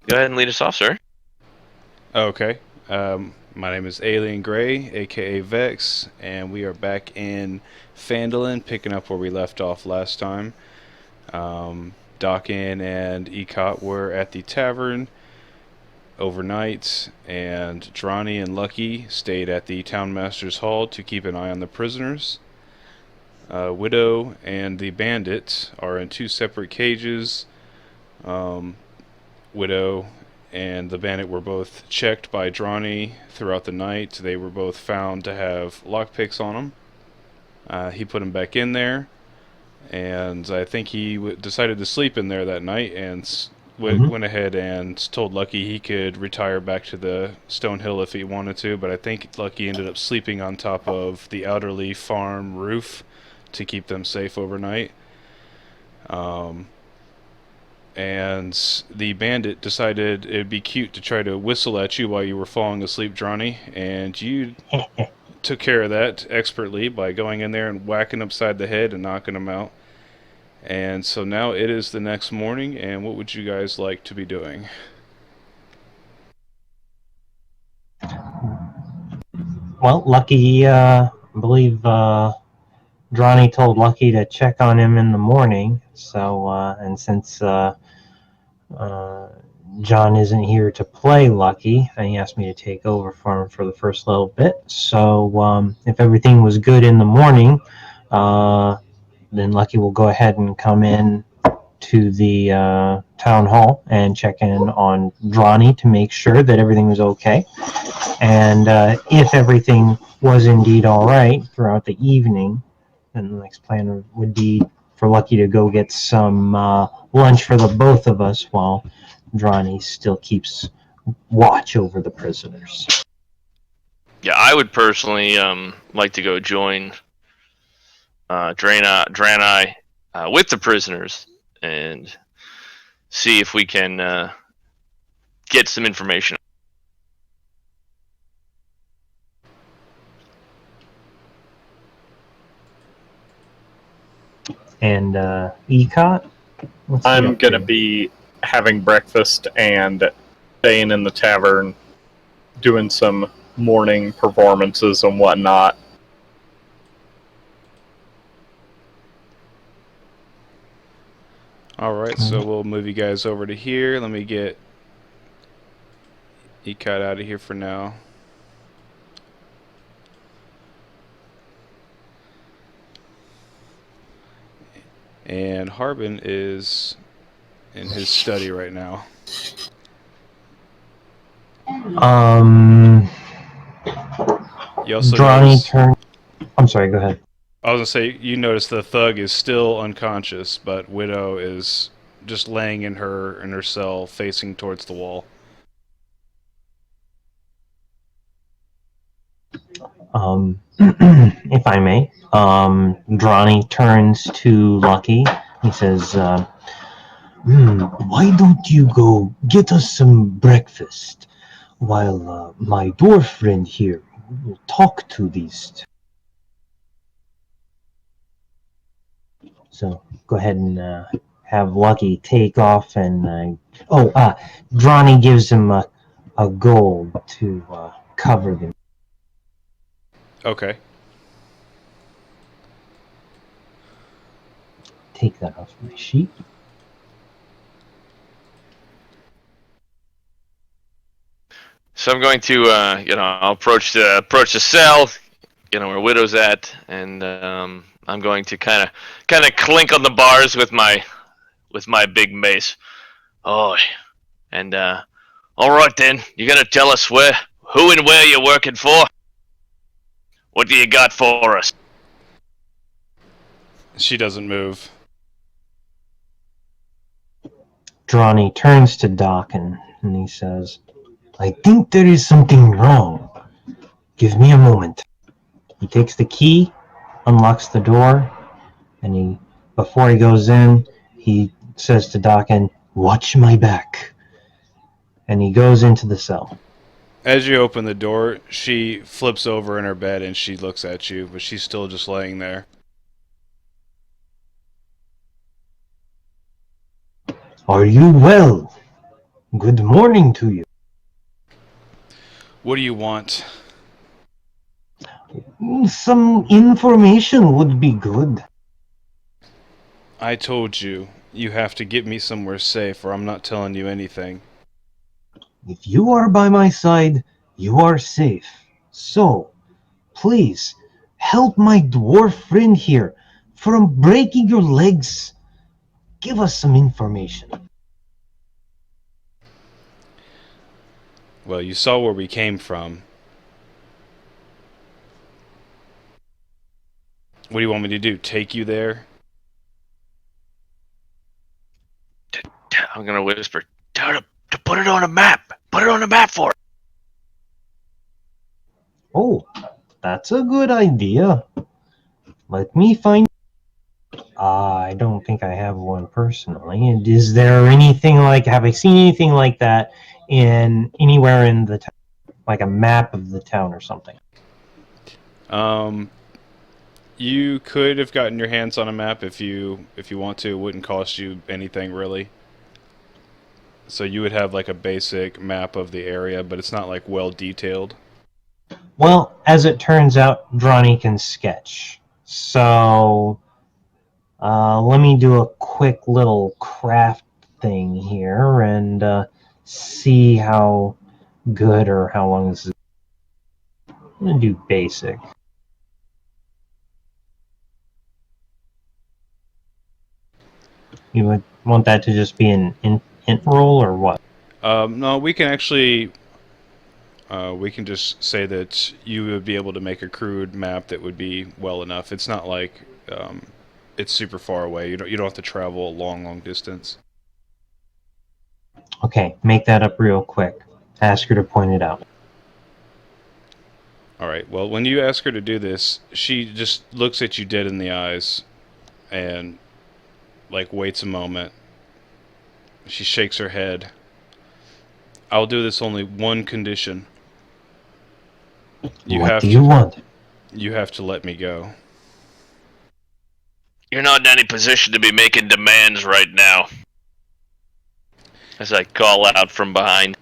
Go ahead and lead us off, sir. Okay. My name is Alien Gray, aka Vex, and we are back in Phandalin, picking up where we left off last time. Dakin and Ecot were at the tavern overnight, and Drani and Lucky stayed at the townmaster's hall to keep an eye on the prisoners. Widow and the bandit are in two separate cages. Um, Widow and the bandit were both checked by Drawny throughout the night. They were both found to have lockpicks on them. He put them back in there, and I think he decided to sleep in there that night and Mhm. went ahead and told Lucky he could retire back to the Stone Hill if he wanted to, but I think Lucky ended up sleeping on top of the Outerly farm roof to keep them safe overnight. Um, and the bandit decided it'd be cute to try to whistle at you while you were falling asleep, Drawny, and you took care of that expertly by going in there and whacking upside the head and knocking him out. And so now it is the next morning, and what would you guys like to be doing? Well, Lucky, I believe Dronny told Lucky to check on him in the morning. So, and since uh, John isn't here to play Lucky, and he asked me to take over for him for the first little bit. So, if everything was good in the morning, uh, then Lucky will go ahead and come in to the town hall and check in on Dronny to make sure that everything was okay. And if everything was indeed all right throughout the evening, then the next plan would be for Lucky to go get some lunch for the both of us while Dronny still keeps watch over the prisoners. Yeah, I would personally like to go join Draenei with the prisoners and see if we can get some information. And Ecot, what's he I'm up gonna to? be having breakfast and staying in the tavern, doing some morning performances and whatnot. Alright, so we'll move you guys over to here. Let me get Ecot out of here for now. And Harbin is in his study right now. Um, You also Dronny notice, turn. I'm sorry. Go ahead. I was gonna say, you notice the thug is still unconscious, but Widow is just laying in her cell, facing towards the wall. If I may, Dronny turns to Lucky. He says, "Why don't you go get us some breakfast while my dwarf friend here will talk to these two?" So go ahead and have Lucky take off and Dronny gives him a gold to cover them. Okay. Take that off my sheet. So I'm going to, I'll approach the cell, where Widow's at, and I'm going to kind of clink on the bars with my big mace. Oh, and all right then, you're gonna tell us who and where you're working for. What do you got for us? She doesn't move. Dronny turns to Doc and he says, "I think there is something wrong. Give me a moment." He takes the key, unlocks the door, and before he goes in, he says to Doc, and "Watch my back." And he goes into the cell. As you open the door, she flips over in her bed and she looks at you, but she's still just laying there. "Are you well?" Good morning to you. What do you want? Some information would be good. I told you, you have to get me somewhere safe or I'm not telling you anything. If you are by my side, you are safe. So, please, help my dwarf friend here from breaking your legs. Give us some information. Well, you saw where we came from. What do you want me to do? Take you there? I'm gonna whisper. Tell her to put it on a map. Put it on a map for her. Oh, that's a good idea. Let me find. I don't think I have one personally. And is there anything like? Have I seen anything like that in anywhere in the town, like a map of the town or something? You could have gotten your hands on a map if you want to. It wouldn't cost you anything really. So you would have like a basic map of the area, but it's not like well detailed. Well, as it turns out, Drawny can sketch. So let me do a quick little craft thing here and see how good or how long this is. I'm going to do basic. You would want that to just be an int roll or what? No, we can actually we can just say that you would be able to make a crude map that would be well enough. It's not like it's super far away. You don't have to travel a long distance. Okay, make that up real quick. Ask her to point it out. All right. Well, when you ask her to do this, she just looks at you dead in the eyes and like waits a moment. She shakes her head. I'll do this only one condition. What do you want? You have to let me go. You're not in any position to be making demands right now. As I call out from behind.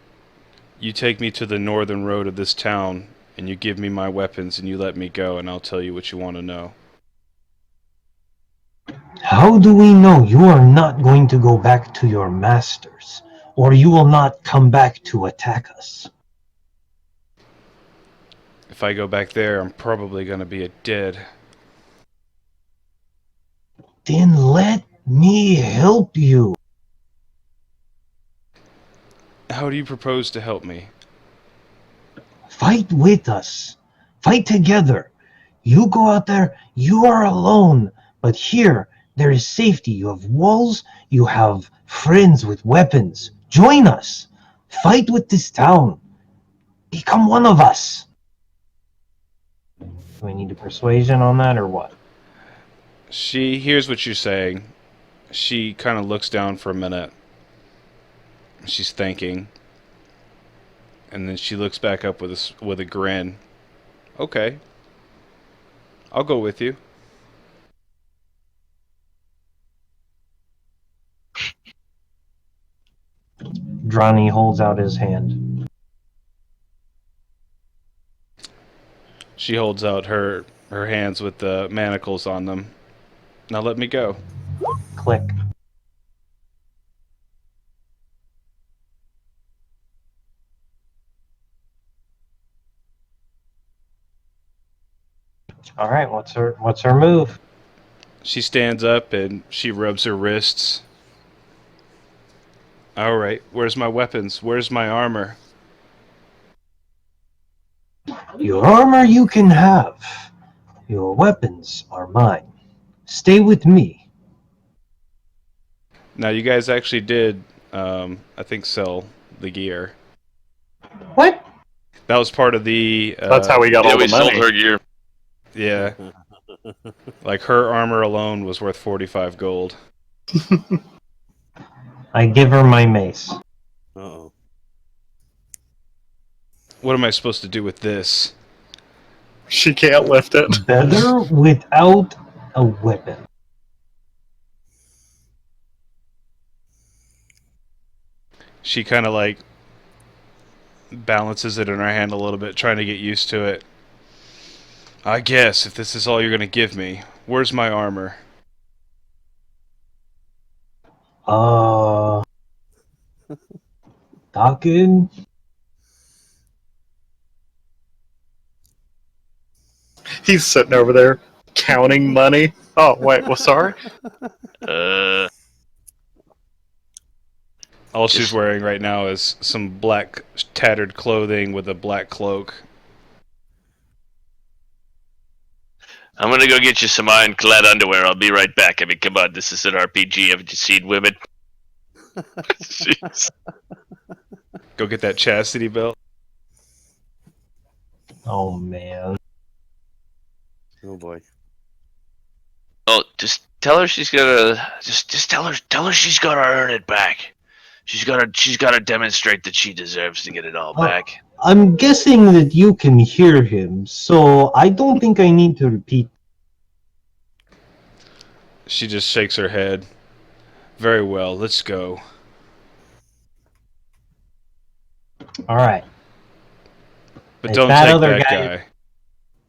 You take me to the northern road of this town, and you give me my weapons, and you let me go, and I'll tell you what you want to know. How do we know you are not going to go back to your masters, or you will not come back to attack us? If I go back there, I'm probably going to be dead. Then let me help you. How do you propose to help me? Fight with us. Fight together. You go out there, you are alone. But here, there is safety. You have walls, you have friends with weapons. Join us. Fight with this town. Become one of us. Do we need a persuasion on that or what? She hears what you're saying. She kind of looks down for a minute. She's thinking. And then she looks back up with a grin. Okay. I'll go with you. Drawny holds out his hand. She holds out her hands with the manacles on them. Now let me go. Click. All right, what's her move? She stands up and she rubs her wrists. All right, where's my weapons? Where's my armor? Your armor you can have. Your weapons are mine. Stay with me. Now you guys actually did, I think, sell the gear. What? That was part of the. That's how we got all we the sold money. her gear. Yeah, like her armor alone was worth 45 gold. I give her my mace. Uh-oh. What am I supposed to do with this? She can't lift it. Better without a weapon. She kind of like balances it in her hand a little bit, trying to get used to it. I guess if this is all you're gonna give me, where's my armor? Uh, Talking. He's sitting over there counting money. Oh, wait, well, sorry? Uh, All she's just wearing right now is some black tattered clothing with a black cloak. I'm gonna go get you some ironclad underwear. I'll be right back. I mean, come on, this is an RPG. Haven't you seen women? Jeez. Go get that chastity belt. Oh man. Oh boy. Oh, just tell her she's gotta. Just tell her she's gotta earn it back. She's gotta demonstrate that she deserves to get it all Oh. back. I'm guessing that you can hear him, so I don't think I need to repeat. She just shakes her head. Very well, let's go. All right. But If don't that take other that guy-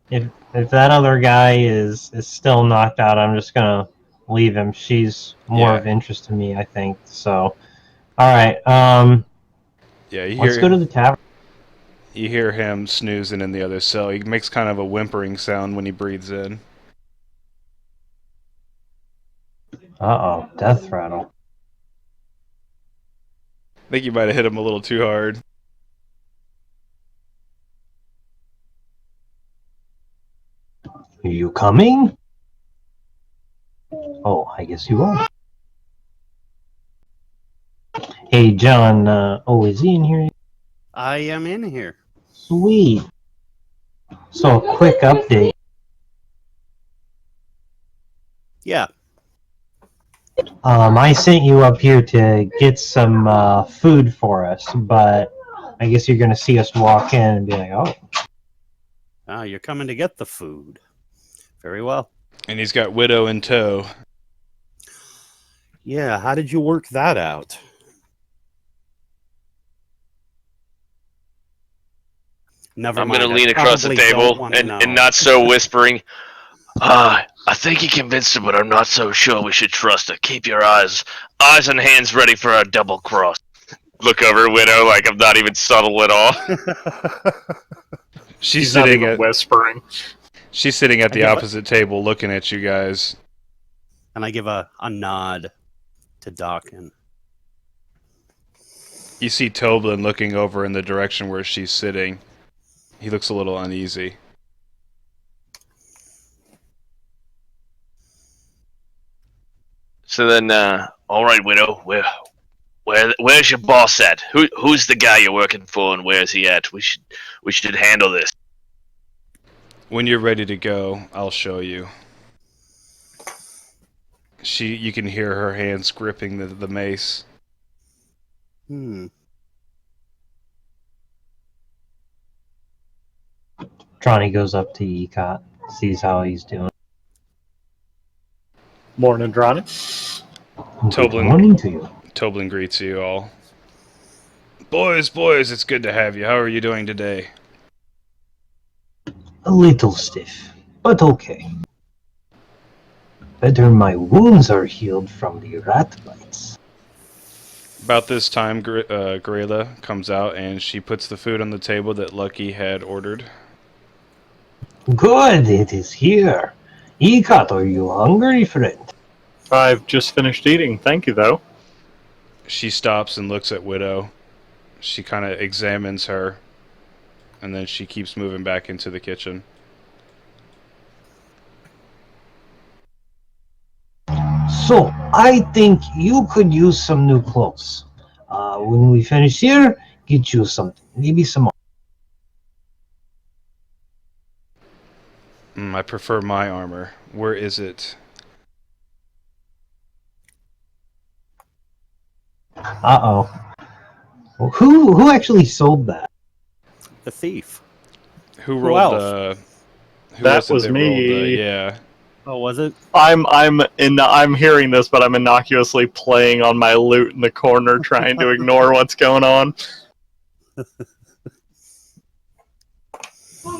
guy. If that other guy is still knocked out, I'm just gonna leave him. She's more Yeah. of interest to me, I think. So, all right. Yeah, Let's go to the tavern. you hear him snoozing in the other cell. He makes kind of a whimpering sound when he breathes in. Death rattle. I think you might have hit him a little too hard. Are you coming? Oh, I guess you are. Hey, John. Is he in here? I am in here. Sweet. So, a quick update. Yeah. I sent you up here to get some food for us, but I guess you're gonna see us walk in and be like, "Oh, Ah, you're coming to get the food. Very well. And he's got Widow in tow. Yeah, how did you work that out? Never I'm mind. gonna I lean across the probably don't table wanna know. and not so whispering. I think he convinced her, but I'm not so sure we should trust her. Keep your eyes and hands ready for a double cross. Look over Widow like I'm not even subtle at all. She's He's not sitting even at whispering. she's sitting at the give a- opposite table looking at you guys. And I give a nod to Dawkins. You see Toblin looking over in the direction where she's sitting. He looks a little uneasy. So then, all right, Widow, where's your boss at? Who's the guy you're working for, and where's he at? We should handle this. When you're ready to go, I'll show you. You can hear her hands gripping the mace. Johnny goes up to Ecot, sees how he's doing. Morning, Dronny. Good Toblin. morning to you. Toblin greets you all. Boys, it's good to have you. How are you doing today? A little stiff, but okay. Better my wounds are healed from the rat bites. About this time, Grayla comes out and she puts the food on the table that Lucky had ordered. Good, it is here. Ecot, are you hungry, friend? I've just finished eating. Thank you, though. She stops and looks at Widow. She kind of examines her, and then she keeps moving back into the kitchen. So, I think you could use some new clothes. When we finish here, get you something. Maybe some more. I prefer my armor. Where is it? Uh-oh. Who actually sold that? The thief. Who Who rolled else? who That was it was that me. rolled, yeah. Oh, was it? I'm hearing this, but I'm innocuously playing on my lute in the corner, trying to ignore what's going on.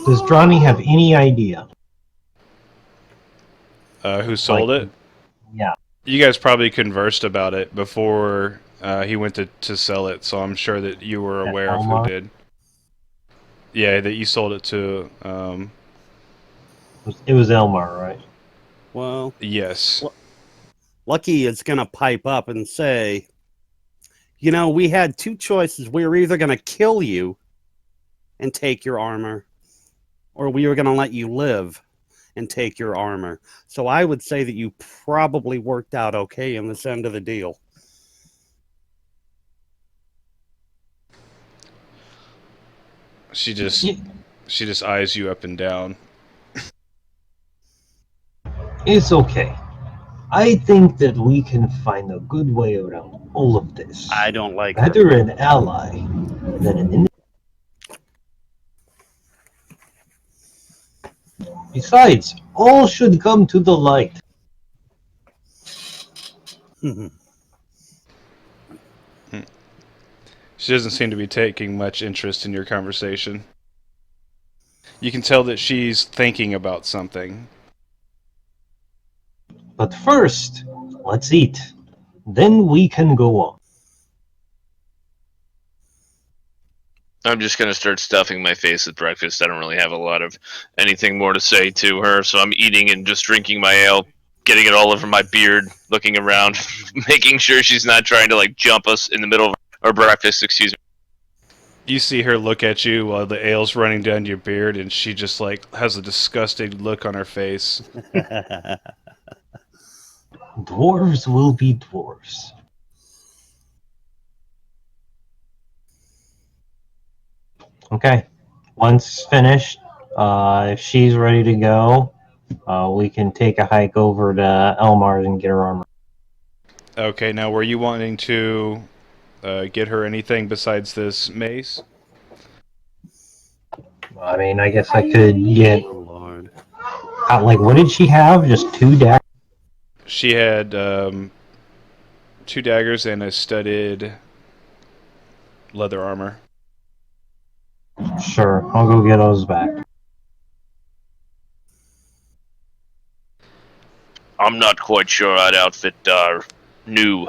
Does Dronny have any idea? Who sold Like, it? yeah. You guys probably conversed about it before he went to sell it, so I'm sure that you were That aware of who Elmar? did. Yeah, that you sold it to. It was Elmar, right? Well, Yes. Lucky is going to pipe up and say, you know, we had two choices. We were either going to kill you and take your armor, or we were going to let you live and take your armor. So I would say that you probably worked out okay in this end of the deal. She just Yeah, she just eyes you up and down. it's okay. I think that we can find a good way around all of this. I don't like her. Better an ally than an enemy. Besides, all should come to the light. She doesn't seem to be taking much interest in your conversation. You can tell that she's thinking about something. But first, let's eat. Then we can go on. I'm just gonna start stuffing my face with breakfast. I don't really have a lot of anything more to say to her, so I'm eating and just drinking my ale, getting it all over my beard, looking around, making sure she's not trying to like jump us in the middle of our breakfast. Excuse me. You see her look at you while the ale's running down your beard, and she just like has a disgusted look on her face. Dwarves will be dwarves. Okay. Once finished, if she's ready to go, we can take a hike over to Elmar's and get her armor. Okay, now were you wanting to get her anything besides this mace? I mean, I guess I could get. Oh, Lord. Like, what did she have? Just 2 daggers? She had 2 daggers and a studded leather armor. Sure, I'll go get those back. I'm not quite sure I'd outfit our new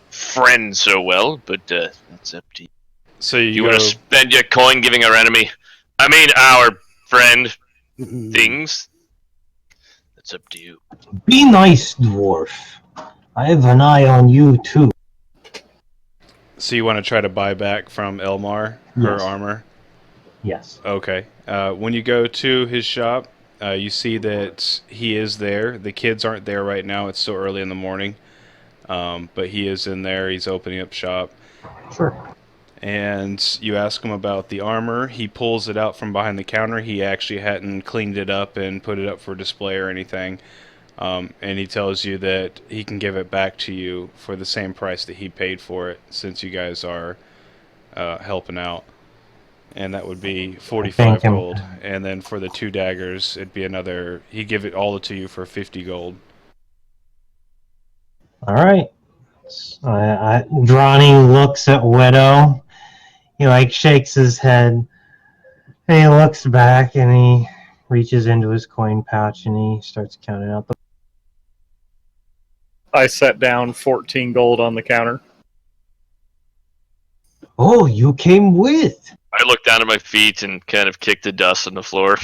friend so well, but that's up to you. So you You go. want to spend your coin giving our enemy, I mean our friend, things? That's up to you. Be nice, dwarf. I have an eye on you, too. So you want to try to buy back from Elmar her Yes. armor? Yes. Okay. When you go to his shop, you see that he is there. The kids aren't there right now. It's still early in the morning. But he is in there. He's opening up shop. Sure. And you ask him about the armor. He pulls it out from behind the counter. He actually hadn't cleaned it up and put it up for display or anything. And he tells you that he can give it back to you for the same price that he paid for it, since you guys are helping out. And that would be 45 gold. And then for the 2 daggers, it'd be another. He'd give it all to you for 50 gold. All right. Dronny looks at Widow. He like shakes his head. And he looks back and he reaches into his coin pouch and he starts counting out the. I set down 14 gold on the counter. Oh, you came with. I look down at my feet and kind of kick the dust on the floor.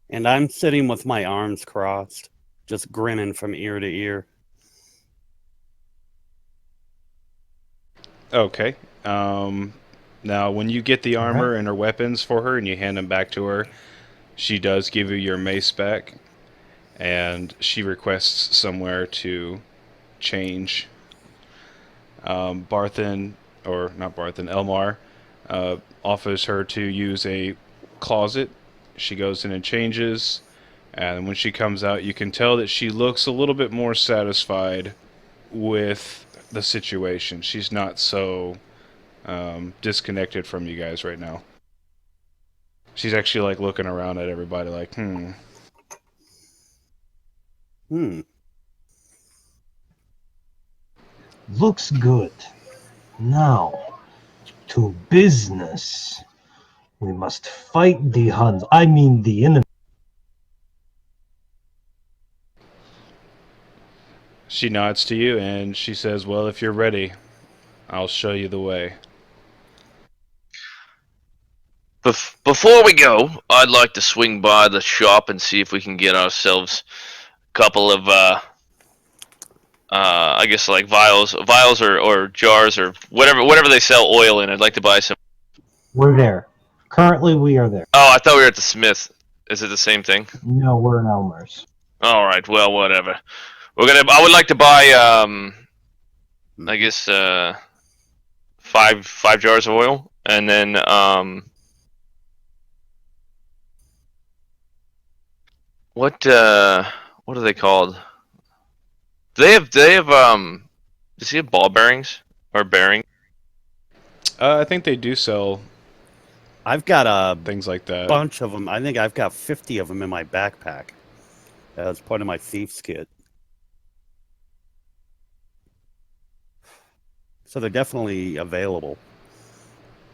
And I'm sitting with my arms crossed, just grinning from ear to ear. Okay. Now, when you get the armor and her weapons for her and you hand them back to her, she does give you your mace back. And she requests somewhere to change. Barthen, or not Barthen, Elmar, offers her to use a closet. She goes in and changes. And when she comes out, you can tell that she looks a little bit more satisfied with the situation. She's not so disconnected from you guys right now. She's actually like looking around at everybody, like, Looks good. Now, to business. We must fight the Huns. I mean the enemy. She nods to you and she says, "Well, if you're ready, I'll show you the way." Before we go, I'd like to swing by the shop and see if we can get ourselves a couple of, I guess like vials or jars or whatever they sell oil in. I'd like to buy some. We're there. Currently, we are there. Oh, I thought we were at the Smith. Is it the same thing? No, we're in Elmer's. All right. Well, whatever. I would like to buy. I guess five jars of oil, and then what are they called? Do they have does he have ball bearings or bearing? I think they do sell I've got a things like that. bunch of them. I think I've got 50 of them in my backpack as part of my Thieves kit. So they're definitely available.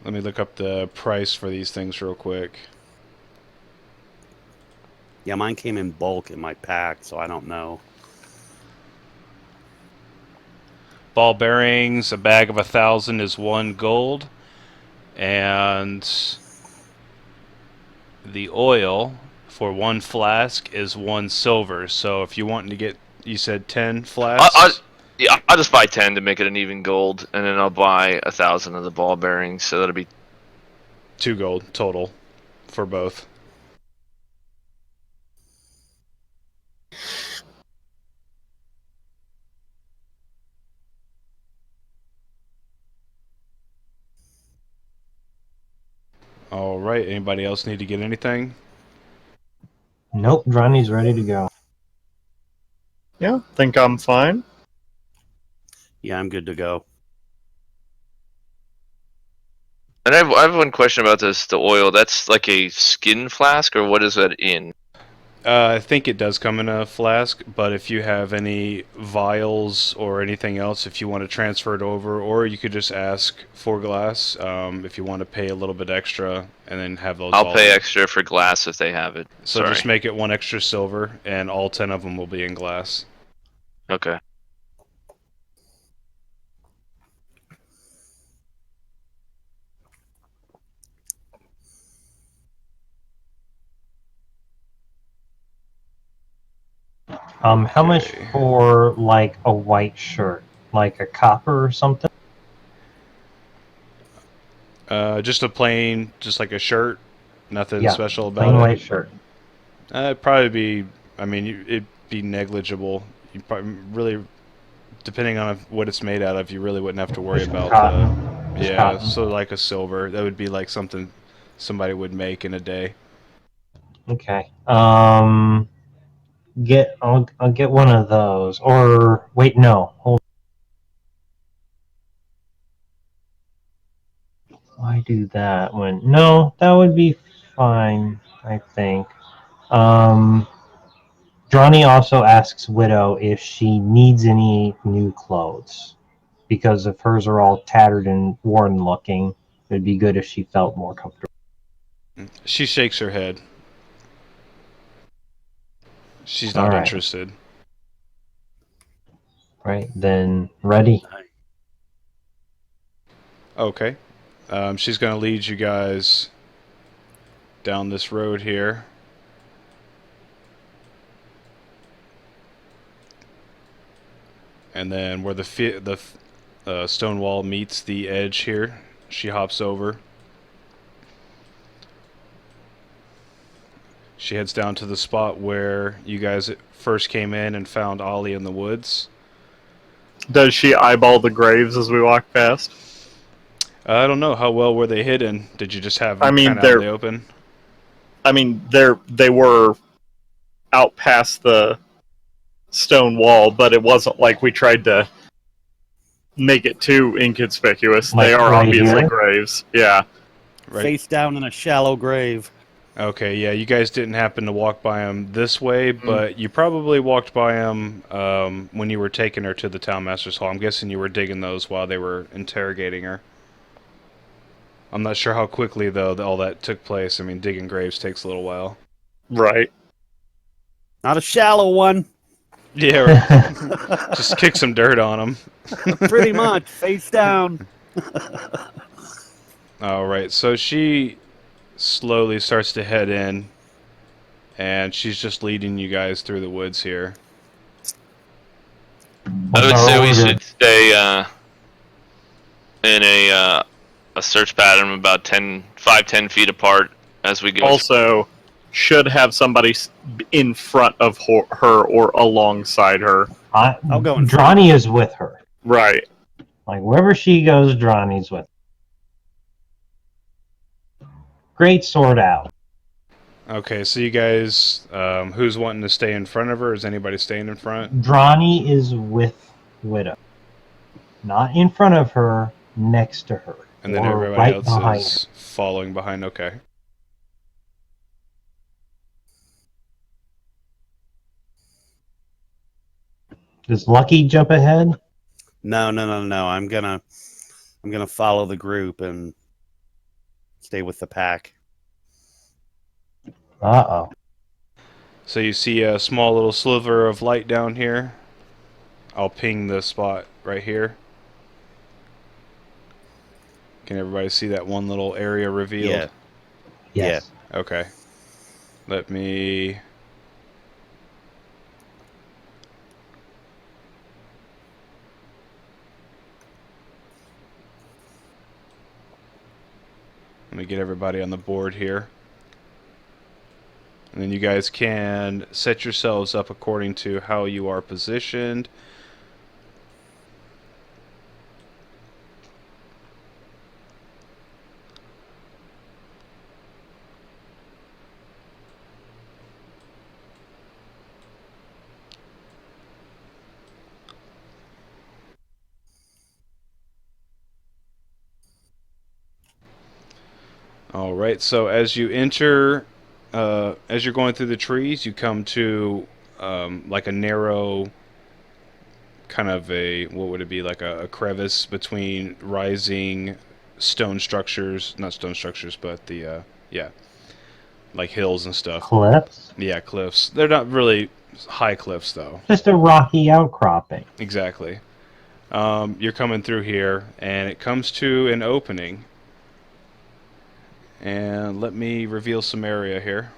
Let me look up the price for these things real quick. Yeah, mine came in bulk in my pack, so I don't know. Ball bearings, a bag of 1,000 is 1 gold, and the oil for 1 flask is 1 silver. So if you want to get, you said 10 flasks. Yeah, I'll just buy 10 to make it an even gold, and then I'll buy 1,000 of the ball bearings, so that'll be 2 gold total for both. All right. Anybody else need to get anything? Nope, Johnny's ready to go. Yeah, think I'm fine. Yeah, I'm good to go. And I have one question about this. The oil, that's like a skin flask, or what is that in? I think it does come in a flask, but if you have any vials or anything else, if you want to transfer it over, or you could just ask for glass if you want to pay a little bit extra and then have those. I'll pay extra for glass if they have it. So Sorry. just make it 1 extra silver, and all 10 of them will be in glass. Okay. How much Okay. for like a white shirt, like a copper or something? Just a plain, just like a shirt, nothing Yeah, special about plain it. white shirt. It'd probably be, I mean, it'd be negligible. You probably really, depending on what it's made out of, you really wouldn't have to worry Just about cotton. Just yeah, cotton. so like a silver, that would be like something somebody would make in a day. Okay. I'll get one of those. Or wait, no. Hold. Why do that when? No, that would be fine. I think. Johnny also asks Widow if she needs any new clothes, because if hers are all tattered and worn looking, it'd be good if she felt more comfortable. She shakes her head. She's All not right. interested. Right, then ready. Okay. She's going to lead you guys down this road here. And then where the stone wall meets the edge here, she hops over. She heads down to the spot where you guys first came in and found Ollie in the woods. Does she eyeball the graves as we walk past? I don't know, how well were they hidden? Did you just have them I mean, kind of out in the open? I mean, they were out past the stone wall, but it wasn't like we tried to make it too inconspicuous. Like they are right obviously here? graves. Yeah. Right. Face down in a shallow grave. Okay, yeah, you guys didn't happen to walk by him this way, but you probably walked by him when you were taking her to the Townmaster's Hall. I'm guessing you were digging those while they were interrogating her. I'm not sure how quickly, though, all that took place. I mean, digging graves takes a little while. Right. Not a shallow one. Yeah, just kick some dirt on him. Pretty much, face down. Alright, so she slowly starts to head in, and she's just leading you guys through the woods here. I would say we order? should stay in a search pattern about 5-10 feet apart as we go. Also, should have somebody in front of her or alongside her. I'll go in front. Drawny is with her. Right. Like wherever she goes, Drawny's with her. Great sword out. Okay, so you guys, who's wanting to stay in front of her? Is anybody staying in front? Drawny is with Widow. Not in front of her, next to her. And then or everybody right else behind is following behind. Okay. her. Does Lucky jump ahead? No. I'm gonna follow the group and stay with the pack. Uh-oh. So you see a small little sliver of light down here. I'll ping the spot right here. Can everybody see that one little area revealed? Yeah. Yes. Okay. Let me... Let me get everybody on the board here. And then you guys can set yourselves up according to how you are positioned. Alright, so as you enter, as you're going through the trees, you come to like a narrow, kind of a, what would it be, like a crevice between rising stone structures, not stone structures, but the, yeah, like hills and stuff. Cliffs? Yeah, cliffs. They're not really high cliffs, though. Just a rocky outcropping. Exactly. You're coming through here, and it comes to an opening. And let me reveal some area here.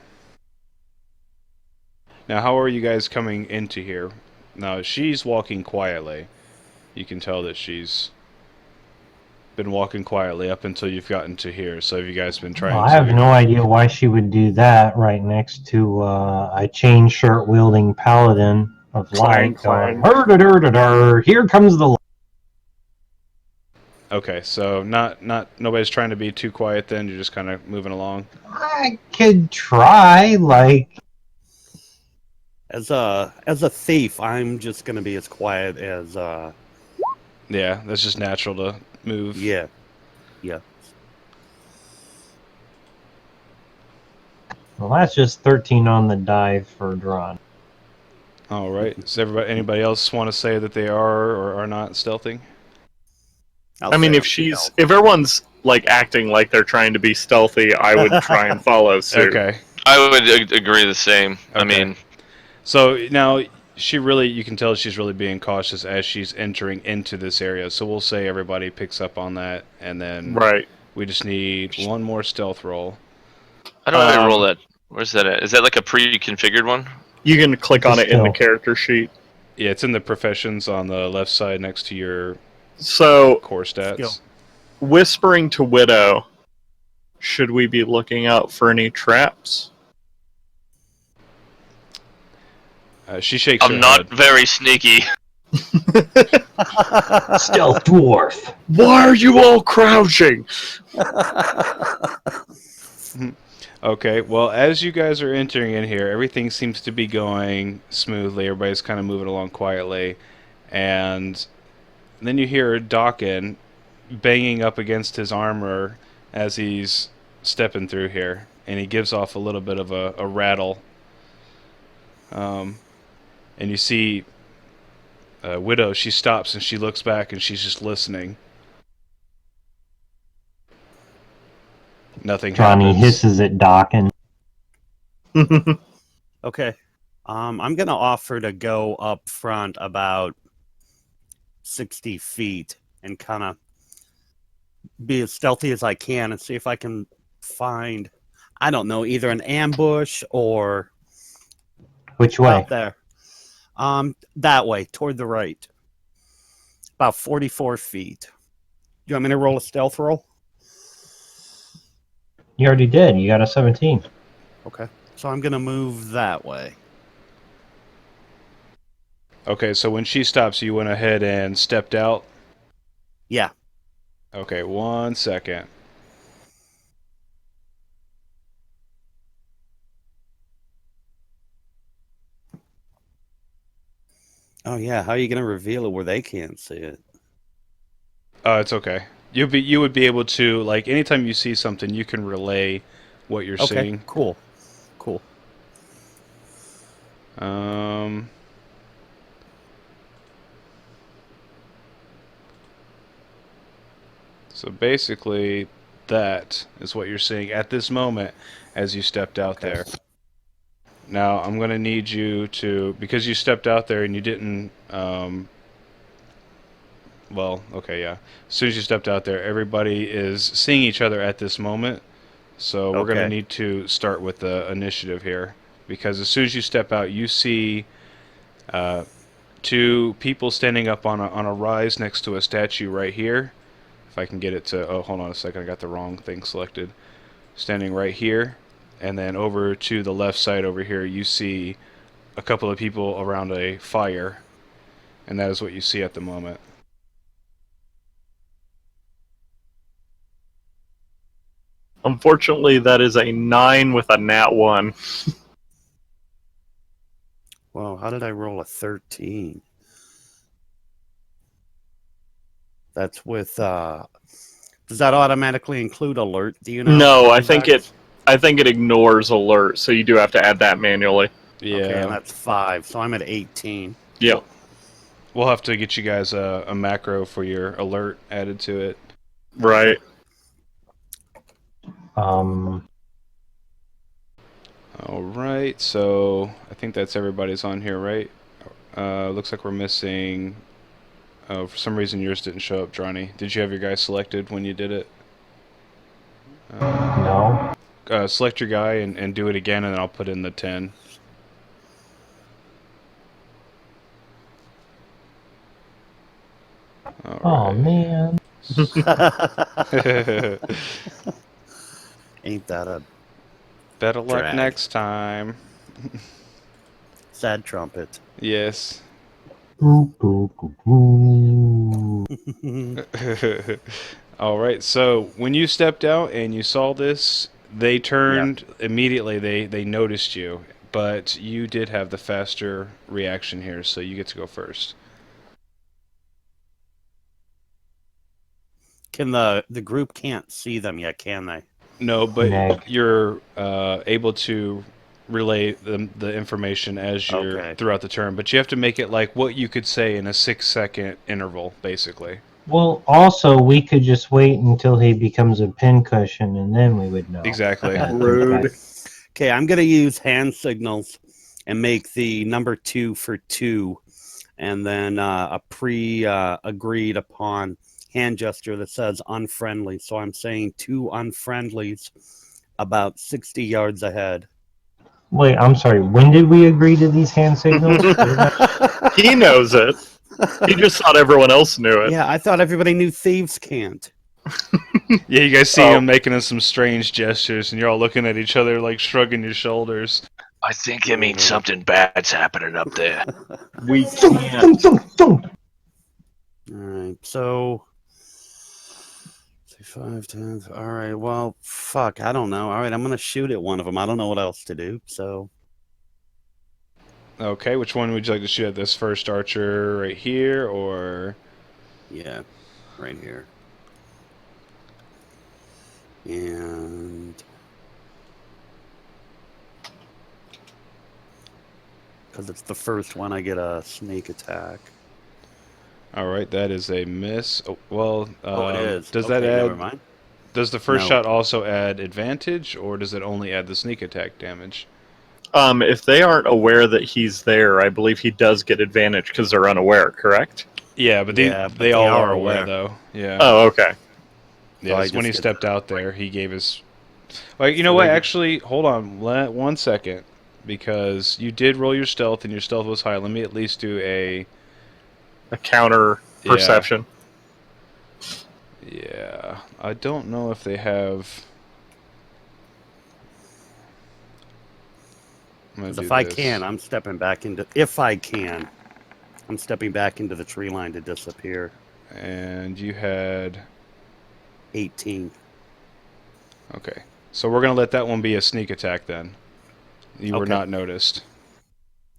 Now, how are you guys coming into here? Now, she's walking quietly. You can tell that she's been walking quietly up until you've gotten to here. So have you guys been trying Well, I to... have no idea why she would do that right next to a chain shirt wielding paladin of light Clang, going, "Hur-da-dur-da-dur, here comes the light." Okay, so nobody's trying to be too quiet then, you're just kind of moving along. I could try, like, As a thief, I'm just gonna be as quiet as Yeah, that's just natural to move. yeah. well, that's just 13 on the dive for drawn. All right. Does anybody else want to say that they are or are not stealthing? I mean, if everyone's like acting like they're trying to be stealthy, I would try and follow suit. Okay. I would agree the same. I Okay. mean, So now you can tell she's really being cautious as she's entering into this area. So we'll say everybody picks up on that, and then Right. we just need one more stealth roll. I don't know how to roll that. Where's that at? Is that like a pre-configured one? You can click on Just it in the stealth. character sheet. Yeah, it's in the professions on the left side next to your So, core stats. Skill. whispering to Widow, should we be looking out for any traps? She shakes her I'm not head. very sneaky. Stealth dwarf. Why are you all crouching? Okay, well, as you guys are entering in here, everything seems to be going smoothly. Everybody's kind of moving along quietly. And then you hear Dawkin banging up against his armor as he's stepping through here. and he gives off a little bit of a rattle. And you see Widow, she stops and she looks back and she's just listening. Nothing Johnny happens. hisses at Doc and Okay. I'm gonna offer to go up front about 60 feet and kind of be as stealthy as I can and see if I can find, I don't know, either an ambush or which way? out there. That way, toward the right. About 44 feet. You want me to roll a stealth roll? You already did. You got a 17. Okay. So I'm gonna move that way. Okay, so when she stops, you went ahead and stepped out. Yeah. Okay, 1 second. Oh yeah. How are you gonna reveal it where they can't see it? It's okay. You would be able to, like, anytime you see something, you can relay what you're Okay. seeing. Cool. Cool. So basically, that is what you're seeing at this moment as you stepped out Okay. there. Now, I'm going to need you to, because you stepped out there and you didn't, well, okay, yeah. As soon as you stepped out there, everybody is seeing each other at this moment. So we're going to Okay. need to start with the initiative here. Because as soon as you step out, you see two people standing up on a rise next to a statue right here. If I can get it to, oh, hold on a second, I got the wrong thing selected. Standing right here. And then over to the left side over here, you see a couple of people around a fire. And that is what you see at the moment. Unfortunately, that is a 9 with a nat 1. Well, how did I roll a 13? That's with does that automatically include alert? Do you know? No, I Contacts? think it ignores alert, so you do have to add that manually. Yeah. Okay, and that's 5, so I'm at 18. Yep. We'll have to get you guys a macro for your alert added to it. Right. Alright, so I think that's everybody's on here, right? Looks like we're missing... Oh, for some reason yours didn't show up, Johnny. Did you have your guy selected when you did it? No. Select your guy and do it again, and then I'll put in the 10. All Oh right. man. Ain't that a Better luck Drag. next time. sad trumpet? Yes. Boo, boo, boo, boo. All right. So when you stepped out and you saw this, they turned immediately. They noticed you, but you did have the faster reaction here, so you get to go first. Can the group can't see them yet, can they? No, but Neg. you're able to relay the information as you're Okay. throughout the turn. But you have to make it like what you could say in a 6-second interval, basically. Well, also we could just wait until he becomes a pincushion, and then we would know. Exactly. Rude. Okay, I'm gonna use hand signals and make the number 2 for 2, and then a agreed upon hand gesture that says unfriendly. So I'm saying 2 unfriendlies about 60 yards ahead. Wait, I'm sorry. When did we agree to these hand signals? He knows it. He just thought everyone else knew it. Yeah, I thought everybody knew thieves can't. Yeah, you guys see Oh. him making some strange gestures, and you're all looking at each other, like shrugging your shoulders. I think it means something bad's happening up there. We can't. All right, so 5, 10. All right, well, fuck, I don't know. All right, I'm gonna shoot at one of them. I don't know what else to do. So Okay, which one would you like to shoot at? This first archer right here, or yeah, right here. And Because it's the first one I get a sneak attack. All right, that is a miss. Oh, well, It is. does Okay, that add? never mind. Does the first No. shot also add advantage, or does it only add the sneak attack damage? If they aren't aware that he's there, I believe he does get advantage because they're unaware. Correct? Yeah, but Yeah, they but they all are are aware aware. though. Yeah. Oh, okay. Yeah, I it's when just he get stepped the- out there, he gave his. Like, you know So what? they get- Actually, hold on, 1 second, because you did roll your stealth, and your stealth was high. Let me at least do a. A counter perception. Yeah, I don't know if they have. I'm gonna 'cause do if I this. can, I'm stepping back into. If I can, I'm stepping back into the tree line to disappear. And you had. 18. Okay, so we're gonna let that one be a sneak attack then. You were Okay. not noticed.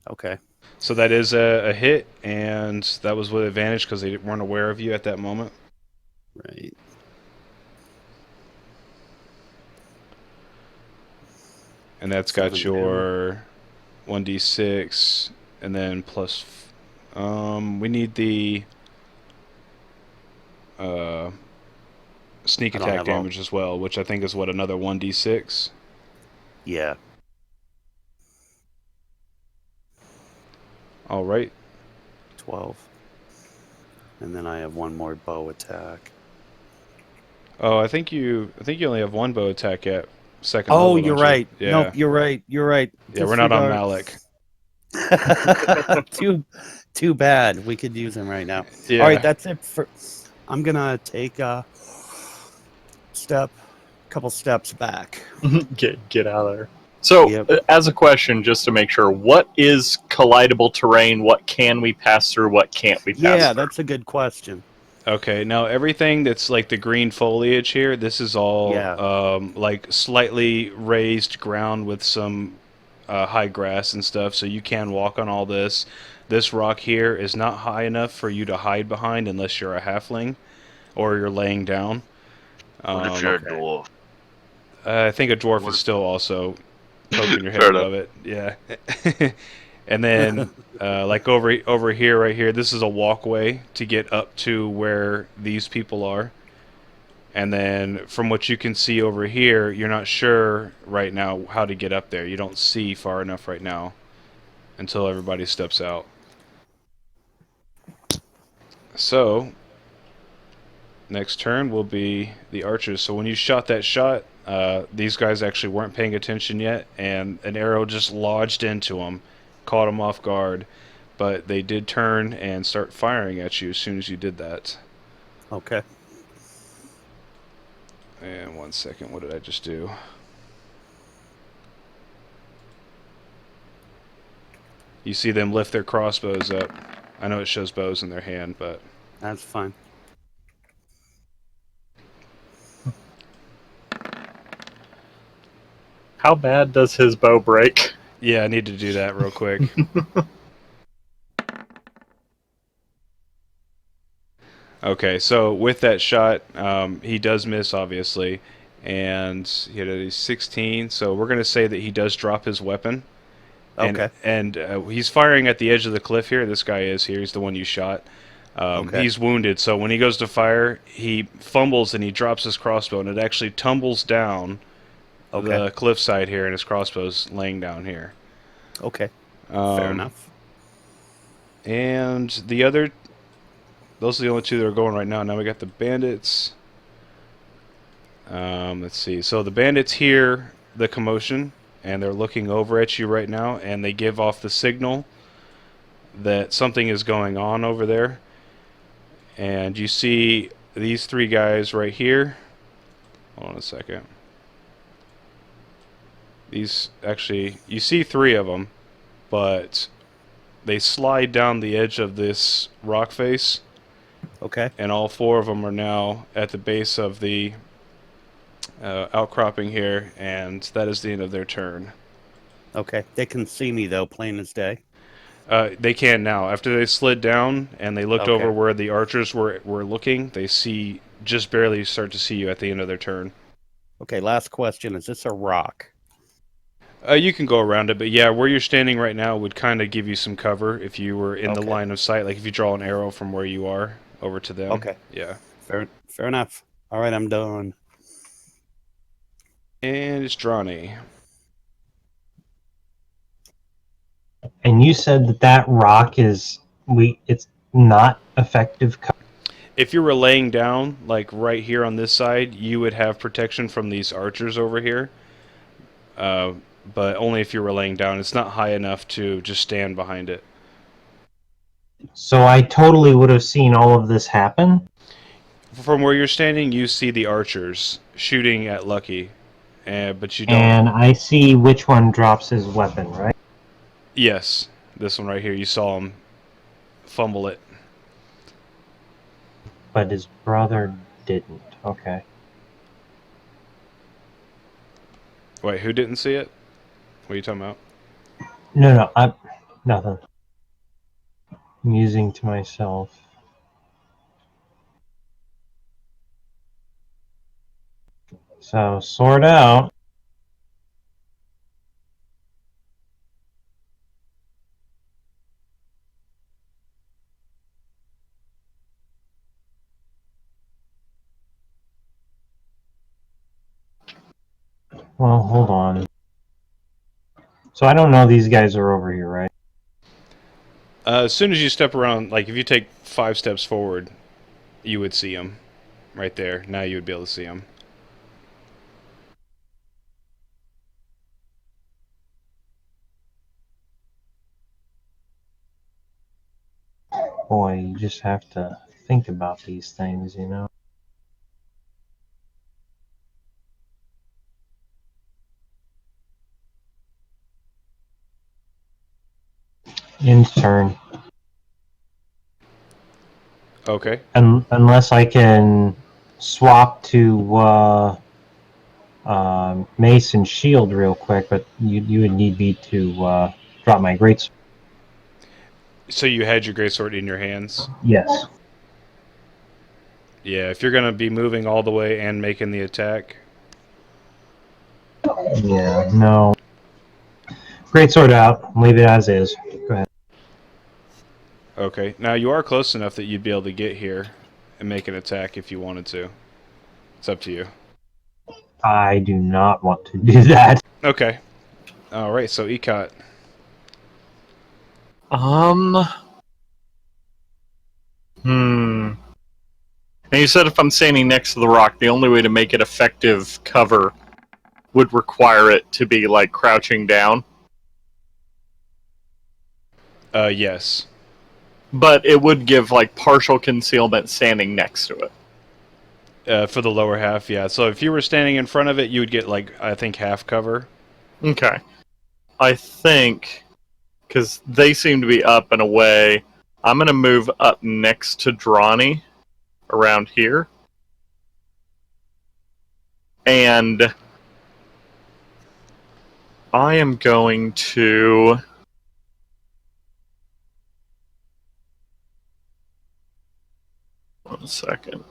Okay. So that is a hit, and that was with advantage because they weren't aware of you at that moment. Right. And that's got 7 your 1d6, and then plus. We need the sneak I don't attack have all- damage as well, which I think is what, another 1d6. Yeah. All right. 12. And then I have one more bow attack. Oh, I think you only have one bow attack at second Oh, level. you're don't you? right. Yeah. Nope, you're right. You're right. Yeah, we're not on Disregard. Malik. Too bad. We could use him right now. Yeah. All right, that's it for. I'm gonna take a couple steps back. Get out of there. So, Yep. as a question, just to make sure, what is collidable terrain? What can we pass through? What can't we pass Yeah, through? that's a good question. Okay, now everything that's like the green foliage here, this is all Yeah. like slightly raised ground with some high grass and stuff, so you can walk on all this. This rock here is not high enough for you to hide behind unless you're a halfling or you're laying down. What if you're okay. a dwarf? I think a dwarf What is if- still also poking your head Fair above it. Yeah. And then, like over here, right here, this is a walkway to get up to where these people are. And then, from what you can see over here, you're not sure right now how to get up there. You don't see far enough right now until everybody steps out. So, next turn will be the archers. So when you shot that shot, these guys actually weren't paying attention yet, and an arrow just lodged into them, caught them off guard. But they did turn and start firing at you as soon as you did that. Okay. And 1 second, what did I just do? You see them lift their crossbows up. I know it shows bows in their hand, but That's fine. How bad does his bow break? yeah, I need to do that real quick. Okay, so with that shot, he does miss, obviously, and he had a 16, so we're going to say that he does drop his weapon. Okay. And he's firing at the edge of the cliff here. This guy is here. He's the one you shot. Okay. He's wounded, so when he goes to fire, he fumbles and he drops his crossbow, and it actually tumbles down Okay. the cliffside here, and his crossbow's laying down here. Okay. Fair enough. And the other... Those are the only two that are going right now. Now we got the bandits. Let's see. So the bandits hear the commotion, and they're looking over at you right now, and they give off the signal that something is going on over there. And you see these three guys right here. Hold on a second. These, actually, you see three of them, but they slide down the edge of this rock face. Okay. And all four of them are now at the base of the outcropping here, and that is the end of their turn. Okay. They can see me though, plain as day. They can now. After they slid down and they looked Okay. over where the archers were looking, they see just barely start to see you at the end of their turn. Okay. Last question: is this a rock? You can go around it, but yeah, where you're standing right now would kind of give you some cover if you were in the Okay. line of sight. Like if you draw an arrow from where you are over to them. Okay. Yeah. Fair enough. All right, I'm done. And it's Drawny. And you said that that rock is it's not effective. If you were laying down, like right here on this side, you would have protection from these archers over here. But only if you were laying down. It's not high enough to just stand behind it. So I totally would have seen all of this happen. From where you're standing, you see the archers shooting at Lucky, but you don't. And I see which one drops his weapon, right? Yes, this one right here. You saw him fumble it. But his brother didn't. Okay. Wait, who didn't see it? What are you talking about? No, I'm nothing. Musing to myself. So sword out. Well, hold on. So I don't know these guys are over here, right? As soon as you step around, like if you take 5 steps forward, you would see him right there. Now you would be able to see him. Boy, you just have to think about these things, you know? End turn. Okay. Unless I can swap to Mace and Shield real quick, but you would need me to drop my greatsword. So you had your greatsword in your hands? Yes. Yeah, if you're going to be moving all the way and making the attack. Yeah, no. Greatsword out. Leave it as is. Go ahead. Okay. Now you are close enough that you'd be able to get here and make an attack if you wanted to. It's up to you. I do not want to do that. Okay. Alright, so Ecot. And you said if I'm standing next to the rock, the only way to make it effective cover would require it to be like crouching down. Yes. But it would give like partial concealment standing next to it. For the lower half, yeah. So if you were standing in front of it, you would get, like, I think half cover. Okay. I think, because they seem to be up and away, I'm going to move up next to Drawny around here. And I am going to... One second.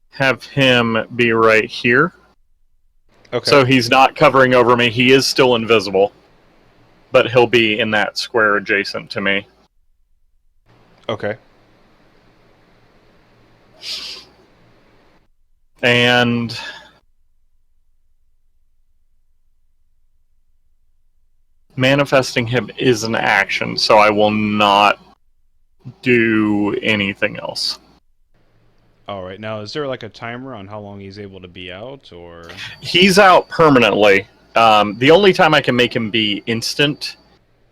Have him be right here. Okay. So he's not covering over me. He is still invisible. But he'll be in that square adjacent to me. Okay. And... manifesting him is an action, so I will not do anything else. Alright, now is there like a timer on how long he's able to be out, or...? He's out permanently. The only time I can make him be instant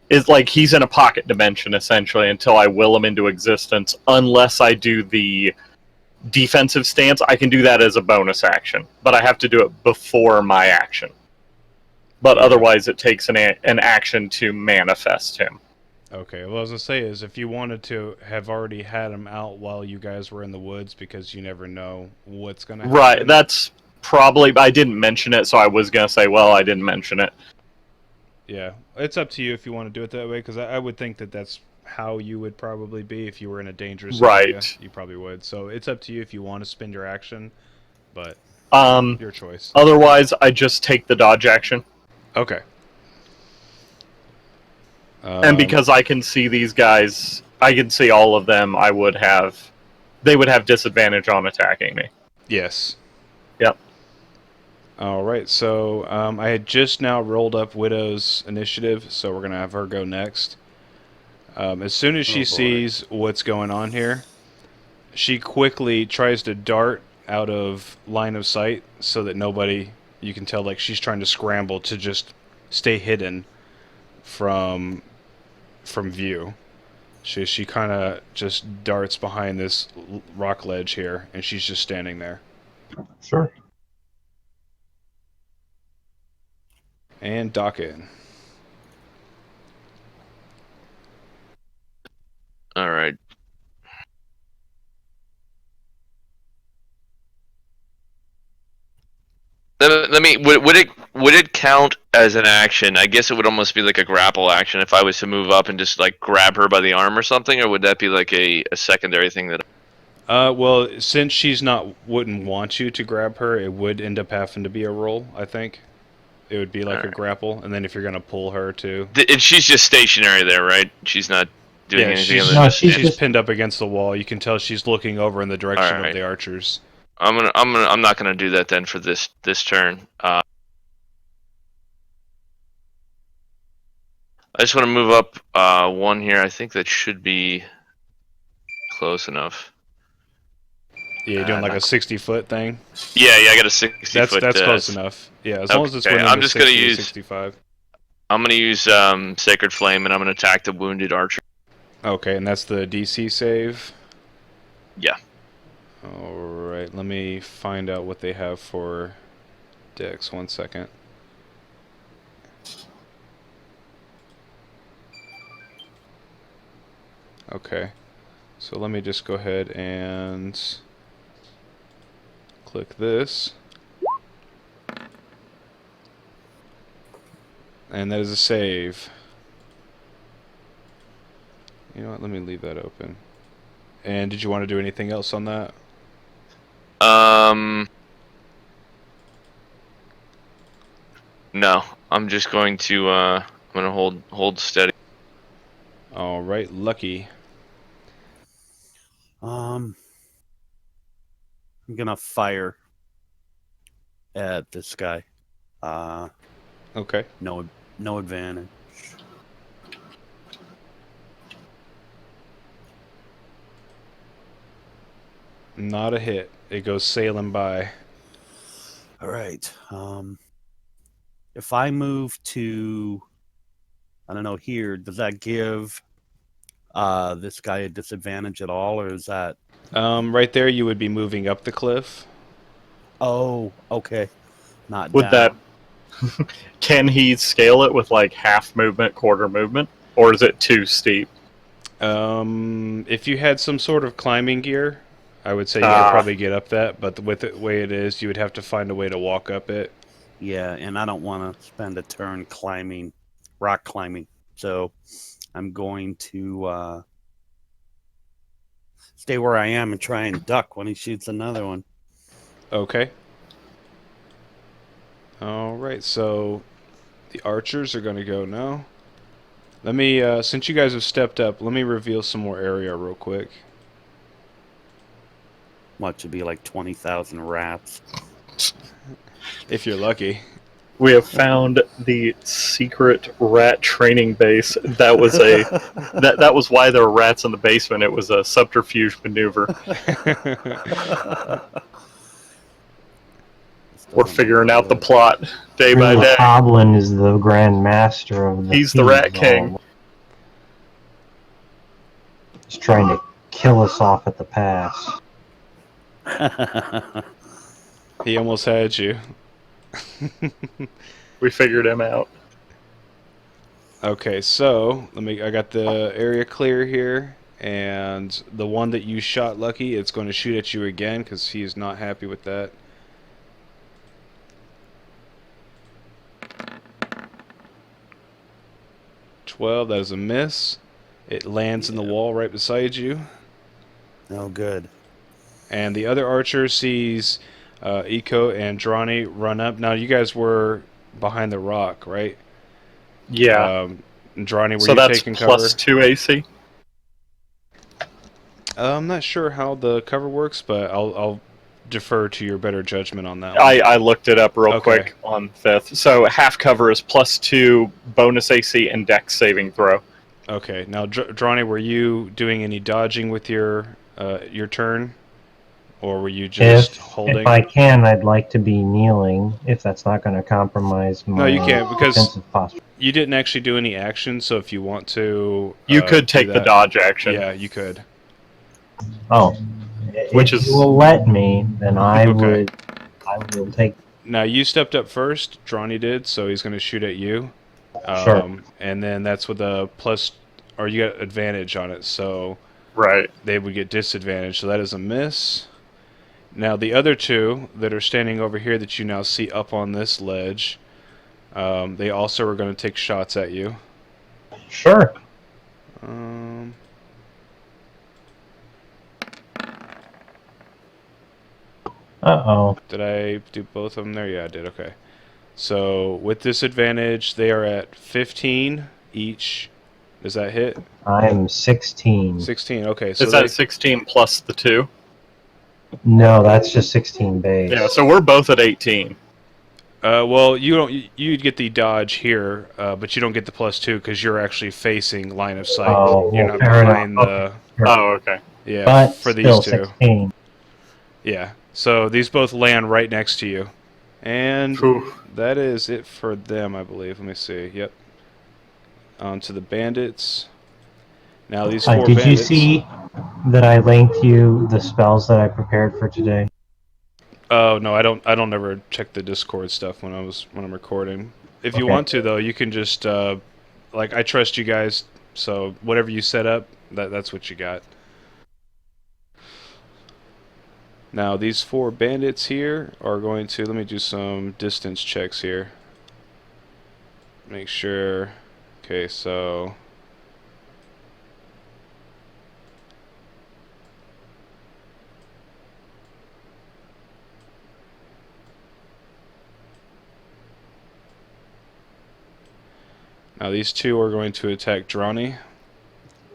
is like he's in a pocket dimension, essentially, until I will him into existence, unless I do the defensive stance. I can do that as a bonus action, but I have to do it before my action. But otherwise, it takes an action to manifest him. Okay, what I was going to say is if you wanted to have already had him out while you guys were in the woods, because you never know what's going to happen. Right, that's probably... I didn't mention it, so I was going to say, well, I didn't mention it. Yeah, it's up to you if you want to do it that way, because I would think that that's how you would probably be if you were in a dangerous area. Right. You probably would. So it's up to you if you want to spend your action, but your choice. Otherwise, I just take the dodge action. Okay. And because I can see these guys, I can see all of them, they would have disadvantage on attacking me. Yes. Yep. All right. So I had just now rolled up Widow's initiative, so we're gonna have her go next. As soon as she sees what's going on here, she quickly tries to dart out of line of sight so that nobody, you can tell, like she's trying to scramble to just stay hidden from view. She kind of just darts behind this rock ledge here, and she's just standing there. Sure. And dock in. All right. Let me. Would it count as an action? I guess it would almost be like a grapple action if I was to move up and just like grab her by the arm or something, or would that be like a secondary thing that? Well, since she's wouldn't want you to grab her, it would end up having to be a roll, I think. It would be like a grapple, and then if you're going to pull her too. And she's just stationary there, right? She's not doing anything she's, other than she's she's just pinned up against the wall. You can tell she's looking over in the direction of the archers. I'm not gonna do that then for this turn. I just want to move up one here. I think that should be close enough. Yeah, you're doing like a 60-foot thing. Yeah, I got a 60-foot. That's close enough. Yeah, as long as it's within I'm the just gonna 60 to use 65. I'm gonna use Sacred Flame, and I'm gonna attack the wounded archer. Okay, and that's the DC save. Yeah. All right, let me find out what they have for Dex. 1 second. Okay, so let me just go ahead and click this. And that is a save. You know what, let me leave that open. And did you want to do anything else on that? No, I'm just going to I'm gonna hold steady. All right, Lucky. I'm gonna fire at this guy. Okay. No advantage. Not a hit. It goes sailing by. All right. If I move to, I don't know, here, does that give this guy a disadvantage at all, or is that? Right there, you would be moving up the cliff. Oh, okay. Not Would down. Can he scale it with like half movement, quarter movement, or is it too steep? If you had some sort of climbing gear, I would say you could probably get up that, but with the way it is, you would have to find a way to walk up it. Yeah, and I don't want to spend a turn rock climbing. So I'm going to stay where I am and try and duck when he shoots another one. Okay. All right, so the archers are going to go now. Let me, since you guys have stepped up, let me reveal some more area real quick. What, should be like 20,000 rats. If you're lucky. We have found the secret rat training base. That was that was why there were rats in the basement. It was a subterfuge maneuver. We're figuring out the plot day by day. Hoblin is the Grand Master of the He's the Rat King. He's trying to kill us off at the pass. He almost had you. We figured him out. Okay, so I got the area clear here, and the one that you shot Lucky, it's going to shoot at you again because he's not happy with that. That is a miss. It lands in the wall right beside you. Oh, good. And the other archer sees Eco and Drawny run up. Now, you guys were behind the rock, right? Yeah. Drawny, were So you that's taking plus cover? 2 AC. I'm not sure how the cover works, but I'll defer to your better judgment on that one. I looked it up real Okay. quick on 5th. So half cover is plus 2 bonus AC and Dex saving throw. Okay. Now, Drawny, were you doing any dodging with your turn? Or were you just holding? If I can, I'd like to be kneeling, if that's not going to compromise my No, you can't, because defensive posture. you didn't actually do any action, so if you want to... You could do take the that, dodge action. Yeah, you could. Oh, Which if is- you will let me, then I Okay. will take. Now, you stepped up first, Drawny did, so he's going to shoot at you. Sure. And then that's with a plus... Or you got advantage on it, so Right. they would get disadvantage, so that is a miss. Now, the other two that are standing over here that you now see up on this ledge, they also are going to take shots at you. Sure. Uh-oh. Did I do both of them there? Yeah, I did. Okay. So, with disadvantage, they are at 15 each. Does that hit? I'm 16. 16. Okay. So Is that 16 plus the 2? No, that's just 16 base. Yeah, so we're both at 18. well, you don't. You'd get the dodge here, but you don't get the +2 because you're actually facing line of sight. Oh, You're well, not fair behind enough. the. Sure. Oh, okay. Yeah. But for still these two. 16. Yeah. So these both land right next to you, and Whew. that is it for them, I believe. Let me see. Yep. On to the bandits. Now these four Did bandits. you see that I linked you the spells that I prepared for today? Oh no, I don't. I don't ever check the Discord stuff when I'm recording. If you Okay. want to though, you can just like I trust you guys, so whatever you set up, that's what you got. Now these four bandits here are going to let me do some distance checks here. Make sure. Okay, so. Now these two are going to attack Drawny.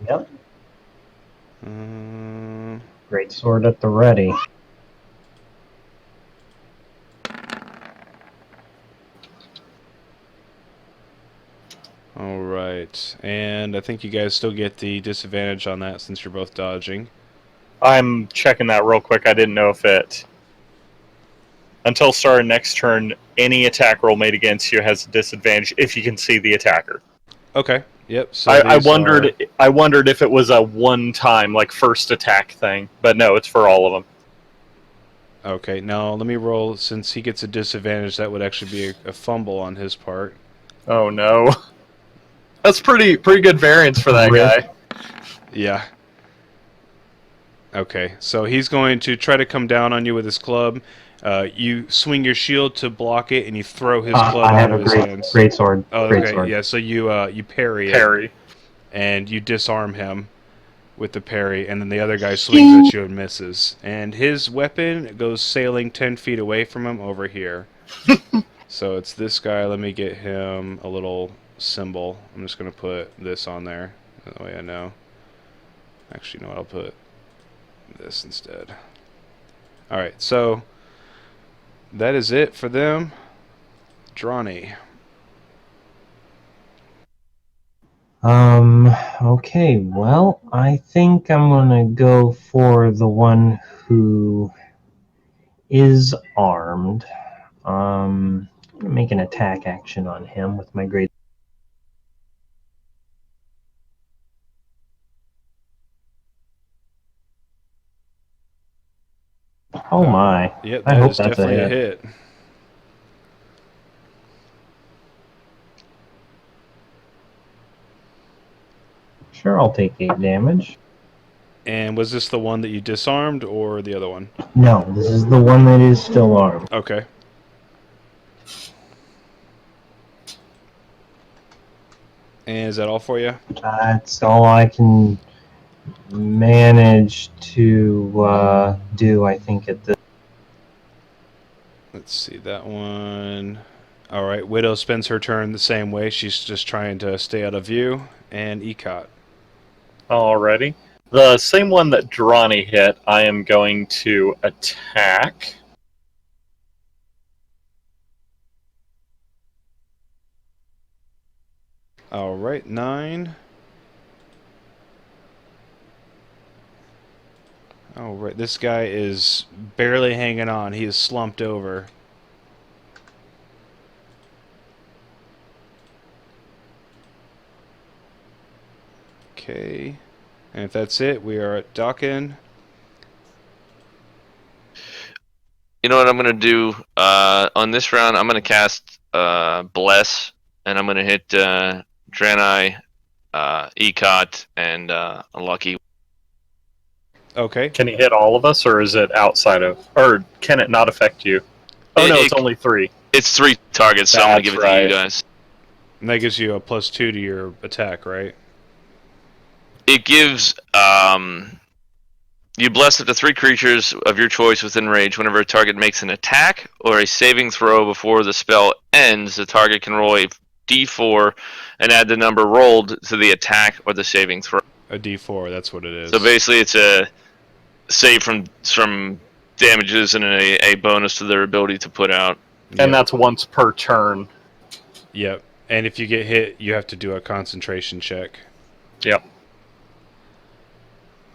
Yep. Great sword at the ready. Alright, and I think you guys still get the disadvantage on that since you're both dodging. I'm checking that real quick. I didn't know if it... Until start of next turn, any attack roll made against you has a disadvantage if you can see the attacker. Okay, yep. So I these wondered if it was a one-time, like, first attack thing. But no, it's for all of them. Okay, now let me roll. Since he gets a disadvantage, that would actually be a fumble on his part. Oh, no. That's pretty good variance for that guy. Yeah. Okay, so he's going to try to come down on you with his club. You swing your shield to block it, and you throw his club I have out of a his hands. great sword. Oh, great okay, sword. yeah. So you parry it, and you disarm him with the parry, and then the other guy swings at you and misses. And his weapon goes sailing 10 feet away from him over here. So it's this guy. Let me get him a little symbol. I'm just going to put this on there. That way I know. Actually, you know what? I'll put this instead. Alright, so that is it for them. Drawny. Okay, well, I think I'm gonna go for the one who is armed. I'm gonna make an attack action on him with my great. Oh my. Yep, I that hope is that's definitely a a hit. Sure, I'll take 8 damage. And was this the one that you disarmed or the other one? No, this is the one that is still armed. Okay. And is that all for you? That's all I can manage to do, I think, at this. Let's see that one. All right, Widow spends her turn the same way. She's just trying to stay out of view. And Ecot. Alrighty. The same one that Drawny hit, I am going to attack. All right, 9. All right, this guy is barely hanging on. He is slumped over. Okay. And if that's it, we are at Dawkin. You know what I'm gonna do? On this round, I'm gonna cast Bless, and I'm gonna hit Draenei, Ecot, and Lucky. Okay. Can he hit all of us, or is it outside of... Or can it not affect you? Oh, no, it's only 3. It's 3 targets, so I'm gonna That's give it to you right. guys. And that gives you a +2 to your attack, right? It gives you bless up to 3 creatures of your choice within range. Whenever a target makes an attack or a saving throw before the spell ends, the target can roll a d4 and add the number rolled to the attack or the saving throw. A D4, that's what it is. So basically, it's a save from damages and a bonus to their ability to put out. And that's once per turn. Yep. And if you get hit, you have to do a concentration check. Yep.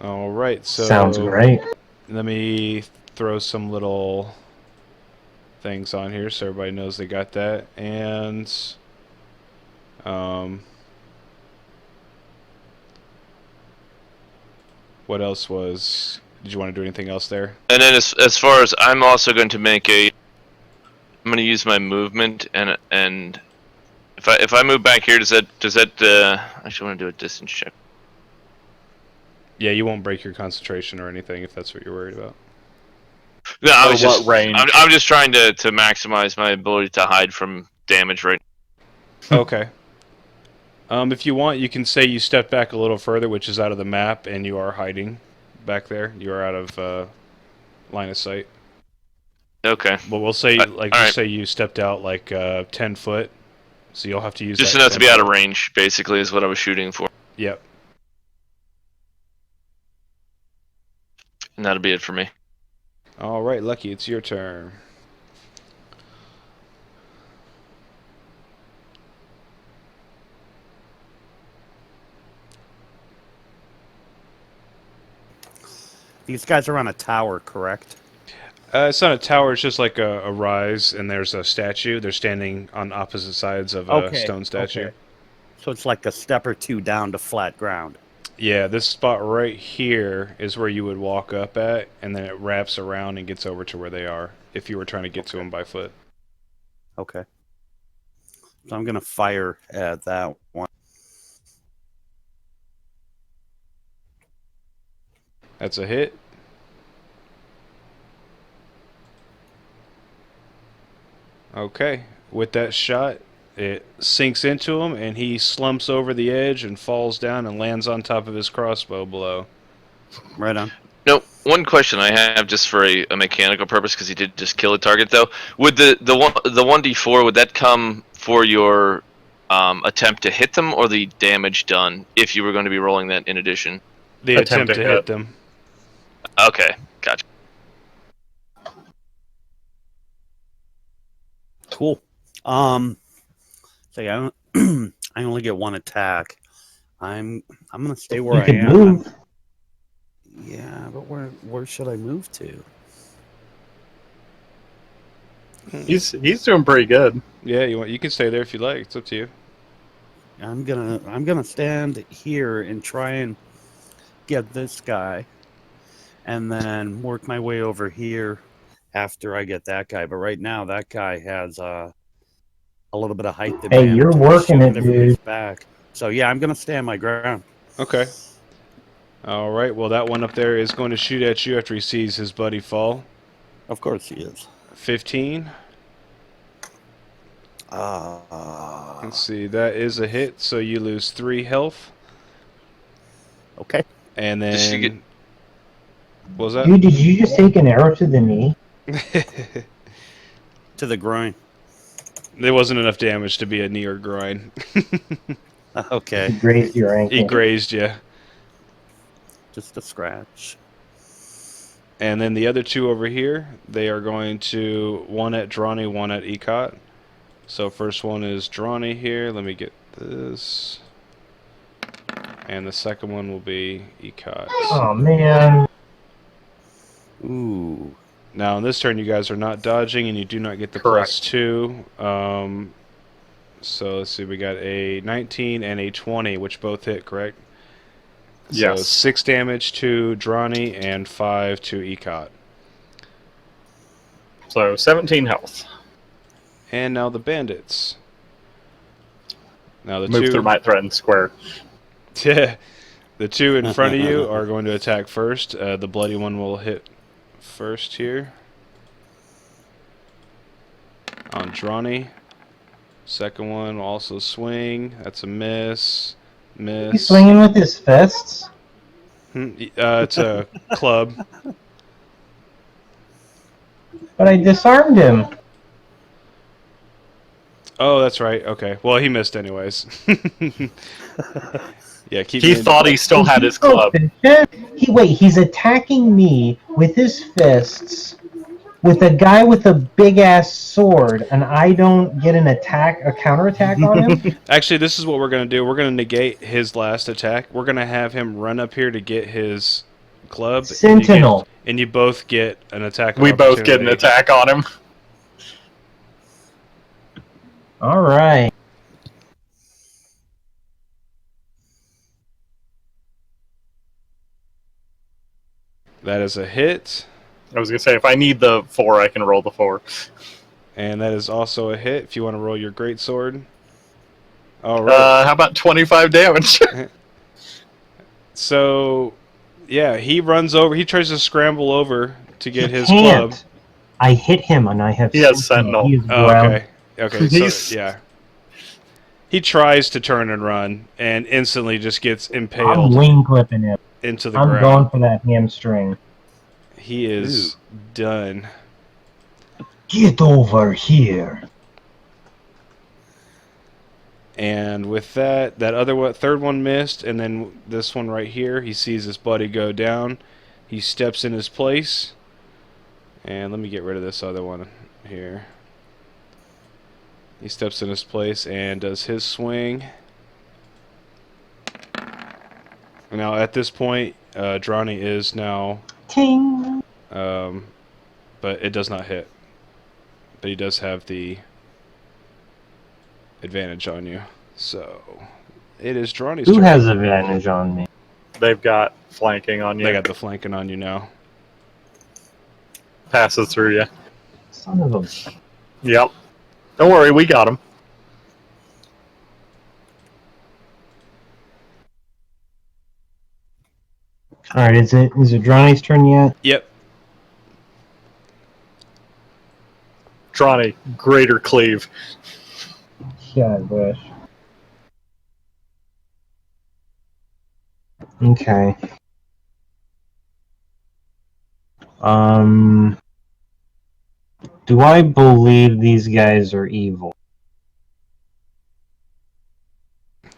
All right, so Sounds great. let me throw some little things on here so everybody knows they got that. And what else was? Did you want to do anything else there? And then as far as I'm also going to make I'm going to use my movement and if I move back here, does that I actually want to do a distance check. Yeah, you won't break your concentration or anything if that's what you're worried about. No, I Or was what just range? I'm just trying to maximize my ability to hide from damage right Okay. If you want, you can say you step back a little further, which is out of the map, and you are hiding back there. You are out of line of sight. Okay. But we'll say, All right. say you stepped out like 10 foot, so you'll have to use Just that enough to 10 be out of foot. range, basically, is what I was shooting for. Yep. And that'll be it for me. All right, Lucky, it's your turn. These guys are on a tower, correct? It's not a tower, it's just like a rise, and there's a statue. They're standing on opposite sides of a stone statue. Okay. So it's like a step or 2 down to flat ground. Yeah, this spot right here is where you would walk up at, and then it wraps around and gets over to where they are, if you were trying to get to them by foot. Okay. So I'm going to fire at that one. That's a hit. Okay, with that shot, it sinks into him, and he slumps over the edge and falls down and lands on top of his crossbow below. Right on. No, one question I have just for a mechanical purpose, because he did just kill a target though. Would the 1d4 would that come for your attempt to hit them or the damage done if you were going to be rolling that in addition? The attempt to hit them. Okay, gotcha. Cool. So yeah, I only get 1 attack. I'm gonna stay where You I can am. move. Yeah, but where should I move to? He's doing pretty good. Yeah, you can stay there if you like. It's up to you. I'm gonna stand here and try and get this guy, and then work my way over here after I get that guy. But right now, that guy has a little bit of height advantage. Hey, you're and working shooting it, everybody's dude. back. So yeah, I'm gonna stand my ground. Okay. All right, well, that one up there is going to shoot at you after he sees his buddy fall. Of course he is. 15. Let's see. That is a hit, so you lose 3 health. Okay. And Just to get- then... What was that? Dude, did you just take an arrow to the knee? To the groin. There wasn't enough damage to be a knee or groin. Okay. He grazed your He ankle. grazed you. Just a scratch. And then the other 2 over here, they are going to... One at Drawny, one at Ecot. So first one is Drawny here. Let me get this. And the second one will be Ecot. Oh, man. Ooh. Now, on this turn, you guys are not dodging, and you do not get the Correct. +2. So, let's see, we got a 19 and a 20, which both hit, correct? So, Yes. 6 damage to Drawny and 5 to Ecot. So 17 health. And now the bandits. Now, the Move through my threatened square. the 2 in front of you are going to attack first. The bloody one will hit first here. On Drawny. Second one will also swing. That's a miss. Miss. He's swinging with his fists. It's a club. But I disarmed him. Oh, that's right. Okay. Well, he missed anyways. Yeah, keep He me in- thought he still had his club. He's attacking me with his fists with a guy with a big ass sword, and I don't get a counterattack on him. Actually, this is what we're going to do. We're going to negate his last attack. We're going to have him run up here to get his club. Sentinel. And you both get an attack of We both get an opportunity. attack on him. All right. That is a hit. I was going to say, if I need the 4, I can roll the 4. And that is also a hit if you want to roll your greatsword. All right. How about 25 damage? So, yeah, he runs over. He tries to scramble over to get He his can't. club. I hit him, and I have. He has Sentinel. He is Oh, ground. okay. Okay, He's- so, yeah. He tries to turn and run, and instantly just gets I'm impaled wing clipping him. into the I'm ground. going for that hamstring. He is done. Get over here. And with that, that other one, third one missed, and then this one right here, he sees his buddy go down. He steps in his place. And let me get rid of this other one here. He steps in his place and does his swing. Now, at this point, Drawny is now... Ting. but it does not hit. But he does have the advantage on you. So, it is Drawny's Who turn. has advantage on me? They've got flanking on you. They got the flanking on you now. Passes through you. Son of a. Yep. Don't worry, we got him. All right, is it Drawny's turn yet? Yep. Drawny, greater cleave. Yeah, I wish. Okay. Do I believe these guys are evil?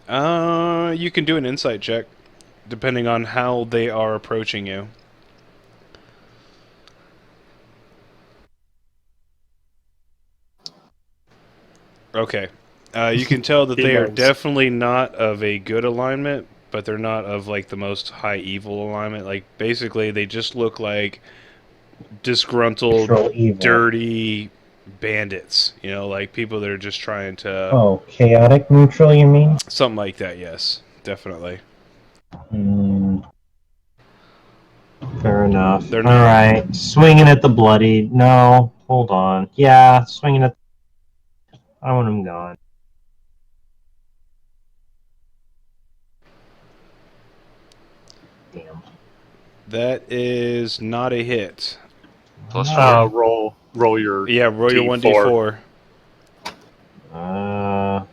You can do an insight check, depending on how they are approaching you. Okay. You can tell that He they are knows. definitely not of a good alignment, but they're not of like the most high evil alignment. Like basically, they just look like disgruntled, Neutral evil. dirty bandits. You know, like people that are just trying to Oh, chaotic neutral, you mean? something like that. Yes, definitely. Fair enough. They're All not- right, swinging at the bloody. No, hold on. Yeah, swinging at. I want him gone. Damn. That is not a hit. Plus Roll your Yeah, roll your D4. 1d4.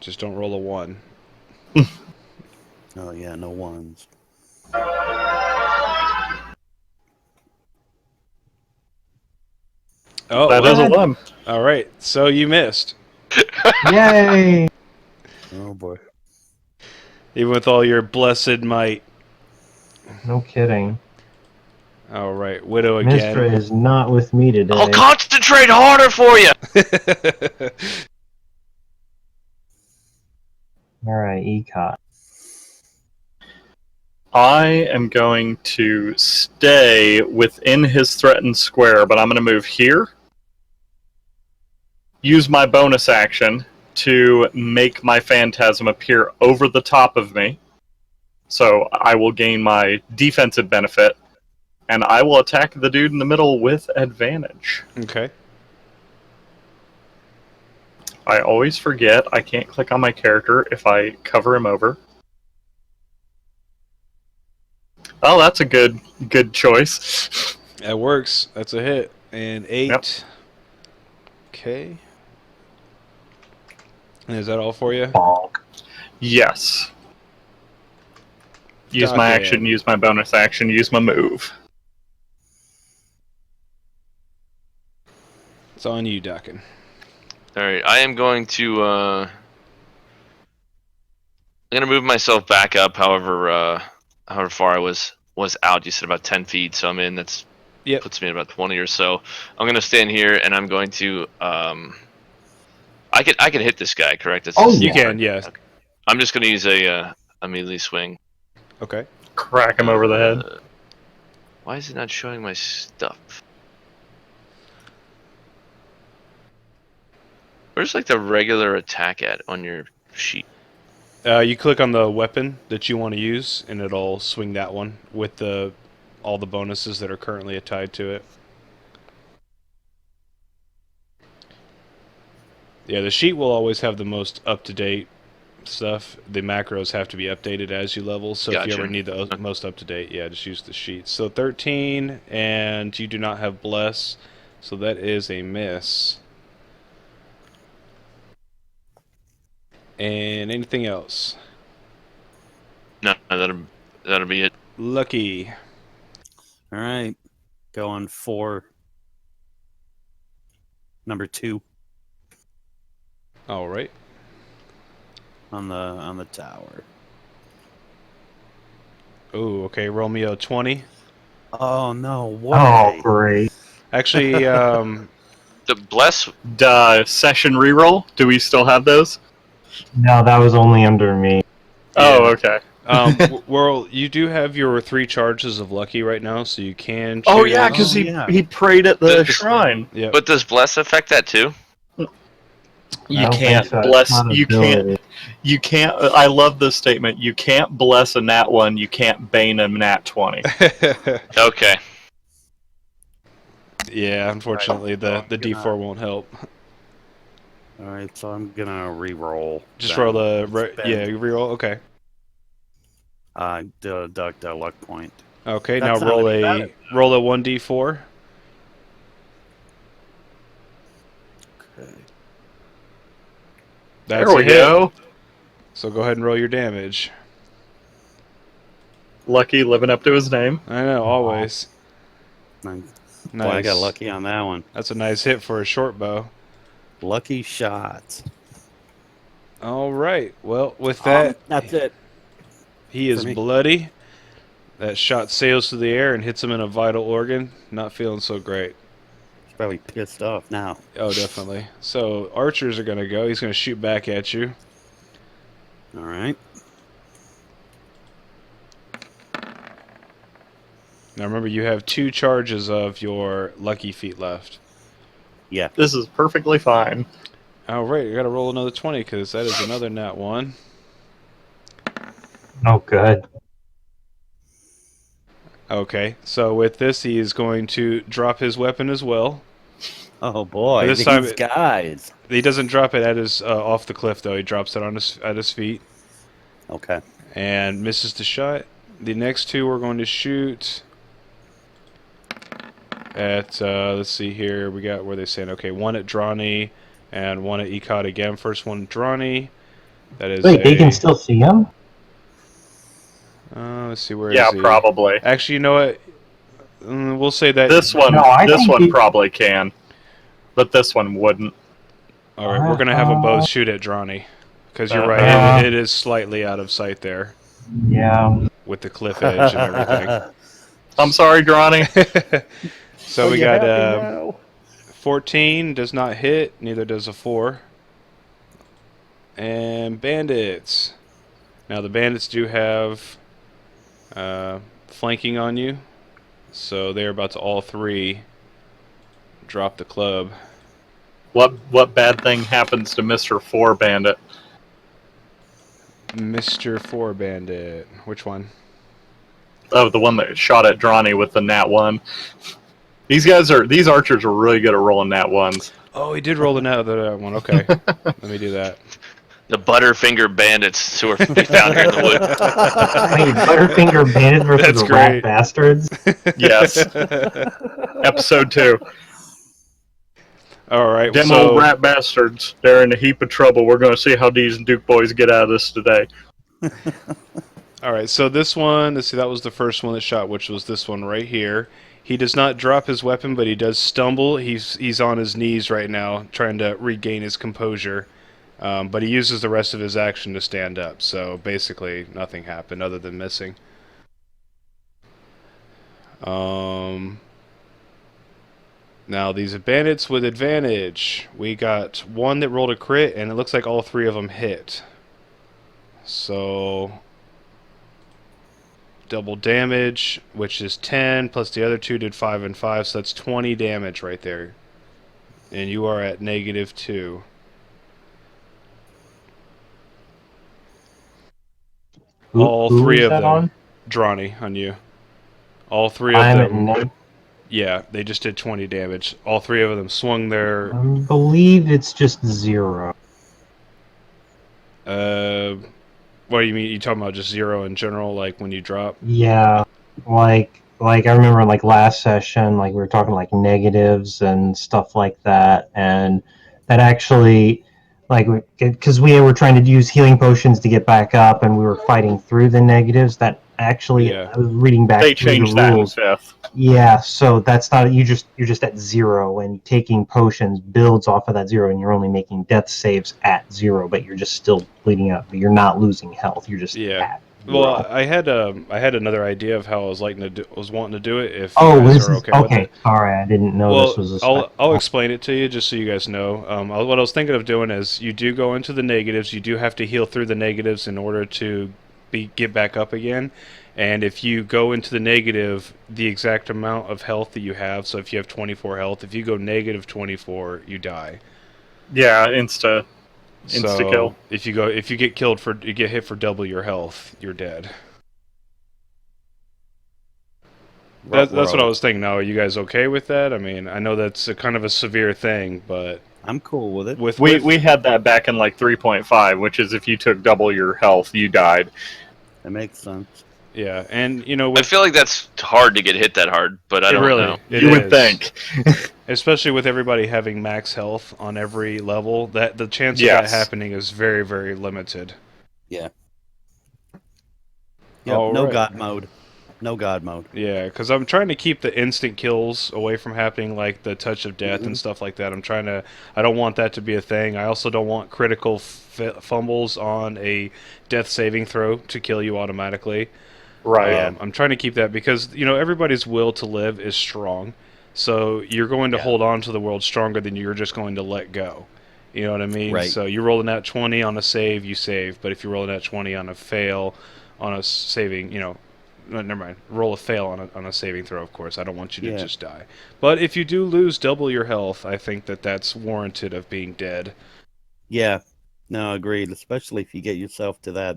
Just don't roll a 1. Oh yeah, no ones. Oh, That is a 1. all right. So you missed. Yay! Oh boy. Even with all your blessed might. No kidding. All right. Widow Mistra again. is not with me today. I'll concentrate harder for you. All right, ECOT. I am going to stay within his threatened square, but I'm going to move here. Use my bonus action to make my phantasm appear over the top of me. So I will gain my defensive benefit, and I will attack the dude in the middle with advantage. Okay. I always forget I can't click on my character if I cover him over. Oh, that's a good choice. That works. That's a hit. And 8. Yep. Okay. And is that all for you? Bonk. Yes. Use my Docket. action, use my bonus action, use my move. It's on you, Dockin. All right, I am going to. I'm gonna move myself back up. However far I was out. You said about 10 feet, so I'm in. That's Yep. puts me at about 20 or so. I'm gonna stand here, and I'm going to. I can hit this guy, correct? That's Oh, his You yeah. can, yes. Okay. I'm just gonna use a melee swing. Okay. Crack him over the head. Why is it not showing my stuff? Where's like the regular attack at on your sheet? You click on the weapon that you want to use, and it'll swing that one with all the bonuses that are currently tied to it. Yeah, the sheet will always have the most up-to-date stuff. The macros have to be updated as you level, so if you Gotcha. ever need the most up-to-date, yeah, just use the sheet. So 13, and you do not have Bless, so that is a miss. And anything else? No, that'll be it. Lucky. All right, going for number 2 All right. on the tower. Oh, okay. Roll me a 20. Oh no! Oh, Why? great. Actually, The bless. Session reroll. Do we still have those? No, that was only under me. Oh, okay. well, you do have your 3 charges of lucky right now, so you can choose. Oh yeah, because Oh, yeah. he prayed at the This- shrine. Yeah. But does bless affect that too? I You don't can't think so. It's bless. not You ability. can't. You can't. I love this statement. You can't bless a nat 1. You can't bane a nat 20. Okay. Yeah, unfortunately, the Right. D4 won't help. All right, so I'm gonna re-roll. Just then. roll the Spend, yeah, you reroll. Okay. deduct the luck point. Okay, That's now not roll any a better. 1d4. Okay. That's There we a hit. go. So go ahead and roll your damage. Lucky living up to his name. I know, always. Nice. Nice. Boy, I got lucky on that one. That's a nice hit for a short bow. Lucky shots. All right. Well, with that, That's it. he is for me. bloody. That shot sails through the air and hits him in a vital organ. Not feeling so great. He's probably pissed off now. Oh, definitely. So archers are going to go. He's going to shoot back at you. All right. Now remember, you have 2 charges of your lucky feet left. Yeah. This is perfectly fine. All right, you got to roll another 20 because that is another nat 1. Oh, good. Okay, so with this, he is going to drop his weapon as well. Oh boy, This these time it- guys. He doesn't drop it at his off the cliff though. He drops it on at his feet Okay. and misses the shot. The next 2 we're going to shoot at. Let's see here. We got where they saying. Okay, one at Drawny and one at Ecot again. First one Drawny. That is Wait, they can still see him? let's see, where Yeah, is he? probably. Actually, you know what? We'll say that. This one, No, I this think one he- probably can, but this one wouldn't. All right, we're gonna have them both shoot at Drawny, because you're right. It is slightly out of sight there Yeah. with the cliff edge and everything. I'm sorry, Drawny. So Are we you got happy now? 14 does not hit, neither does a 4. And bandits. Now the bandits do have flanking on you, so they're about to all three drop the club. What bad thing happens to Mr. 4 Bandit? Mr. 4 Bandit. Which one? Oh, the one that shot at Drawny with the nat 1. These archers are really good at rolling nat 1s. Oh, he did roll the net that one. Okay. Let me do that. The Butterfinger bandits who are to be found here in the wood. Wait, Butterfinger Bandits versus That's the great. Rat Bastards? Yes. Episode 2. All right. Them So old rat bastards. They're in a heap of trouble. We're going to see how these Duke boys get out of this today. all right. So this one, let's see, that was the first one that shot, which was this one right here. He does not drop his weapon, but he does stumble. He's on his knees right now, trying to regain his composure. But he uses the rest of his action to stand up. So basically, nothing happened other than missing. Now these are bandits with advantage. We got one that rolled a crit, and it looks like all three of them hit. So double damage, which is 10, plus the other two did 5 and 5, so that's 20 damage right there. And you are at -2. All Who three is of that them. on? Drawny on you. All three of I'm at them. Yeah, they just did 20 damage. All three of them swung their. I believe it's just 0. What do you mean? You talking about just 0 in general, like when you drop? Yeah, like I remember like last session, like we were talking like negatives and stuff like that, and that actually, like, because we were trying to use healing potions to get back up, and we were fighting through the negatives. That actually, Yeah. I was reading back They through the changed that in rules. 5th. Yeah, so that's not you're just at 0, and taking potions builds off of that 0, and you're only making death saves at 0, but you're just still bleeding out. But you're not losing health. You're just Yeah. at 0. Well, I had another idea of how I was wanting to do it. If Oh, you guys this are is okay with okay. it. Sorry, I didn't know Well, this was a I'll special. explain it to you just so you guys know. What I was thinking of doing is you do go into the negatives. You do have to heal through the negatives in order to get back up again. And if you go into the negative, the exact amount of health that you have. So if you have 24 health, if you go -24, you die. Yeah, insta So kill. if you get hit for double your health, you're dead. That's what I was thinking. Now, are you guys okay with that? I mean, I know that's a kind of a severe thing, but I'm cool with it. We had that back in like 3.5, which is if you took double your health, you died. That makes sense. yeah, and you know, I feel like that's hard to get hit that hard, but I don't know. it You would is. think. Especially with everybody having max health on every level, that the chance of Yes. that happening is very, very limited. Yeah. All No right. god mode. No god mode. Yeah, because I'm trying to keep the instant kills away from happening, like the touch of death and stuff like that. I don't want that to be a thing. I also don't want critical fumbles on a death saving throw to kill you automatically. Right. I'm trying to keep that because, you know, everybody's will to live is strong. So you're going to hold on to the world stronger than you're just going to let go. You know what I mean? Right. So you're rolling that 20 on a save, you save. But if you're rolling that 20 on a fail, on a saving, you know, never mind. Roll a fail on a saving throw, of course. I don't want you to just die. But if you do lose double your health, I think that's warranted of being dead. Yeah. No, agreed. Especially if you get yourself to that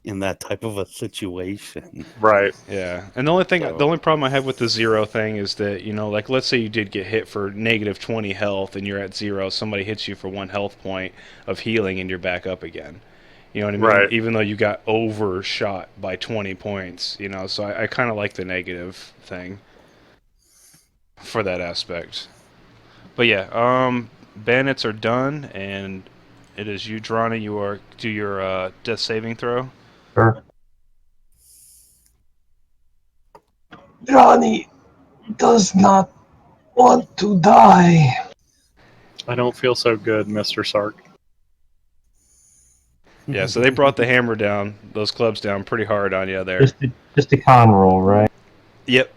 in that type of a situation. Right. Yeah, and the only problem I have with the 0 thing is that, you know, like, let's say you did get hit for -20 health and you're at 0, somebody hits you for 1 health point of healing and you're back up again. You know what I mean? Right. Even though you got overshot by 20 points, you know, so I kind of like the negative thing for that aspect. But yeah, bandits are done, and It is you, Drani. You are do your death saving throw. Sure. Johnny does not want to die. I don't feel so good, Mr. Sark. Yeah, so they brought the hammer down, those clubs down pretty hard on you there. Just a con roll, right? Yep.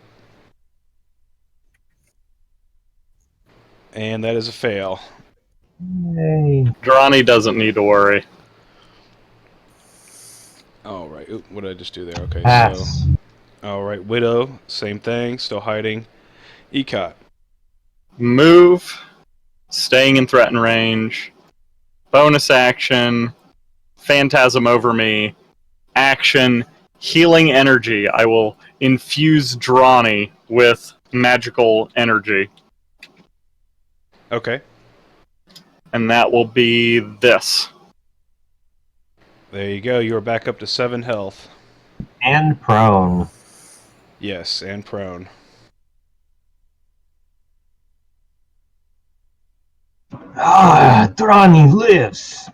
And that is a fail. Yay. Drawny doesn't need to worry. All right. Oop, what did I just do there? Okay, Pass. so. All right, Widow, same thing, still hiding. Ecot. Move, staying in threatened range, bonus action, phantasm over me, action, healing energy. I will infuse Drawny with magical energy, Okay. and that will be this. There you go. You are back up to 7 health. And prone. Yes, and prone. Drani lives.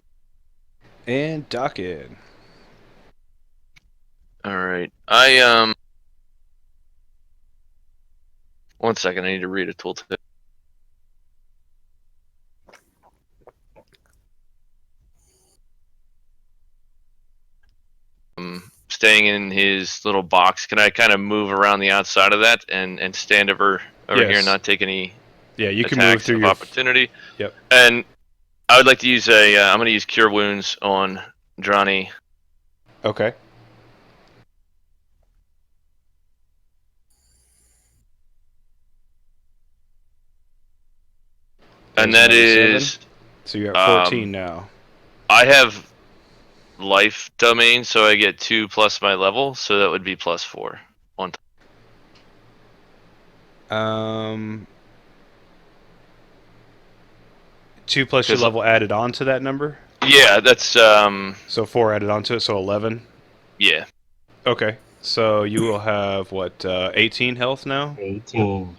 And Docked. All right. One second. I need to read a tooltip. Staying in his little box. Can I kind of move around the outside of that and stand over here Yes. and not take any Yeah, you can move attacks through of your. opportunity? Yep. And I would like to use I'm going to use Cure Wounds on Drawny. Okay. And There's that another is 7. So you're at 14 now. I have life domain, so I get 2 plus my level, so that would be plus 4 on top. 2 plus your level added on to that number? Yeah, that's So 4 added onto it, so 11? yeah. Okay. So you will have, what, 18 health now? 18.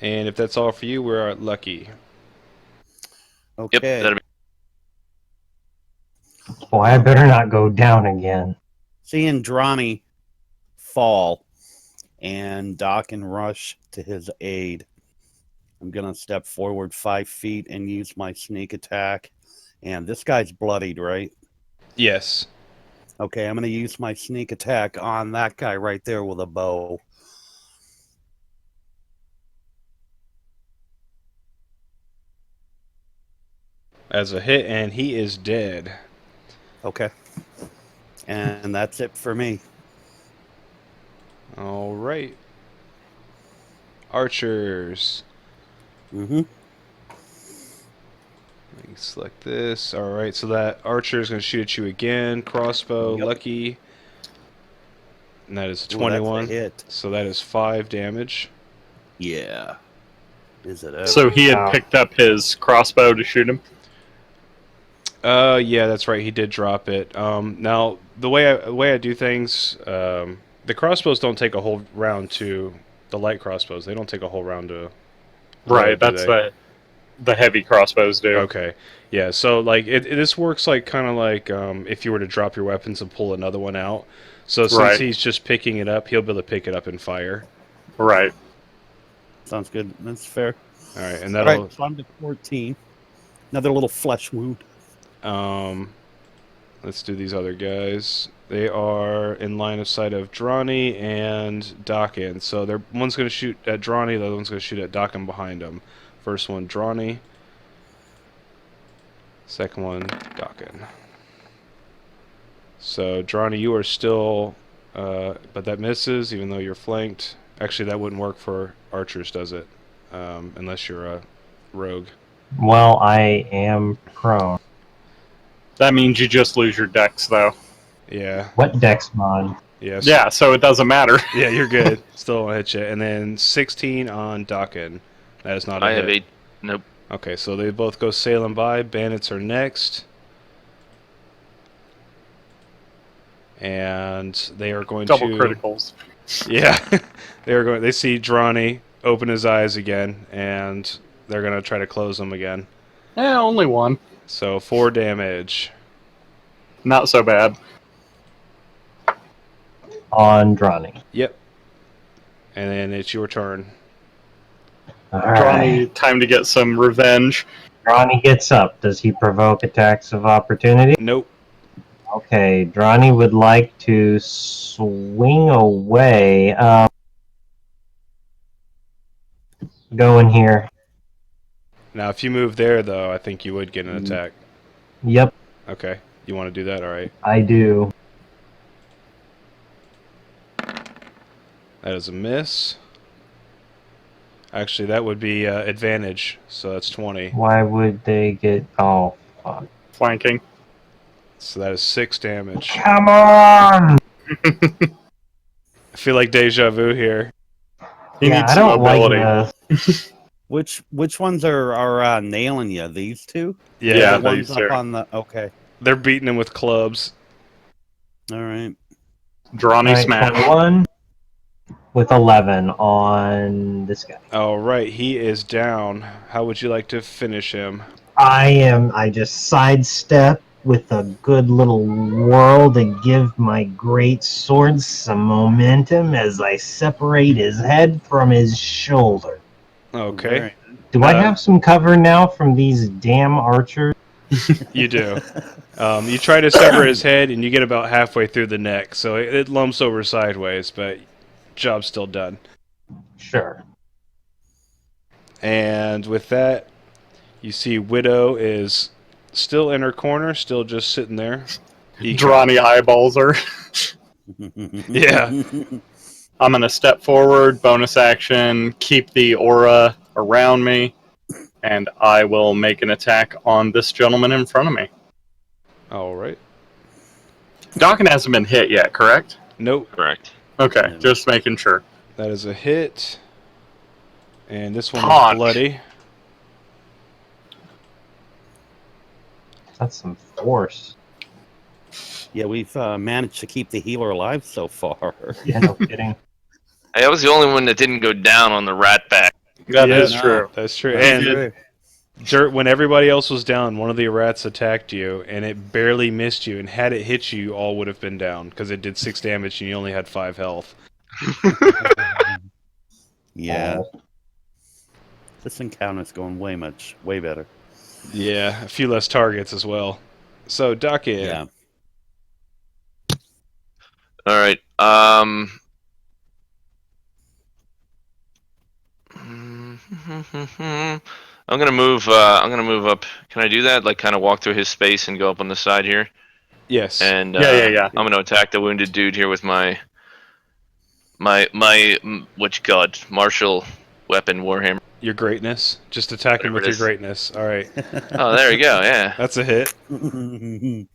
And if that's all for you, we're at Lucky. Okay. Yep, that'll be Boy, I better not go down again. Seeing Drawny fall and Doc and rush to his aid, I'm going to step forward 5 feet and use my sneak attack. And this guy's bloodied, right? Yes. Okay, I'm going to use my sneak attack on that guy right there with a bow. As a hit, and he is dead. Okay. And that's it for me. All right. Archers. Mm-hmm. Let me select this. All right, so that archer is going to shoot at you again. Crossbow, Yep. Lucky. And that is Ooh, 21. that's a hit. So that is 5 damage. Yeah. Is it ever? So he had Wow. picked up his crossbow to shoot him? Yeah, that's right. He did drop it. Now the way I do things, the crossbows don't take a whole round to the light crossbows. They don't take a whole round to. Right, do that's they? the heavy crossbows do. Okay. Yeah. So like this works like kind of like if you were to drop your weapons and pull another one out. So since Right. he's just picking it up, he'll be able to pick it up and fire. Right. Sounds good. That's fair. All right, and All that'll. right, so I'm to 14. Another little flesh wound. Let's do these other guys. They are in line of sight of Drawny and Dockin. So they're one's going to shoot at Drawny, the other one's going to shoot at Dockin behind him. First one, Drawny. Second one, Dockin. So Drawny, you are still, but that misses, even though you're flanked. Actually, that wouldn't work for archers, does it? Unless you're a rogue. Well, I am prone. That means you just lose your dex, though. Yeah. What dex mod? Yes. Yeah, so it doesn't matter. Yeah, you're good. Still won't hit you. And then 16 on Dockin. That is not a I hit. have 8. Nope. Okay, so they both go sailing by. Bandits are next. And they are going Double to... criticals. Yeah. They are going. They see Drawny open his eyes again, and they're gonna try to close them again. Only one. So 4 damage. Not so bad. On Drawny. Yep. And then it's your turn. Drawny, time to get some revenge. Drawny gets up. Does he provoke attacks of opportunity? Nope. Okay, Drawny would like to swing away. Go in here. Now, if you move there, though, I think you would get an attack. Yep, Okay. You want to do that? All right. I do. That is a miss. Actually, that would be advantage, so that's 20. Why would they get... Oh, fuck. Flanking. So that is 6 damage. Come on! I feel like deja vu here. He Yeah, needs I some don't like mobility. this. Which ones are nailing you? These two? Yeah, The ones these up two. on the. Okay. They're beating him with clubs. All right. Drawny Alright, smash. 21 with 11 on this guy. All right, he is down. How would you like to finish him? I just sidestep with a good little whirl to give my great sword some momentum as I separate his head from his shoulder. Okay, Very- Do I have some cover now from these damn archers? you do. You try to sever his head, and you get about halfway through the neck, so it lumps over sideways, but job's still done. Sure. And with that, you see Widow is still in her corner, still just sitting there. Drawny eyeballs her. Yeah. I'm going to step forward, bonus action, keep the aura around me, and I will make an attack on this gentleman in front of me. All right. Dawkins hasn't been hit yet, correct? Nope. Correct. Okay, just making sure. That is a hit. And this one Punch. is bloody. That's some force. Yeah, we've managed to keep the healer alive so far. Yeah, no kidding. Hey, I was the only one that didn't go down on the rat back. That Yeah, is no. true. That's true. That's And true. Dirt, when everybody else was down, one of the rats attacked you, and it barely missed you. And had it hit you, you all would have been down because it did 6 damage, and you only had 5 health. Yeah, Oh, this encounter's going way better. Yeah, a few less targets as well. So, Docket. Yeah. All right. I'm gonna move. I'm gonna move up. Can I do that? Like, kind of walk through his space and go up on the side here. Yes. And Yeah. I'm gonna attack the wounded dude here with my what you call it, martial weapon warhammer. Your greatness. Just attack him with Whatever your it is. greatness. All right. Oh, there we go. Yeah. That's a hit. The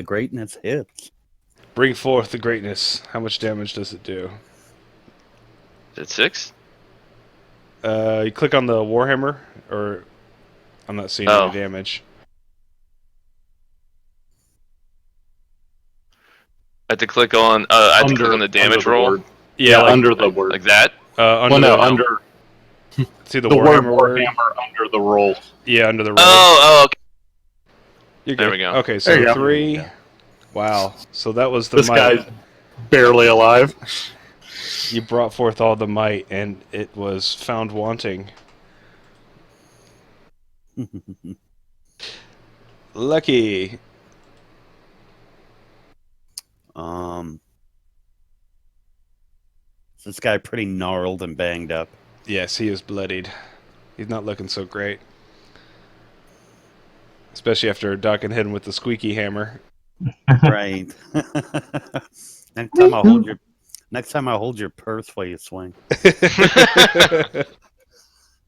greatness hits. Bring forth the greatness. How much damage does it do? Is it 6? You click on the Warhammer, or I'm not seeing Oh. any damage. I have to click on. I have to click on the Under damage the roll, word. Yeah, like, under the word. like that. under Well, no, the, under see the the word Warhammer word. Warhammer under the roll. Yeah, under the roll. Oh, okay. You're there good. we go. Okay, There so you go. 3. Wow. So that was the This might. guy's barely alive. You brought forth all the might, and it was found wanting. Lucky. Is this guy pretty gnarled and banged up? Yes, he is bloodied. He's not looking so great. Especially after Doc and hit him with the squeaky hammer. Right. Next time I hold your purse while you swing.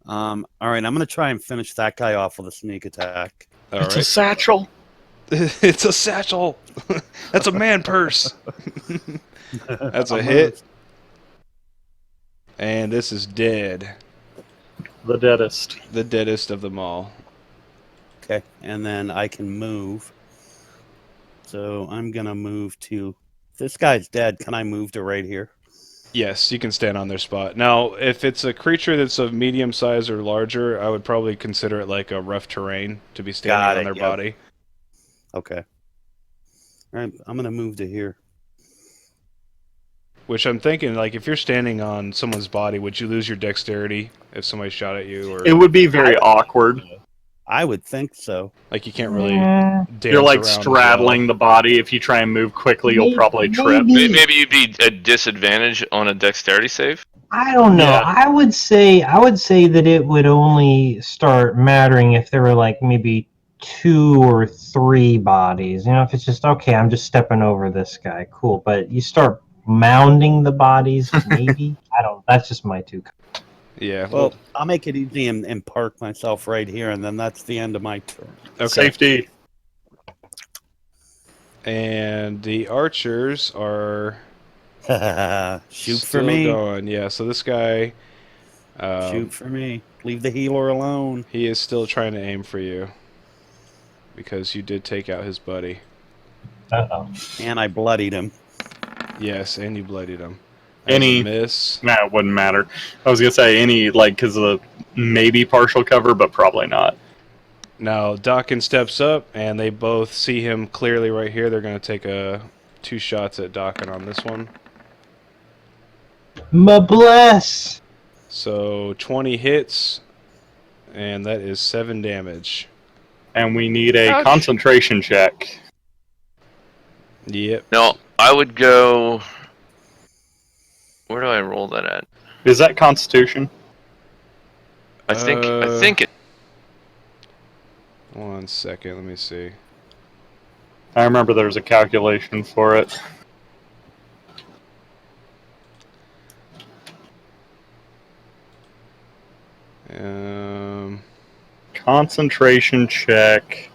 All right, I'm gonna try and finish that guy off with a sneak attack. All It's a right. satchel. It's a satchel. That's a man purse. That's a hit. And this is dead. The deadest. The deadest of them all. Okay, and then I can move. So I'm gonna move to. This guy's dead. Can I move to right here? Yes, you can stand on their spot. Now, if it's a creature that's of medium size or larger, I would probably consider it like a rough terrain to be standing Got on it, their yep. body. Okay. All right, I'm gonna move to here. Which I'm thinking, like, if you're standing on someone's body, would you lose your dexterity if somebody shot at you, or It would be very awkward. I would think so. like you can't really Eh, dance You're like around straddling as the body. If you try and move quickly, you'll probably trip. Maybe you'd be at disadvantage on a dexterity save. I don't know. Yeah. I would say that it would only start mattering if there were like maybe 2 or 3 bodies. You know, if it's just okay, I'm just stepping over this guy, cool. But you start mounding the bodies, maybe. I don't. That's just my 2. well. Yeah. Well, I'll make it easy and park myself right here, and then that's the end of my turn. Okay. Safety. And the archers are Shoot for still me. going. Yeah. So this guy, Shoot for me. Leave the healer alone. he is still trying to aim for you because you did take out his buddy. Uh-oh. And I bloodied him. Yes, and you bloodied him. Any- That's a miss. Nah, it wouldn't matter. I was gonna say any because of the maybe partial cover, but probably not. Now Dakin steps up, and they both see him clearly right here. They're going to take 2 shots at Dakin on this one. Ma bless. So 20 hits, and that is 7 damage. And we need a Ouch. concentration check. Yep. No, I would go. Where do I roll that at? Is that Constitution? I think it. 1 second, let me see. I remember there was a calculation for it. Concentration check.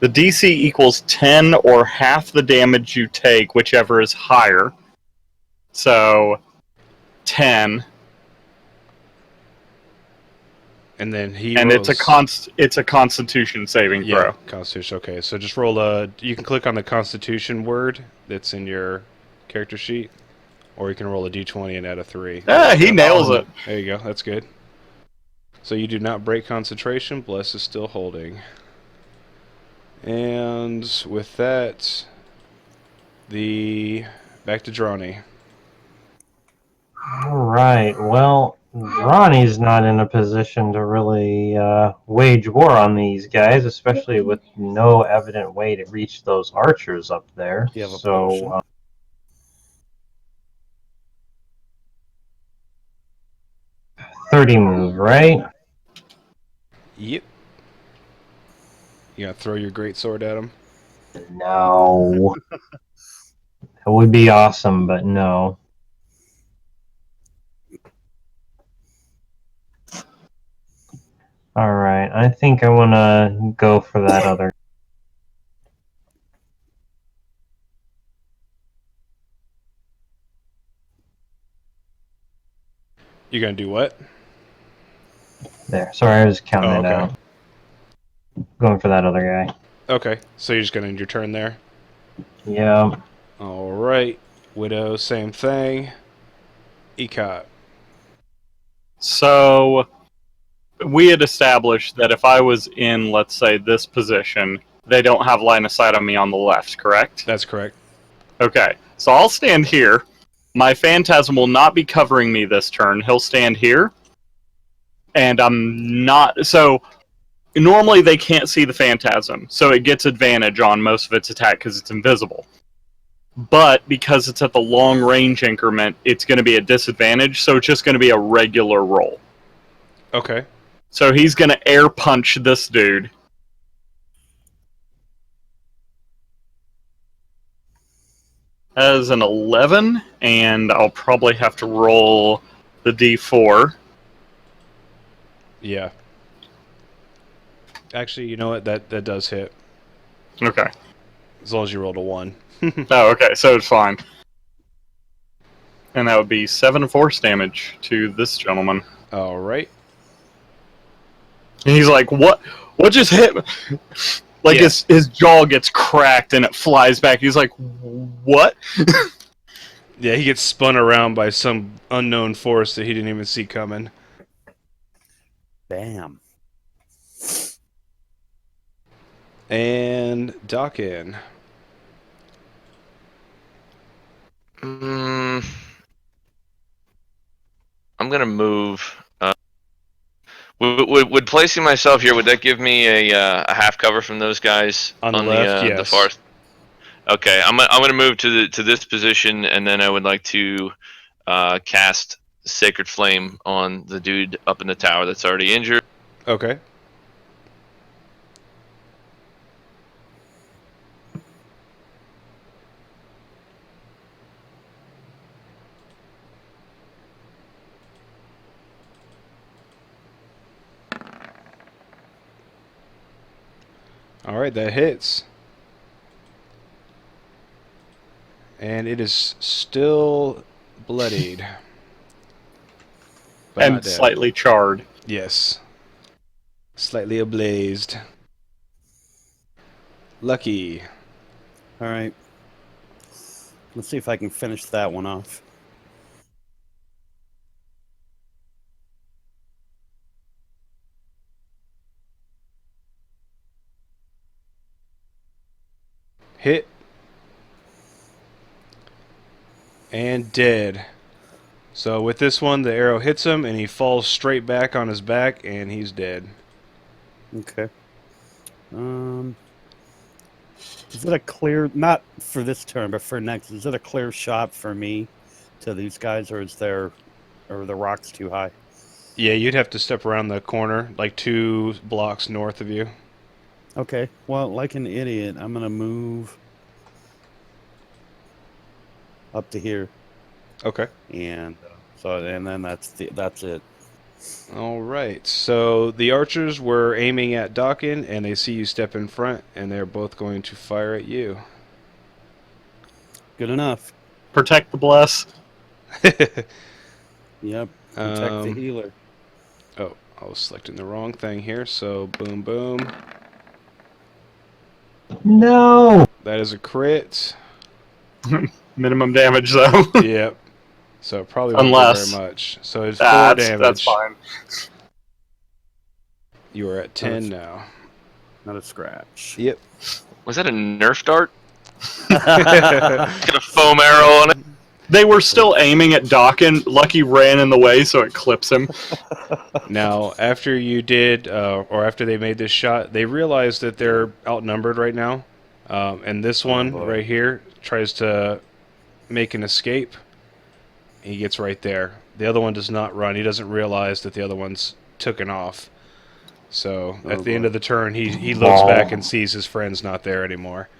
The DC equals 10 or half the damage you take, whichever is higher. So, 10. And then he And rolls. it's a Constitution saving Yeah, throw. Constitution. Okay, so just roll you can click on the Constitution word that's in your character sheet, or you can roll a d20 and add a 3. Ah, he nails it. There you go, that's good. So you do not break concentration, Bless is still holding. And with that, back to Drawny. All right. Well, Ronnie's not in a position to really wage war on these guys, especially with no evident way to reach those archers up there. Do you have a potion? 30 move, right? Yep. You gonna throw your great sword at him? No. It would be awesome, but no. All right. I think I want to go for that other. You gonna do what? There. Sorry, I was counting Oh, it okay. out. Going for that other guy. Okay, so you're just gonna end your turn there? Yeah. Alright. Widow, same thing. Ecot. So, we had established that if I was in, let's say, this position, they don't have line of sight on me on the left, correct? That's correct. Okay, so I'll stand here. My Phantasm will not be covering me this turn. He'll stand here. And I'm not... So, normally they can't see the Phantasm, so it gets advantage on most of its attack because it's invisible. But because it's at the long range increment, it's going to be a disadvantage, so it's just going to be a regular roll. Okay. So he's going to air punch this dude. As an 11, and I'll probably have to roll the d4. Yeah. Actually, you know what? That does hit. Okay. As long as you rolled a 1. Oh, okay, so it's fine. And that would be 7 force damage to this gentleman. Alright. And he's like, what just hit me? Like, Yeah. his jaw gets cracked and it flies back. He's like, what? Yeah, he gets spun around by some unknown force that he didn't even see coming. Bam. And Dokken. Mm, I'm gonna move. Would placing myself here, would that give me a half cover from those guys On the on left, the yes. far? Okay, I'm gonna move to this position, and then I would like to cast Sacred Flame on the dude up in the tower that's already injured. Okay. All right, that hits. And it is still bloodied. But And not dead. slightly charred. Yes. Slightly ablazed. Lucky. All right. Let's see if I can finish that one off. Hit. And dead. So with this one, the arrow hits him, and he falls straight back on his back, and he's dead. Okay. Is it a clear, not for this turn, but for next, is it a clear shot for me to these guys, or are the rocks too high? Yeah, you'd have to step around the corner, like 2 blocks north of you. Okay. Well, like an idiot, I'm gonna move up to here, Okay. and and then that's it. All right. So the archers were aiming at Dokken, and they see you step in front, and they're both going to fire at you. Good enough. Protect the bless. Yep. Protect the healer. Oh, I was selecting the wrong thing here. So boom, boom. No. That is a crit. Minimum damage, though. Yep. So it probably won't Unless- do very much. So it's 4 damage. That's fine. You are at 10 now. Not a scratch. Yep. Was that a Nerf dart? Got a foam arrow on it. They were still aiming at Dokken. Lucky ran in the way, so it clips him. Now, after you did, or after they made this shot, they realized that they're outnumbered right now. And this one boy. right here tries to make an escape. He gets right there. The other one does not run. He doesn't realize that the other one's taken off. So at the end boy. of the turn, he looks back and sees his friend's not there anymore.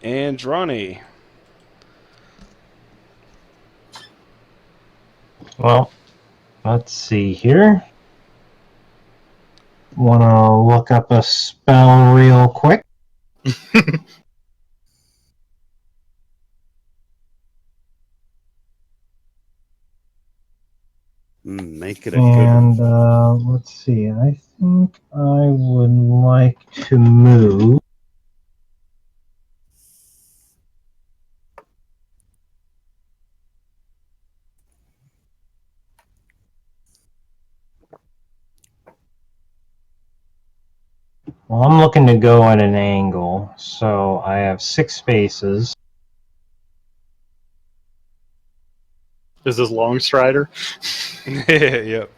And Drawny. Well, let's see here. Want to look up a spell real quick? Make it a good one. And let's see. I think I would like to move. Well, I'm looking to go at an angle, so I have 6 spaces. Is this Long Strider? Yep.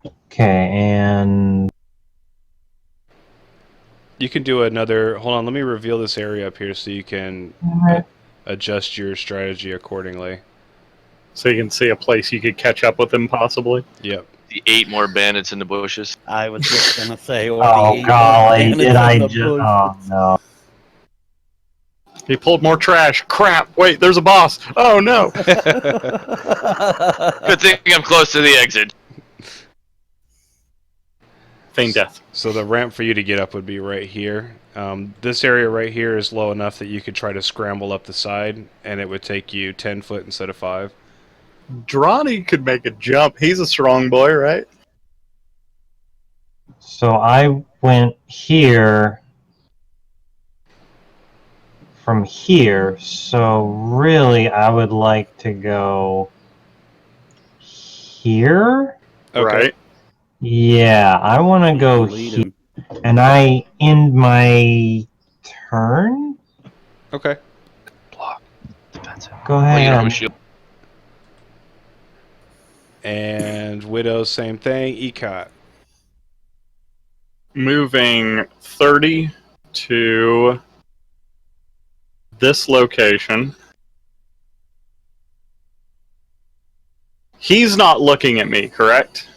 Okay, and You can do another. Hold on, let me reveal this area up here so you can adjust your strategy accordingly. So you can see a place you could catch up with him, possibly. Yep. The 8 more bandits in the bushes. I was just gonna say, or oh the golly, bandits did in I the just? bush. Oh no! He pulled more trash. Crap! Wait, there's a boss. Oh no! Good thing I'm close to the exit. Feign death. So the ramp for you to get up would be right here. This area right here is low enough that you could try to scramble up the side, and it would take you 10 foot instead of 5. Drawny could make a jump. He's a strong boy, right? So I went here. from here, so really I would like to go here. Okay. Right. Yeah, I want to go Lead here, him. and I end my turn. Okay. Block. Defensive. Go Oh, you don't have a ahead. shield. And Widow, same thing. Ecot. Moving 30 to this location. He's not looking at me, correct?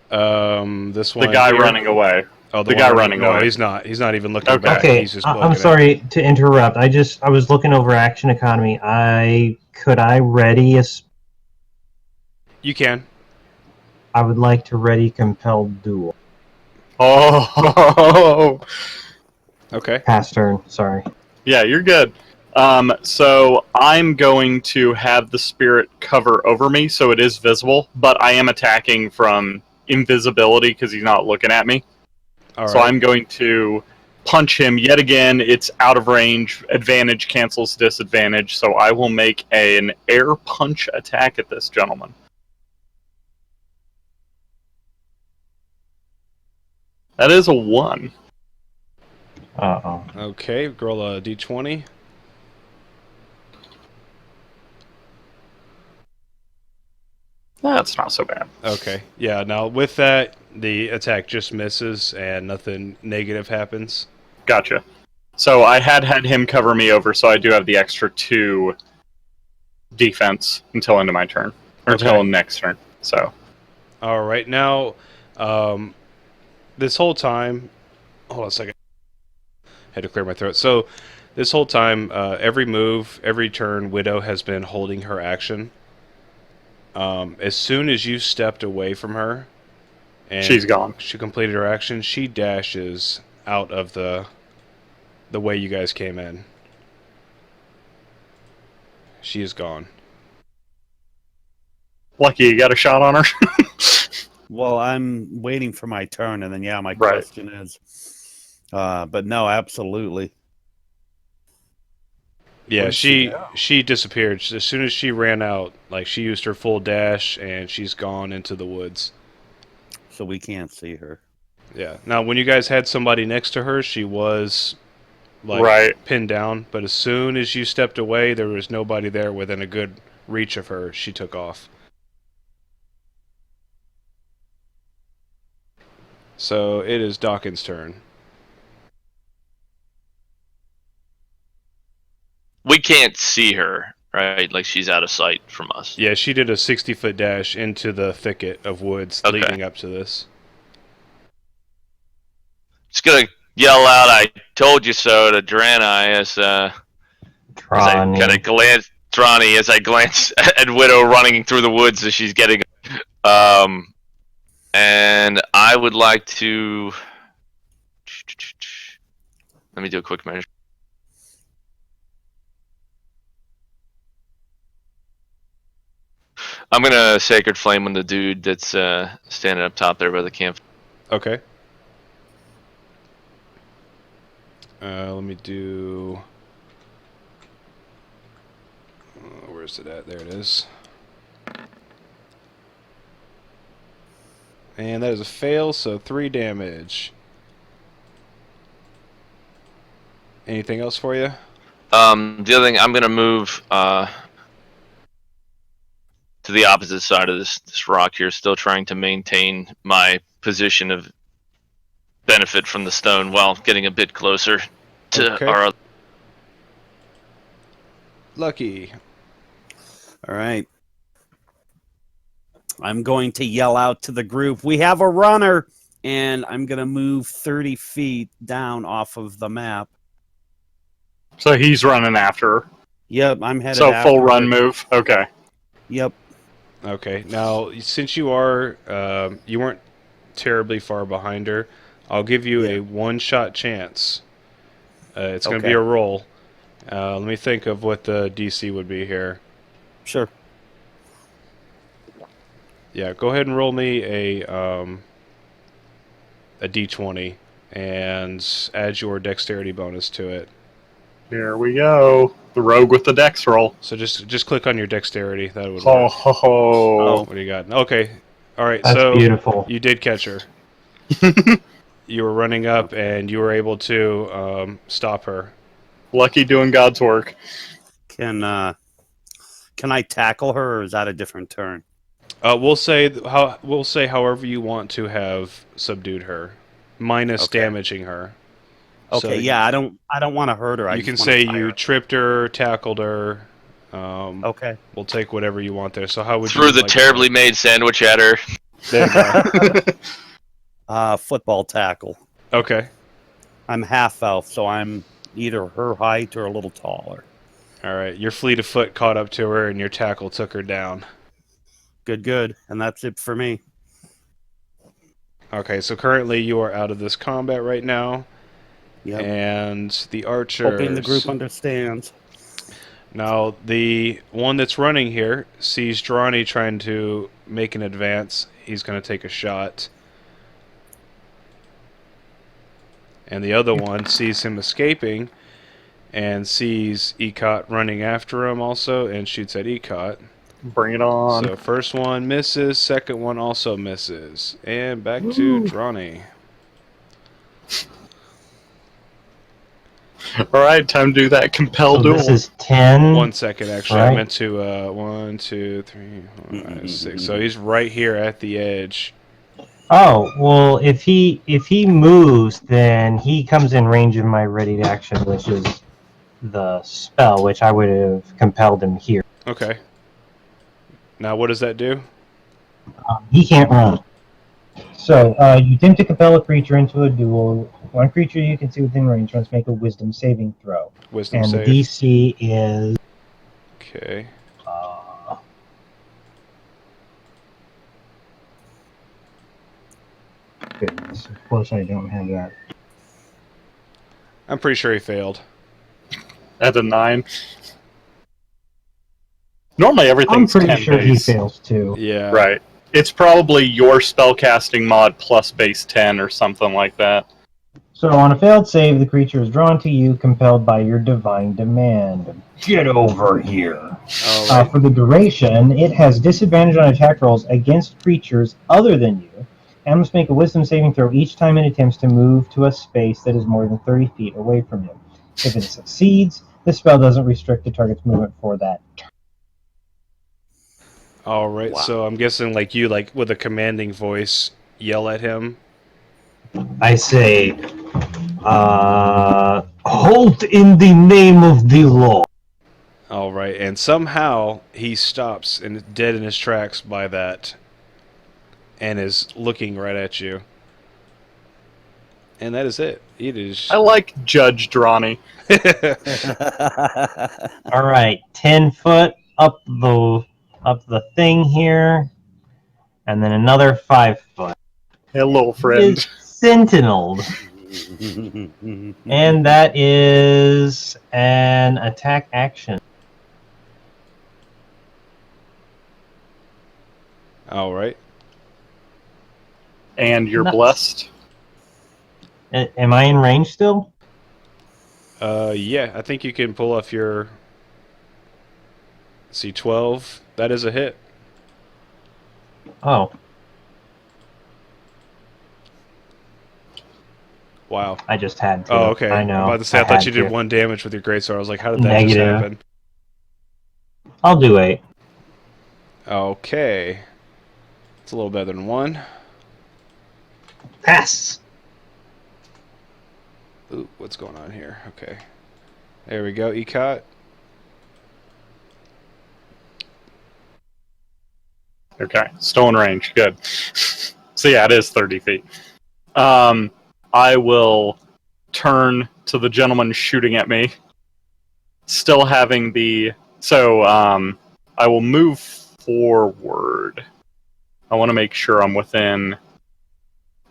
This one. The guy here? running away. Oh, the one guy running No, away. he's not. He's not even looking Okay. back. Okay, He's just I'm booking it. sorry to interrupt. I was looking over action economy. Could I ready a? You can. I would like to ready compelled duel. Oh, Okay. Pass turn. Sorry. yeah, you're good. So I'm going to have the spirit cover over me, so it is visible, but I am attacking from invisibility because he's not looking at me. All So right. I'm going to punch him yet again. It's out of range. Advantage cancels disadvantage, so I will make an air punch attack at this gentleman. That is a 1. Uh-oh. Okay. Roll a d20. That's not so bad. Okay. Yeah. Now with that, the attack just misses and nothing negative happens. Gotcha. So I had him cover me over, so I do have the extra 2 defense until end of my turn. Or Okay. until next turn. So All right. Now, this whole time, hold on a second. Had to clear my throat. So, this whole time, every move, every turn, Widow has been holding her action. As soon as you stepped away from her, and she's gone. she completed her action, she dashes out of the way you guys came in. She is gone. Lucky you got a shot on her. Well, I'm waiting for my turn, and then my Right. question is, but no, absolutely. Yeah, Where'd she she disappeared as soon as she ran out. Like she used her full dash, and she's gone into the woods. So we can't see her. Yeah. Now, when you guys had somebody next to her, she was like Right. pinned down. But as soon as you stepped away, there was nobody there within a good reach of her. She took off. So it is Dawkins' turn. We can't see her, right? Like she's out of sight from us. Yeah, she did a 60-foot dash into the thicket of woods Okay. leading up to this. Just gonna yell out, "I told you so" to Draenei as I kind of glance Drani as I glance at Widow running through the woods as she's getting. And I would like to. Let me do a quick measure. I'm gonna Sacred Flame on the dude that's standing up top there by the camp. Okay. Let me do... where's it at? There it is. And that is a fail, so 3 damage. Anything else for you? The other thing, I'm gonna move to the opposite side of this rock here, still trying to maintain my position of benefit from the stone while getting a bit closer to Okay. our other. Lucky. All right. I'm going to yell out to the group, "We have a runner!" And I'm going to move 30 feet down off of the map. So he's running after her. Yep, I'm headed So after full run her. move. Okay. Yep. Okay. Now, since you are... you weren't terribly far behind her, I'll give you a one-shot chance. It's going to be Okay. a roll. Let me think of what the DC would be here. Sure. Yeah, go ahead and roll me a D20. and add your dexterity bonus to it. Here we go. The rogue with the dex roll. So just click on your dexterity. That would Ho work. ho ho. Oh. What do you got? Okay. All right. That's so beautiful. you did catch her. You were running up, and you were able to stop her. Lucky doing God's work. Can I tackle her, or is that a different turn? We'll say however you want to have subdued her, minus Okay. damaging her. Okay, So yeah, I don't want to hurt her. I You just can wanna say tie you her. tripped her, tackled her. Okay. We'll take whatever you want there. So how would Threw you the like terribly to made sandwich at her. There you go. Football tackle. Okay. I'm half elf, so I'm either her height or a little taller. All right. Your fleet of foot caught up to her, and your tackle took her down. Good. And that's it for me. Okay. So currently you are out of this combat right now, Yep. and the archers. Hoping the group understands. Now, the one that's running here sees Drawny trying to make an advance. He's going to take a shot. And the other one sees him escaping and sees Ecot running after him also and shoots at Ecot. Bring it on. So first one misses, second one also misses. And back to Drawny. Alright, time to do that compel So duel. this is 10. 1 second, actually. I Right. meant to, 1, 2, 3, 4, 5, 6. So he's right here at the edge. Oh, well, if he moves, then he comes in range of my ready to action, which is the spell, which I would have compelled him here. Okay. Now what does that do? He can't run. So, you attempt to compel a creature into a duel. One creature you can see within range must make a wisdom saving throw. Wisdom And save. the DC is... Okay. Goodness, of course I don't have that. I'm pretty sure he failed. At a 9. Normally I'm everything's pretty 10 sure base. he fails too. Yeah. Right. It's probably your spellcasting mod plus base 10 or something like that. So on a failed save, the creature is drawn to you, compelled by your divine demand. Get over here. All right. For the duration, it has disadvantage on attack rolls against creatures other than you, and must make a wisdom saving throw each time it attempts to move to a space that is more than 30 feet away from you. If it succeeds, the spell doesn't restrict the target's movement for that turn. All right. Wow. So I'm guessing like you, like with a commanding voice, yell at him. I say, halt in the name of the law. All right. And somehow he stops and is dead in his tracks by that, and is looking right at you. And that is it. It is. I like Judge Drawny. All right, 10 foot up the thing here, and then another 5 foot. Hello, friend. Is sentineled, and that is an attack action. All right. And you're Nuts. blessed. Am I in range still? Yeah. I think you can pull off your. See, 12. That is a hit. Oh, Wow. I just had to. Oh, okay. I know. I'm about to say, I thought you had did to. 1 damage with your greatsword. I was like, how did that Negative. just happen? I'll do 8. Okay. It's a little better than 1. Pass. Ooh, what's going on here? Okay. There we go, Ecot. Okay, stone range, good. So yeah, it is 30 feet. I will turn to the gentleman shooting at me, still having the... So, I will move forward. I want to make sure I'm within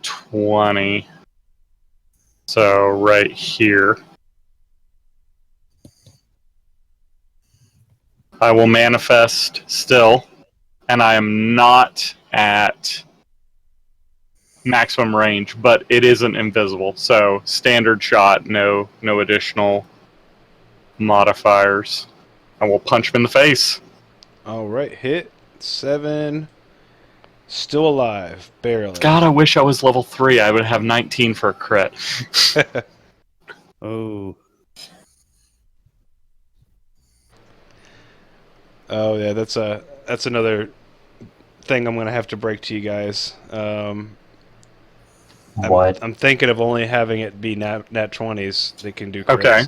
20. So, right here. I will manifest still, and I am not at maximum range, but it isn't invisible. So standard shot, no additional modifiers. I will punch him in the face. All right, hit 7. Still alive, barely. God, I wish I was level 3. I would have 19 for a crit. Oh. Oh yeah, that's another thing I'm gonna have to break to you guys. What? I'm thinking of only having it be nat 20s that can do crits. Okay.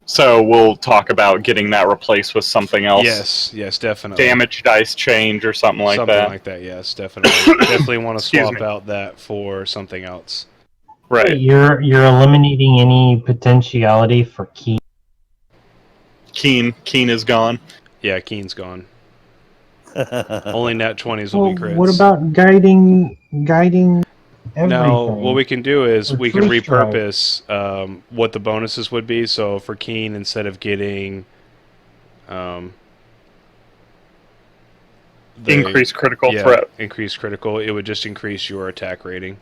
So we'll talk about getting that replaced with something else. Yes, definitely. Damage dice change or something like something that. like that, yes, definitely. Definitely want to Excuse swap me. out that for something else. Right. You're eliminating any potentiality for key. Keen is gone. Yeah, Keen's gone. Only nat 20s will Well, be crits. what about guiding everything? Now, what we can do is Or we can tree strike. repurpose what the bonuses would be. So for Keen, instead of getting Increased critical yeah, threat. increased critical, it would just increase your attack rating.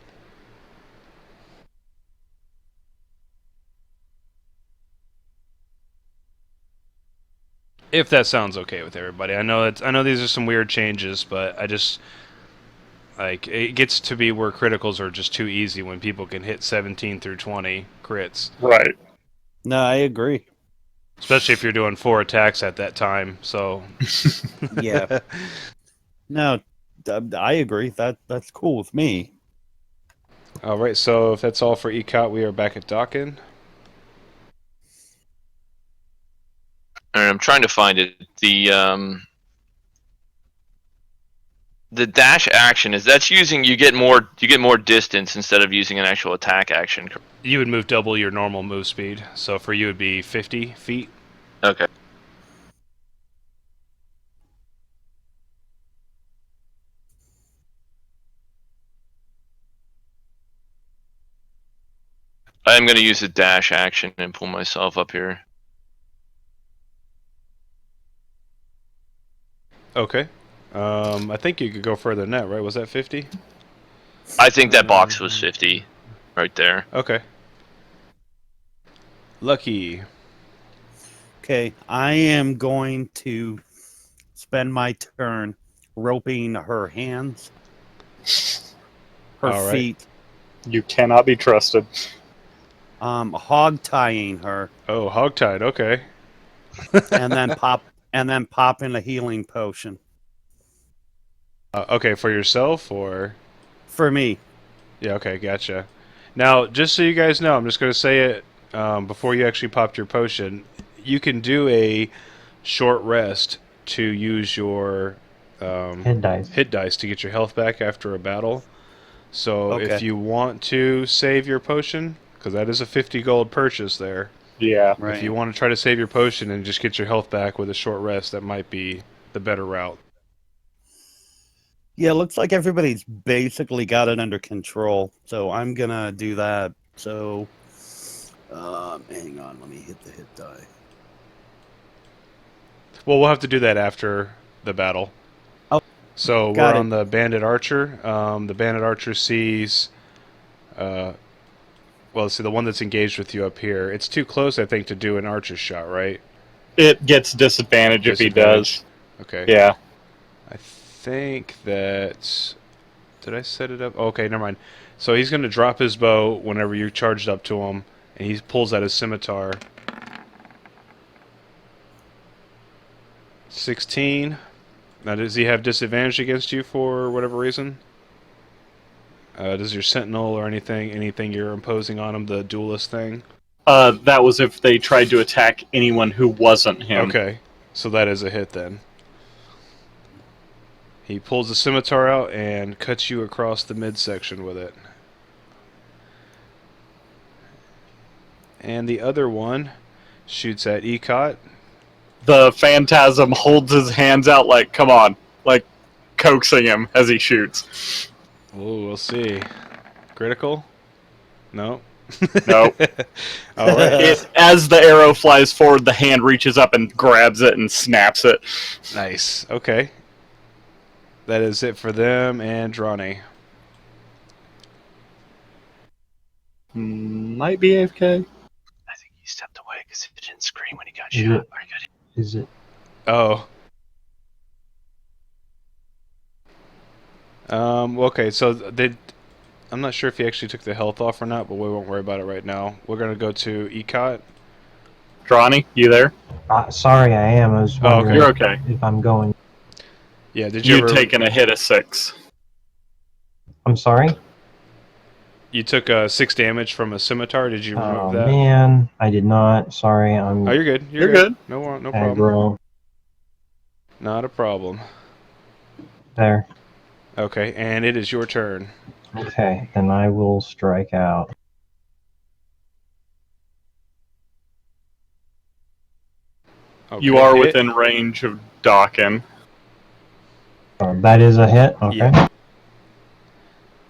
If that sounds okay with everybody. I know these are some weird changes, but I just like it gets to be where criticals are just too easy when people can hit 17 through 20 crits. Right. No, I agree. Especially if you're doing 4 attacks at that time. So Yeah. No, I agree. That's cool with me. All right, so if that's all for ECOT, we are back at Dawkin. All right, I'm trying to find it. The dash action that's using you get more distance instead of using an actual attack action. You would move double your normal move speed. So for you, it'd be 50 feet. Okay. I'm going to use a dash action and pull myself up here. Okay. I think you could go further than that, right? Was that 50? I think that box was 50 right there. Okay. Lucky. Okay, I am going to spend my turn roping her hands, her All right. feet, You cannot be trusted. hog tying her, Oh, hogtied. Okay. and then pop in a healing potion Okay, for yourself or? for me. Yeah. Okay, gotcha. Now, just so you guys know, I'm just going to say it before you actually popped your potion. You can do a short rest to use your Hit dice. to get your health back after a battle. So if Okay. you want to save your potion, because that is a 50 gold purchase there. Yeah. Right. If you want to try to save your potion and just get your health back with a short rest, that might be the better route. Yeah, looks like everybody's basically got it under control. So I'm gonna do that. So, hang on, let me hit the hit die. Well, we'll have to do that after the battle. Oh, so got we're it. on the Bandit Archer. The Bandit Archer sees, well, let's see, the one that's engaged with you up here. It's too close, I think, to do an archer shot, right? It gets disadvantage if he does. Okay. Yeah. I think that... Did I set it up? Okay, never mind. So he's going to drop his bow whenever you're charged up to him, and he pulls out his scimitar. 16. Now, does he have disadvantage against you for whatever reason? Does your sentinel or anything you're imposing on him, the duelist thing? That was if they tried to attack anyone who wasn't him. Okay, so that is a hit then. He pulls the scimitar out and cuts you across the midsection with it. And the other one shoots at ECOT. The phantasm holds his hands out like, come on, like coaxing him as he shoots. Oh, we'll see. Critical? No. Nope. All right. As the arrow flies forward, the hand reaches up and grabs it and snaps it. Nice. Okay. That is it for them and Drawny. Might be AFK. I think he stepped away because he didn't scream when he got Is shot. it- Is it? Oh. Okay, so I'm not sure if he actually took the health off or not, but we won't worry about it right now. We're gonna go to Ecot. Drawny, you there? Sorry, I am. I was Oh, wondering okay. You're okay. if I'm going. Yeah, did you You'd ever... taken a hit of 6. I'm sorry? You took 6 damage from a scimitar. Did you remove Oh, that? man. I did not. Sorry, I'm Oh, you're good. You're good. No problem. aggro. Not a problem. There. Okay, and it is your turn. Okay, then I will strike out. Okay, You are hit. within range of Dawkin. That is a hit? Okay. Yeah.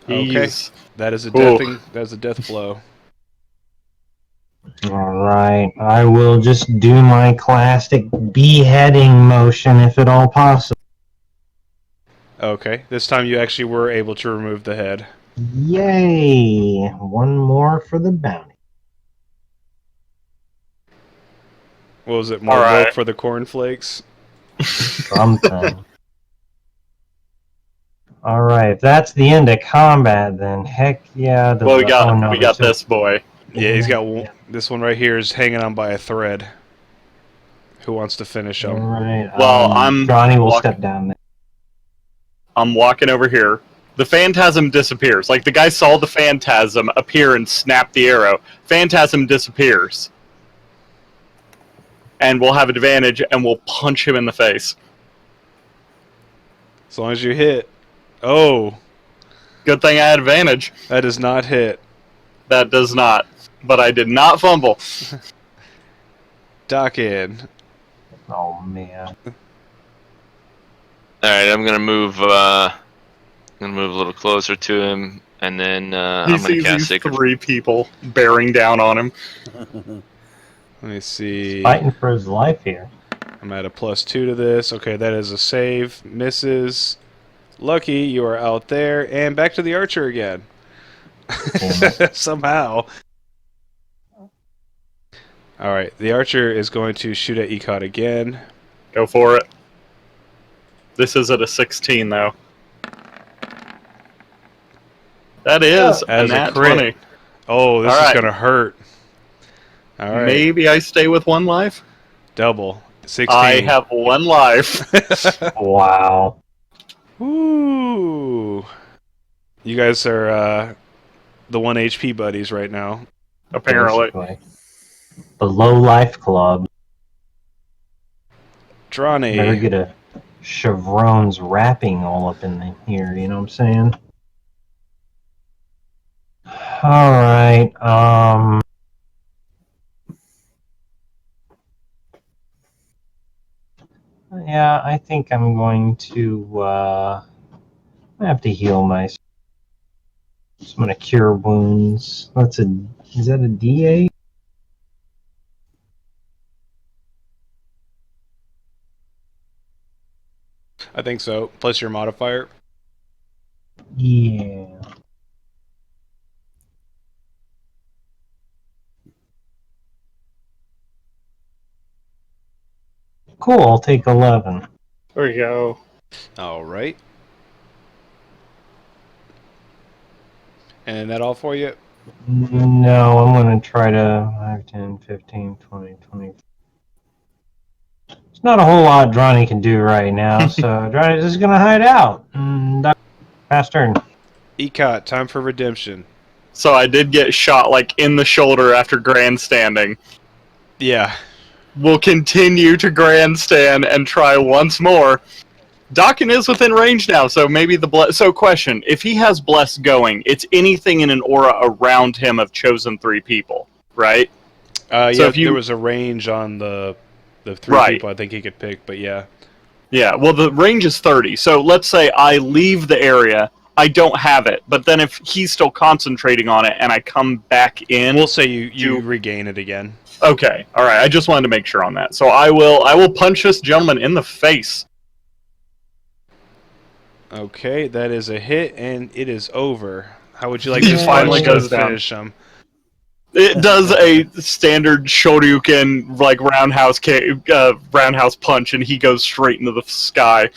He's Okay. That is a Ooh. death blow. Alright, I will just do my classic beheading motion if at all possible. Okay, this time you actually were able to remove the head. Yay! One more for the bounty. What was it? More All right. milk for the cornflakes? Something. Alright, if that's the end of combat, then heck yeah. Well, we got oh, no, we got there's this boy. Yeah, he's got Yeah. this one right here is hanging on by a thread. Who wants to finish him? Alright, Well, I'm Johnny will walking- step down there. I'm walking over here. The phantasm disappears. Like the guy saw the phantasm appear and snap the arrow. Phantasm disappears. And we'll have advantage and we'll punch him in the face. As long as you hit. Oh, Good thing I had advantage. that does not hit. That does not. But I did not fumble. Dock in. Oh man. All right, I'm gonna move. A little closer to him, and then He I'm gonna sees cast these Sacred. 3 people bearing down on him. Let me see. Fighting for his life here. I'm at a +2 to this. Okay, that is a save. Misses. Lucky, you are out there. And back to the archer again. Somehow. Alright, the archer is going to shoot at Ecot again. Go for it. This is at a 16, though. That is a As a nat crit. 20. Oh, this All is right. going to hurt. Alright. Maybe I stay with 1 life? Double. 16. I have 1 life. Wow. Woo! You guys are the 1 HP buddies right now. Apparently. Basically. The Low Life Club. Better Drawny. get a Chevron's wrapping all up in here, you know what I'm saying? Alright, yeah, I think I'm going to, I have to heal myself. So I'm gonna cure wounds. Is that a D8? I think so. Plus your modifier. Yeah. Cool, I'll take 11. There you go. Alright. And that all for you? No, I'm going to try to 5, 10, 15, 20, 20. There's not a whole lot Drawny can do right now, so Drawny's just going to hide out. Fast turn. Ecot, time for redemption. So I did get shot, like, in the shoulder after grandstanding. Yeah. We'll continue to grandstand and try once more. Dawkin is within range now, so maybe the So, question: if he has bless going, it's anything in an aura around him of chosen 3 people, right? Yeah, if you- there was a range on the 3 Right. people I think he could pick, but yeah. Yeah. Well, the range is 30. So let's say I leave the area, I don't have it, but then if he's still concentrating on it and I come back in, We'll say you regain it again. Okay. All right. I just wanted to make sure on that. So I will punch this gentleman in the face. Okay, that is a hit, and it is over. How would you like He this finally punch to goes down. finish him? It does a standard Shoryuken like roundhouse punch, and he goes straight into the sky.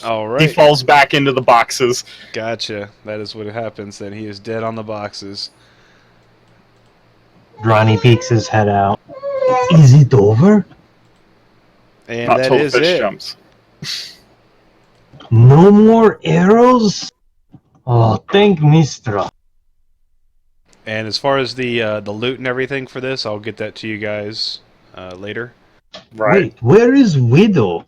All He right. falls back into the boxes. Gotcha. That is what happens. Then he is dead on the boxes. Dronny peeks his head out. Is it over? And Not that till the is fish it. jumps. No more arrows? Oh, thank Mistra. And as far as the loot and everything for this, I'll get that to you guys later. Right. Wait, where is Widow?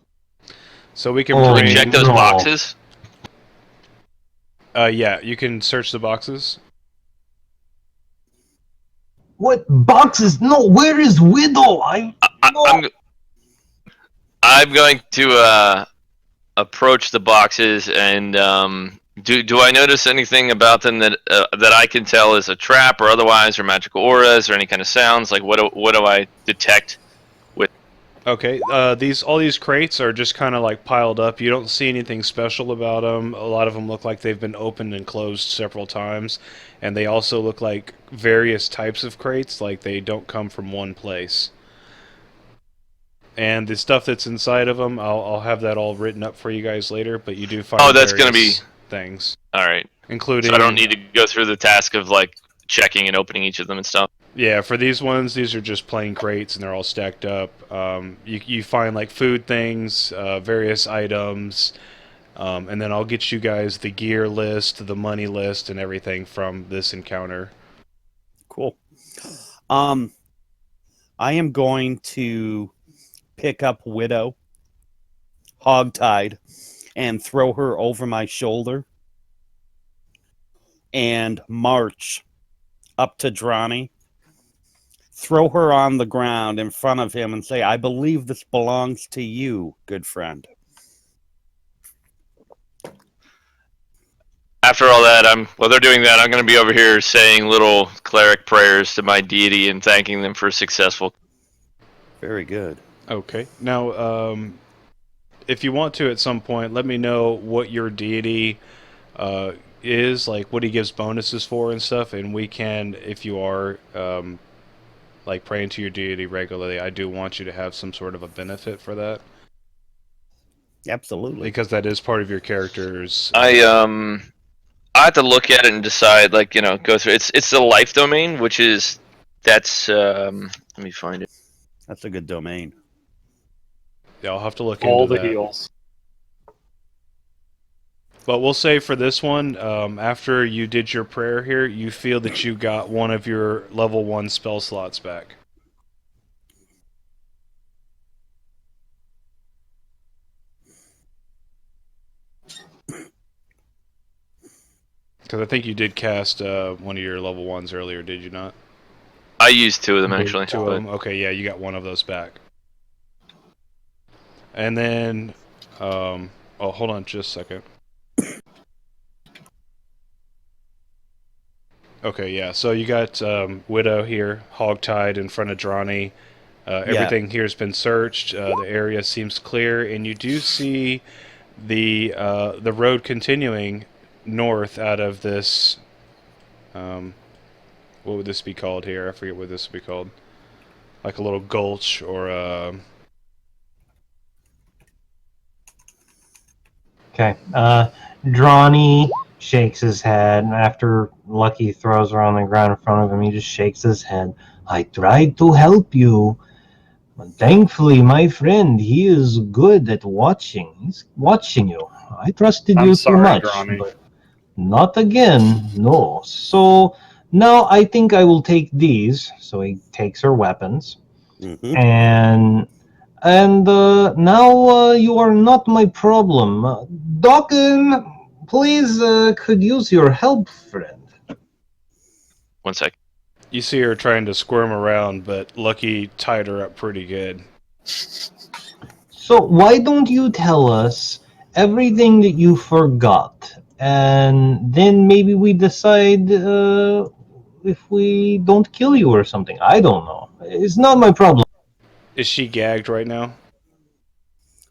So we can Oh, Did we bring. check those no. boxes? Yeah, you can search the boxes. What boxes? No, where is Widow? I, No. I'm going to approach the boxes and do I notice anything about them that I can tell is a trap or otherwise, or magical auras or any kind of sounds? Like what do I detect? Okay, all these crates are just kind of like piled up. You don't see anything special about them. A lot of them look like they've been opened and closed several times, and they also look like various types of crates, like they don't come from one place. And the stuff that's inside of them, I'll have that all written up for you guys later. But you do find Oh, that's gonna be various things, all right. including. So I don't need to go through the task of like checking and opening each of them and stuff. Yeah, for these ones, these are just plain crates, and they're all stacked up. You find like food things, various items, and then I'll get you guys the gear list, the money list, and everything from this encounter. Cool. I am going to pick up Widow, hogtied, and throw her over my shoulder, and march up to Dronny, throw her on the ground in front of him, and say, "I believe this belongs to you, good friend." After all that, while they're doing that, I'm going to be over here saying little cleric prayers to my deity and thanking them for successful. Very good. Okay. Now, if you want to at some point, let me know what your deity is, like what he gives bonuses for and stuff, and we can, if you are like praying to your deity regularly, I do want you to have some sort of a benefit for that, Absolutely. because that is part of your character's. I have to look at it and decide, like, go through. It's the life domain, which is let me find it. That's a good domain. Yeah, I'll have to look All into the that. heals. But we'll say for this one, after you did your prayer here, you feel that you got one of your level 1 spell slots back. Because I think you did cast one of your level 1s earlier, did you not? I used 2 of them actually. Two of them? Okay, yeah, you got one of those back. And then, oh, hold on just a second. Okay, yeah, so you got Widow here, hogtied in front of Dronny. Everything here has been searched. The area seems clear, and you do see the road continuing north out of this. What would this be called here? I forget what this would be called. Like a little gulch or a. Okay. Drawny shakes his head, and after Lucky throws her on the ground in front of him, he just shakes his head. I tried to help you, but thankfully, my friend, he is good at watching. He's watching you. I trusted I'm you sorry, too much, Drawny. but not again, no. So now I think I will take these. So he takes her weapons, Mm-hmm. and now you are not my problem. Dokken, please, could use your help, friend. 1 sec. You see her trying to squirm around, but Lucky tied her up pretty good. So why don't you tell us everything that you forgot, and then maybe we decide if we don't kill you or something. I don't know. It's not my problem. Is she gagged right now?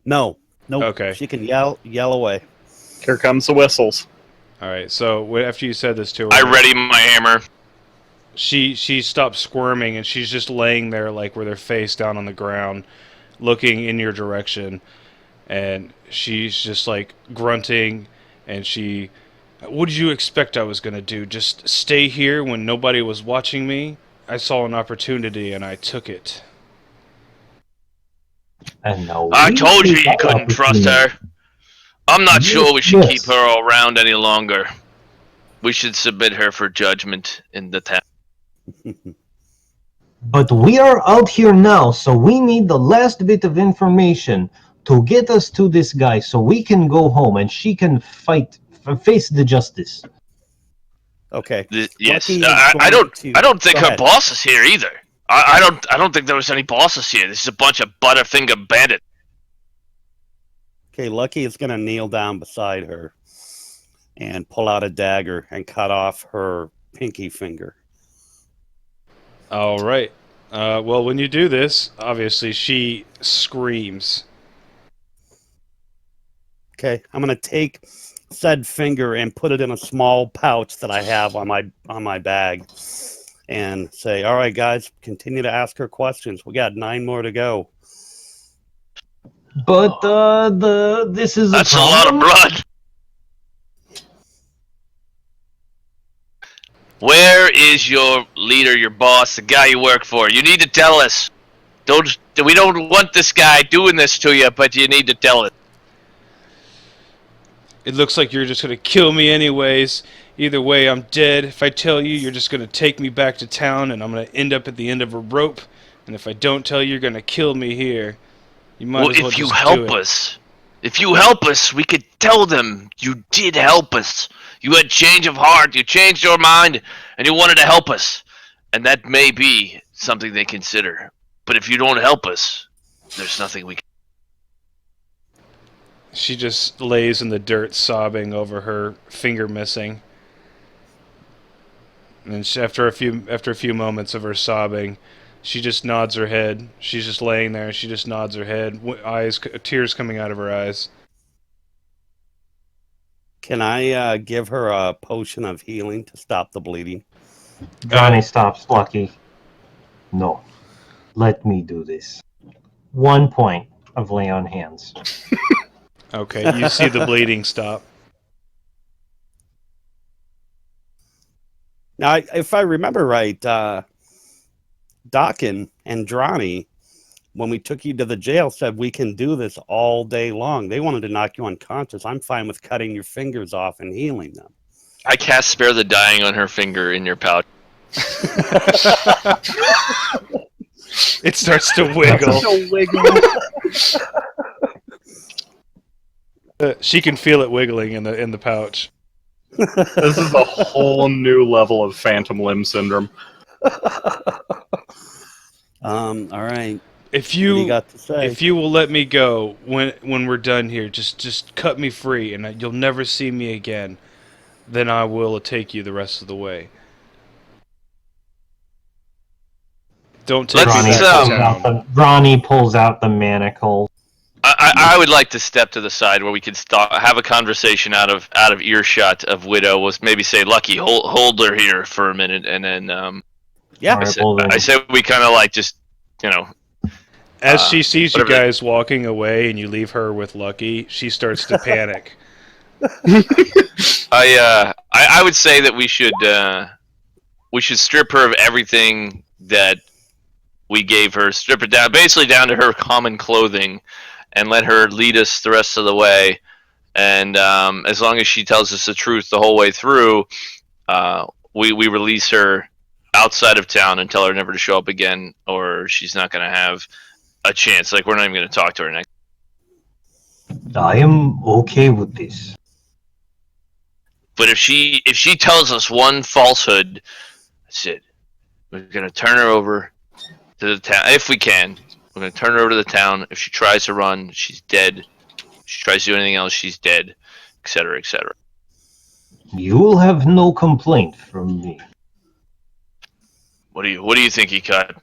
No. Nope. Okay. She can yell away. Here comes the whistles. All right. So after you said this to her, I ready my hammer. She stops squirming and she's just laying there like with her face down on the ground, looking in your direction, and she's just like grunting, and she, what did you expect I was gonna do? Just stay here when nobody was watching me? I saw an opportunity and I took it. And now I we told you take you our couldn't trust opportunity. her. I'm not Yes, sure we should keep yes. her around any longer. We should submit her for judgment in the town. But we are out here now, so we need the last bit of information to get us to this guy so we can go home and she can face the justice. Okay. Yes, Lucky is I going to. I don't think Go her ahead. boss is here either. I don't think there was any bosses here. This is a bunch of Butterfinger bandits. Okay, Lucky is going to kneel down beside her and pull out a dagger and cut off her pinky finger. All right. Well, when you do this, obviously she screams. Okay, I'm going to take said finger and put it in a small pouch that I have on my bag, and say, "All right, guys, continue to ask her questions. We got 9 more to go." But this is That's a a lot of problem. blood. Where is your leader, your boss, the guy you work for? You need to tell us. We don't want this guy doing this to you, but you need to tell us. It looks like you're just gonna kill me anyways. Either way, I'm dead. If I tell you, you're just gonna take me back to town and I'm gonna end up at the end of a rope. And if I don't tell you, you're gonna kill me here. You might Well, as well if you just do help it. us, if you help us, we could tell them you did help us. You had change of heart, you changed your mind, and you wanted to help us. And that may be something they consider. But if you don't help us, there's nothing we can. She just lays in the dirt sobbing over her finger missing. And after a few moments of her sobbing, she just nods her head. She's just laying there and she just nods her head, tears coming out of her eyes. Can I give her a potion of healing to stop the bleeding? Johnny stops Lucky. No, let me do this. 1 point of lay on hands. Okay, you see the bleeding stop. Now, if I remember right, Dokken and Dronny, when we took you to the jail, said we can do this all day long. They wanted to knock you unconscious. I'm fine with cutting your fingers off and healing them. I cast Spare the Dying on her finger in your pouch. It starts to wiggle. She can feel it wiggling in the pouch. This is a whole new level of phantom limb syndrome. All right. If What do you got to say? if you will let me go when we're done here, just cut me free and you'll never see me again. Then I will take you the rest of the way. Don't take me Let's, back to town. Ronnie pulls out the manacle. I would like to step to the side where we could have a conversation out of earshot of Widow. Was maybe say, Lucky, hold her here for a minute, and then Yeah. I said we kind of like just As she sees you whatever guys walking away and you leave her with Lucky, she starts to panic. I would say that we should strip her of everything that we gave her, strip her down, basically down to her common clothing, and let her lead us the rest of the way. And as long as she tells us the truth the whole way through, we release her outside of town and tell her never to show up again, or she's not going to have a chance. Like, we're not even going to talk to her next. I am okay with this. But if she tells us one falsehood, that's it. We're going to turn her over to the town if we can. We're going to turn her over to the town. If she tries to run, she's dead. If she tries to do anything else, she's dead, etc., etc. You will have no complaint from me. What do you think he cut?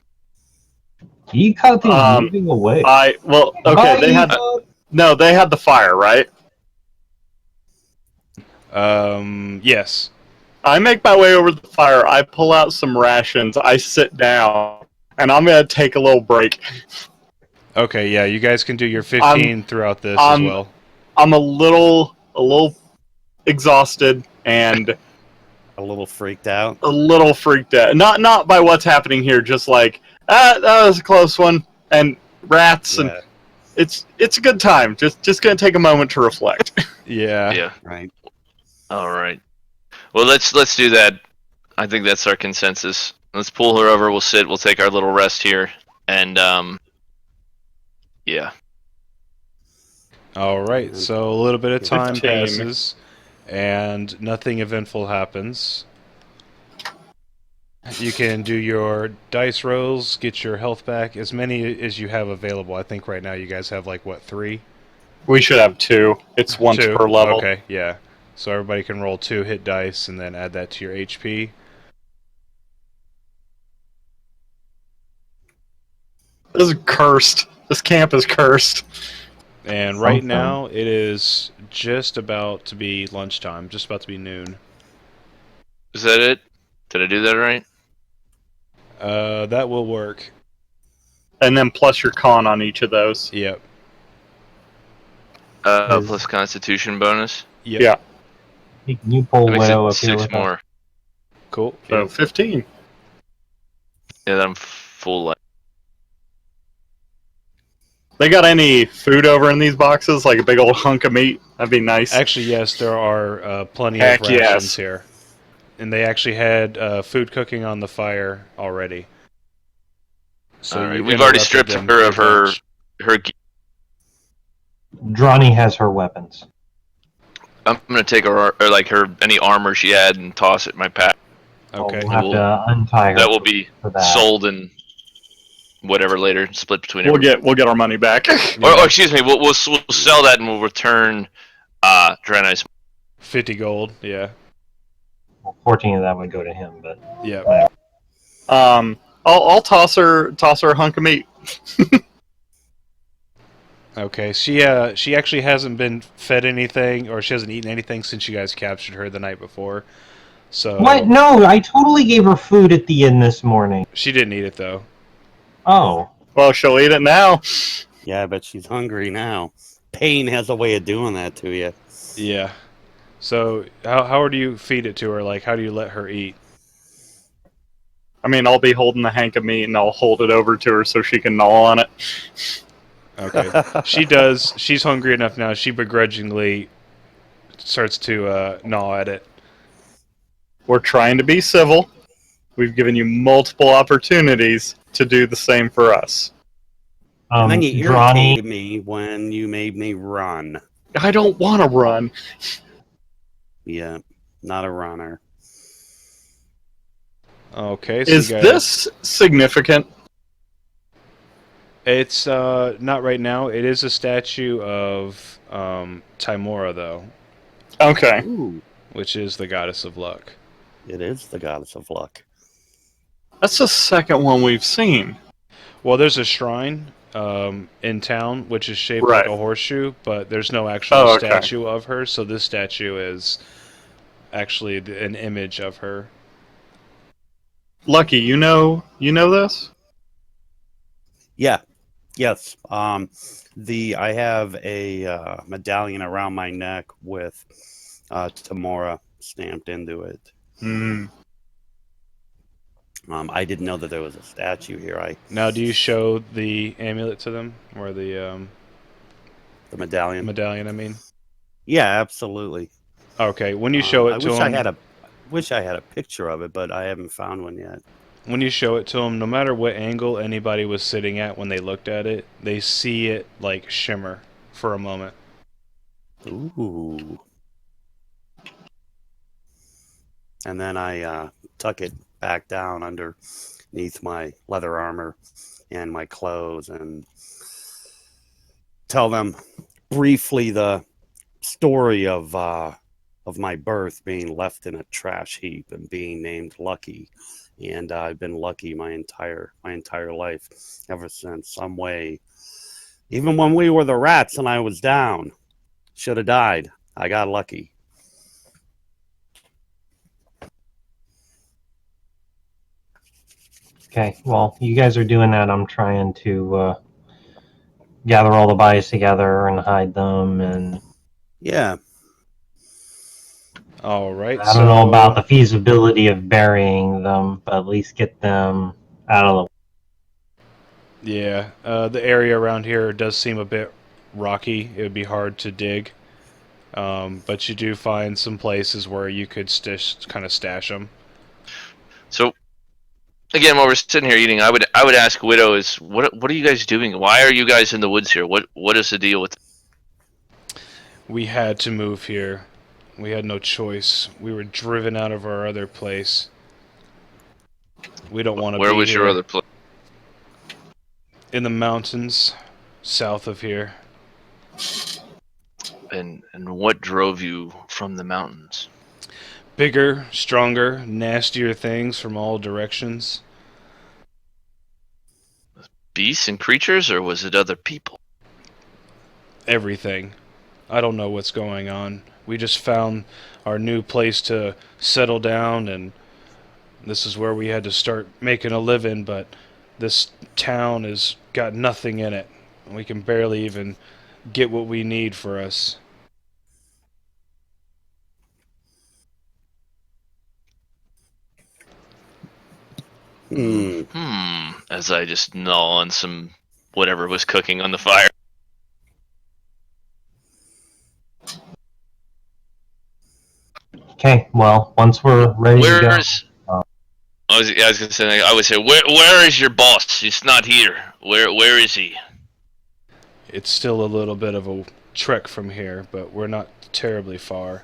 He cut is moving away. They had the fire, right? Yes. I make my way over to the fire. I pull out some rations. I sit down, and I'm gonna take a little break. Okay, yeah, you guys can do your I'm 15 throughout this as I'm well. I'm a little exhausted and A little freaked out. a little freaked out. Not by what's happening here, just like that was a close one, and rats, and Yeah, it's a good time. Just gonna take a moment to reflect. Yeah. Yeah. right. All right. Well, let's do that. I think that's our consensus. Let's pull her over. We'll sit. We'll take our little rest here, and yeah. All right, so a little bit of time 15. passes, and nothing eventful happens. You can do your dice rolls, get your health back, as many as you have available. I think right now you guys have like what, 3? We should have 2. It's once 2. per level. Okay, yeah. So everybody can roll 2 hit dice and then add that to your HP. This is cursed. This camp is cursed. And right Something. now it is just about to be lunchtime, just about to be noon. Is that it? Did I do that right? That will work. And then plus your con on each of those. Yep. Plus Constitution bonus. Yep. Yeah. You pull That makes Widow it up here 6 with us. more. Cool. So 15. Yeah, then I'm full life. They got any food over in these boxes? Like a big old hunk of meat? That'd be nice. Actually, yes, there are plenty Heck of rations yes. here. And they actually had food cooking on the fire already. So All right. you We've already interrupted stripped them her of pretty her much. Drawny has her weapons. I'm gonna take her or like her any armor she had and toss it in my pack. Okay. We'll have We'll- to untie her. That will be for that. sold and whatever later, split between We'll everyone. get our money back. Or excuse me, we'll sell that and we'll return Draenei's. 50 gold, yeah. Well, 14 of that would go to him, but Yeah. I'll toss her a hunk of meat. Okay, she actually hasn't been fed anything, or she hasn't eaten anything since you guys captured her the night before. So what? No, I totally gave her food at the inn this morning. she didn't eat it though. Oh, Well, she'll eat it now. Yeah, but she's hungry now. Pain has a way of doing that to you. Yeah. So how do you feed it to her? Like, how do you let her eat? I mean, I'll be holding the hank of meat and I'll hold it over to her so she can gnaw on it. Okay. She does. She's hungry enough now. She begrudgingly starts to gnaw at it. We're trying to be civil. We've given you multiple opportunities to do the same for us. And then you Drawny, irritated me when you made me run. I don't want to run. Yeah, not a runner. Okay. So Is you guys, this significant? It's not right now. It is a statue of Timora though, Okay. Ooh, which is the goddess of luck. it is the goddess of luck. That's the second one we've seen. Well, there's a shrine in town which is shaped Right. like a horseshoe, but there's no actual Oh, okay. statue of her. So this statue is actually an image of her. Lucky, you know this? Yeah, yes. I have a medallion around my neck with Tamora stamped into it. Hmm. I didn't know that there was a statue here. Now, do you show the amulet to them, or the The medallion. medallion? I mean, Yeah, absolutely. okay. When you show I it to wish them, wish I had a picture of it, but I haven't found one yet. when you show it to them, no matter what angle anybody was sitting at when they looked at it, they see it like shimmer for a moment. Ooh. And then I tuck it back down underneath my leather armor and my clothes and tell them briefly the story of my birth being left in a trash heap and being named Lucky. And I've been lucky my entire life ever since. Some way, even when we were the rats and I was down, should have died. I got lucky. Okay, well, you guys are doing that. I'm trying to gather all the bodies together and hide them, and Yeah. All right, I don't know about so the feasibility of burying them, but at least get them out of the. yeah, the area around here does seem a bit rocky. It would be hard to dig, but you do find some places where you could kind of stash them. So again, while we're sitting here eating, I would ask Widow is what are you guys doing? Why are you guys in the woods here? What is the deal with? We had to move here. We had no choice. We were driven out of our other place. We don't want to Where be was your here. other place? In the mountains, south of here. And what drove you from the mountains? Bigger, stronger, nastier things from all directions. Beasts and creatures, or was it other people? Everything. I don't know what's going on. We just found our new place to settle down, and this is where we had to start making a living, but this town has got nothing in it. We can barely even get what we need for us. Hmm. As I just gnaw on some whatever was cooking on the fire. Okay, well, once we're ready to go. Where's I was gonna say I would say where is your boss? He's not here. Where is he? It's still a little bit of a trek from here, but we're not terribly far.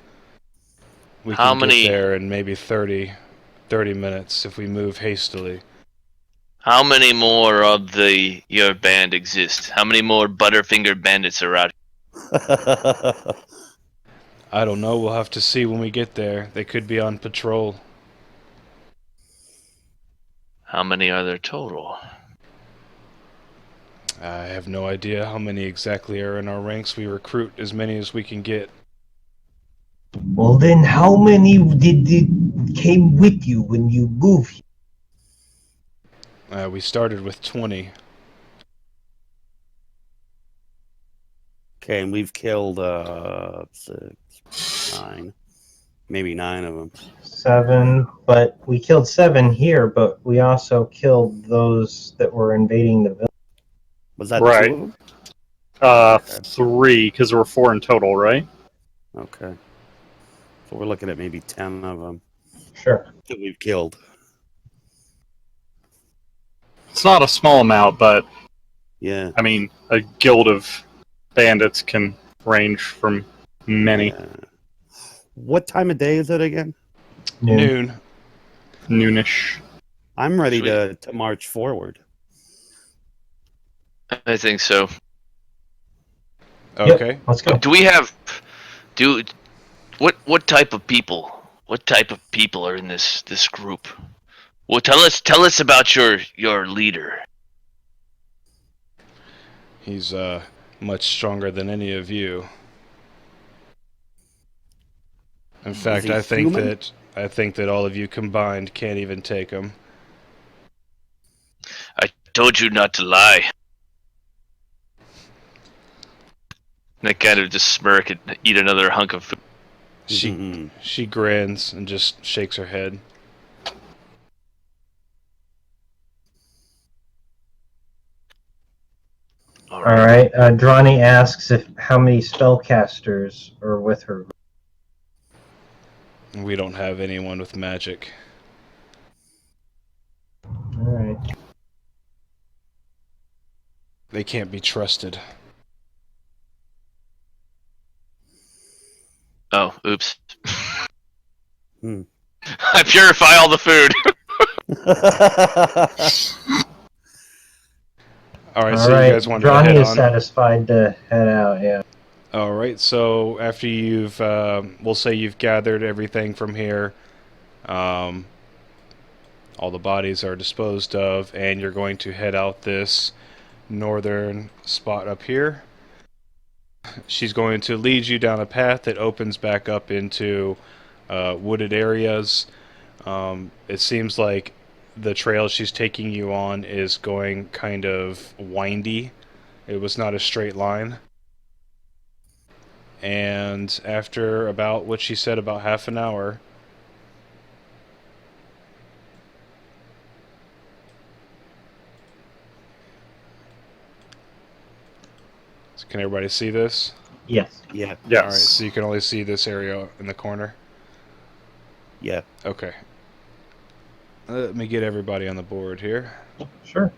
We How can get many there in maybe 30 minutes if we move hastily. how many more of your band exist? How many more Butterfinger bandits are out I don't know, we'll have to see when we get there. They could be on patrol. How many are there total? I have no idea how many exactly are in our ranks. We recruit as many as we can get. Well, then, how many did came with you when you moved? We started with 20. Okay, and we've killed 6, 9, maybe 9 of them. 7, but we killed 7 here, but we also killed those that were invading the village. Was that Right. 2 of them? 3, because there were 4 in total, right? Okay. So we're looking at maybe 10 of them Sure. that we've killed. It's not a small amount, but Yeah. I mean, a guild of bandits can range from many. Yeah. What time of day is it again? Noon. Noonish. I'm ready Sweet. to march forward. I think so. Okay. Yep, let's go. Do we have what type of people? What type of people are in this group? Well, tell us about your leader. He's much stronger than any of you. In fact, he I think human? that all of you combined can't even take him. I told you not to lie. And I kind of just smirk and eat another hunk of food. She grins and just shakes her head. All right. Drani asks if how many spellcasters are with her. We don't have anyone with magic. All right. They can't be trusted. Oh, oops. Hmm. I purify all the food. Alright, All so right. you guys want to Drani head is on? satisfied to head out. Yeah. Alright, so after you've, we'll say you've gathered everything from here, all the bodies are disposed of, and you're going to head out this northern spot up here. She's going to lead you down a path that opens back up into wooded areas. It seems like the trail she's taking you on is going kind of windy. It was not a straight line. And after about what she said, about half an hour, so can everybody see this? Yes. Yeah, Yes. All right, so you can only see this area in the corner. yeah. Okay. Let me get everybody on the board here. Sure.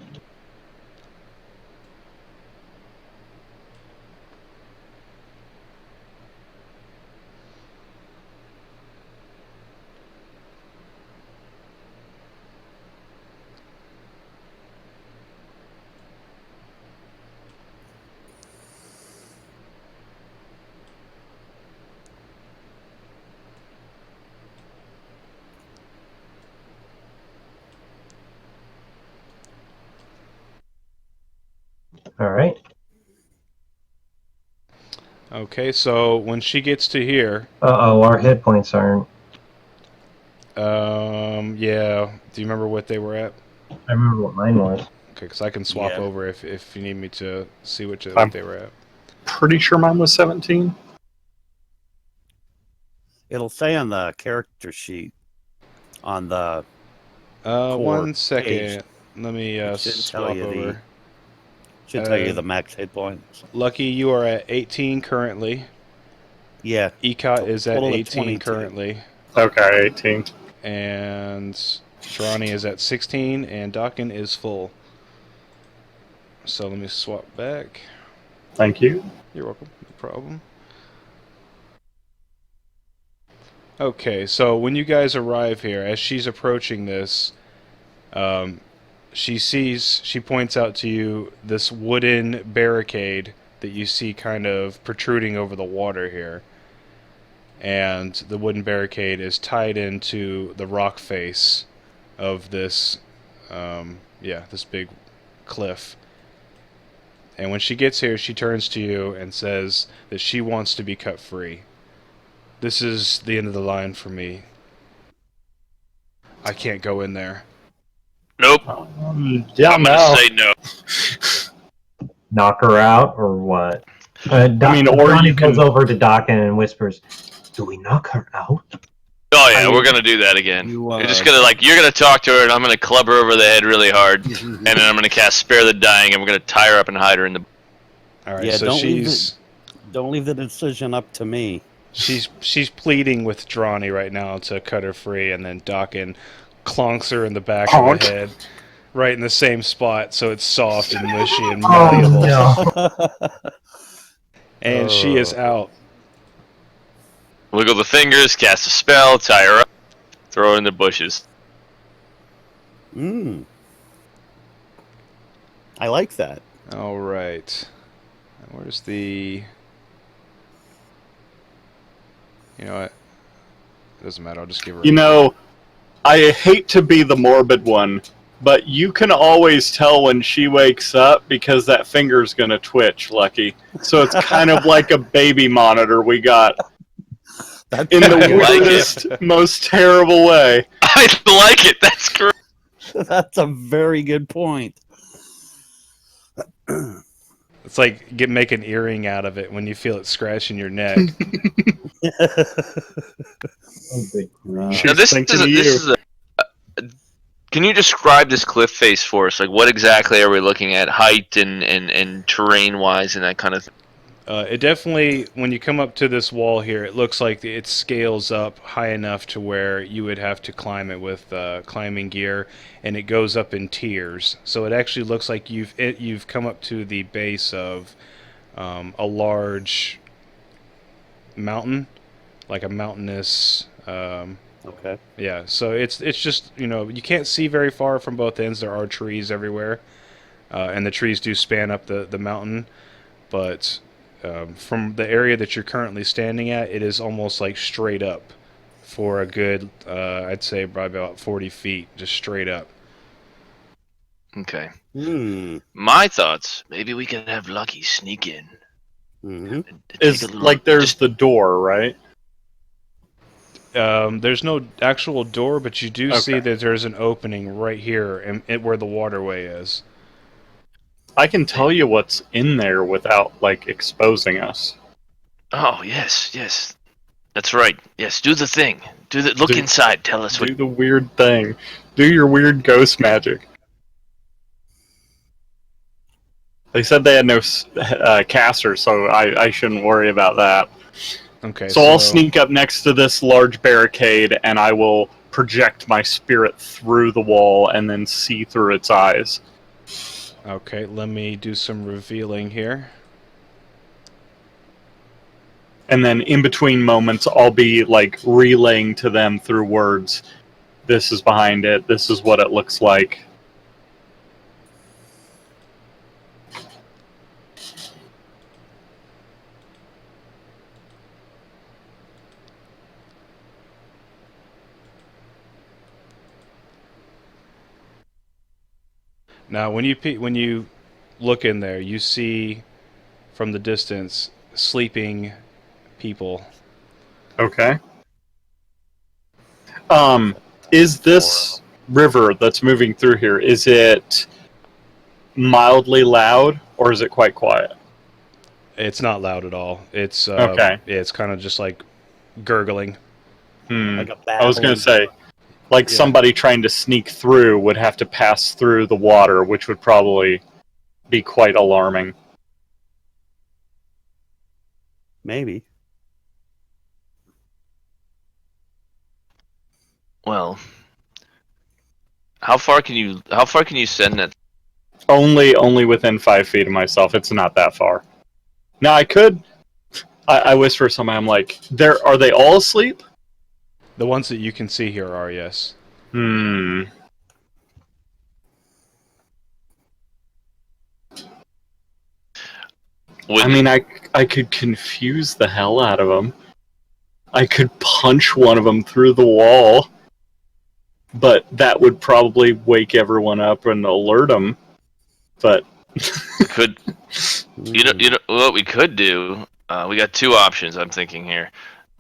All right. Okay, so when she gets to here, Our hit points aren't. yeah. Do you remember what they were at? I remember what mine was. Okay, because I can swap Yeah. over if you need me to see what I'm- they were at. Pretty sure mine was 17. It'll say on the character sheet on the core 1 second. page. Let me It should tell swap you over. should tell you the max hit points. Lucky, you are at 18 currently. Yeah, Ecot is at Total of 18 22. currently. Okay, 18. And Drawny is at 16, and Dawkin is full. So let me swap back. Thank you. You're welcome. No problem. Okay, so when you guys arrive here, as she's approaching this, she points out to you this wooden barricade that you see kind of protruding over the water here. And the wooden barricade is tied into the rock face of this, this big cliff. And when she gets here, she turns to you and says that she wants to be cut free. This is the end of the line for me. I can't go in there. Nope. Yeah, I'm no. gonna say no. Knock her out or what? I mean, or Donnie you can- goes over to Dockin and whispers, "Do we knock her out?" Oh yeah, I- we're gonna do that again. you, You're just gonna you're gonna talk to her, and I'm gonna club her over the head really hard, and then I'm gonna cast Spare the Dying, and we're gonna tie her up and hide her in the. All right, Yeah, so don't leave she's the decision up to me. she's pleading with Drawny right now to cut her free, and then Dawkin clonks her in the back of Honk. the head, right in the same spot, so it's soft and mushy and Oh malleable. no! And she is out. Wiggle the fingers, cast a spell, tie her up, throw her in the bushes. Mm. I like that. All right. Where's the? You know what? It doesn't matter. I'll just give her. You know, I hate to be the morbid one, but you can always tell when she wakes up because that finger's going to twitch, Lucky. So it's kind of like a baby monitor we got That's in the I like it. weirdest, most terrible way. I like it. That's great. That's a very good point. It's like make an earring out of it when you feel it scratching your neck. Oh, good. Now She's this thinking is of you. can you describe this cliff face for us? Like, what exactly are we looking at, height and terrain wise, and that kind of thing? It definitely, when you come up to this wall here, it looks like it scales up high enough to where you would have to climb it with climbing gear, and it goes up in tiers. So it actually looks like you've come up to the base of a large mountain, like a mountainous. Okay. Yeah, so it's just, you can't see very far from both ends. There are trees everywhere, and the trees do span up the mountain, but from the area that you're currently standing at, it is almost like straight up for a good, I'd say probably about 40 feet, just straight up. Okay. Hmm. My thoughts. Maybe we can have Lucky sneak in. Hmm. And take Is a little- like there's just- the door, right? There's no actual door, but you do see Okay. that there's an opening right here, and where the waterway is. I can tell you what's in there without like exposing us. Oh yes, yes, that's right. Yes, do the thing. Look Do- inside. Tell us what. Do the weird thing. Do your weird ghost magic. They said they had no casters, so I shouldn't worry about that. Okay, So I'll sneak up next to this large barricade, and I will project my spirit through the wall and then see through its eyes. Okay, let me do some revealing here. And then in between moments, I'll be like relaying to them through words. This is behind it. This is what it looks like. Now, when you look in there, you see from the distance sleeping people. Okay. Is this river that's moving through here, is it mildly loud or is it quite quiet? It's not loud at all. Okay. It's kind of just like gurgling. Like a I was going babbling. to say, like Yeah. somebody trying to sneak through would have to pass through the water, which would probably be quite alarming. Maybe. Well, how far can you send that? Only within 5 feet of myself. It's not that far. Now I could. I whisper something. I'm like, are they all asleep? The ones that you can see here are, yes. Hmm. Would, I mean, I could confuse the hell out of them. I could punch one of them through the wall, but that would probably wake everyone up and alert them. But could you know what we could do? We got two options. I'm thinking here.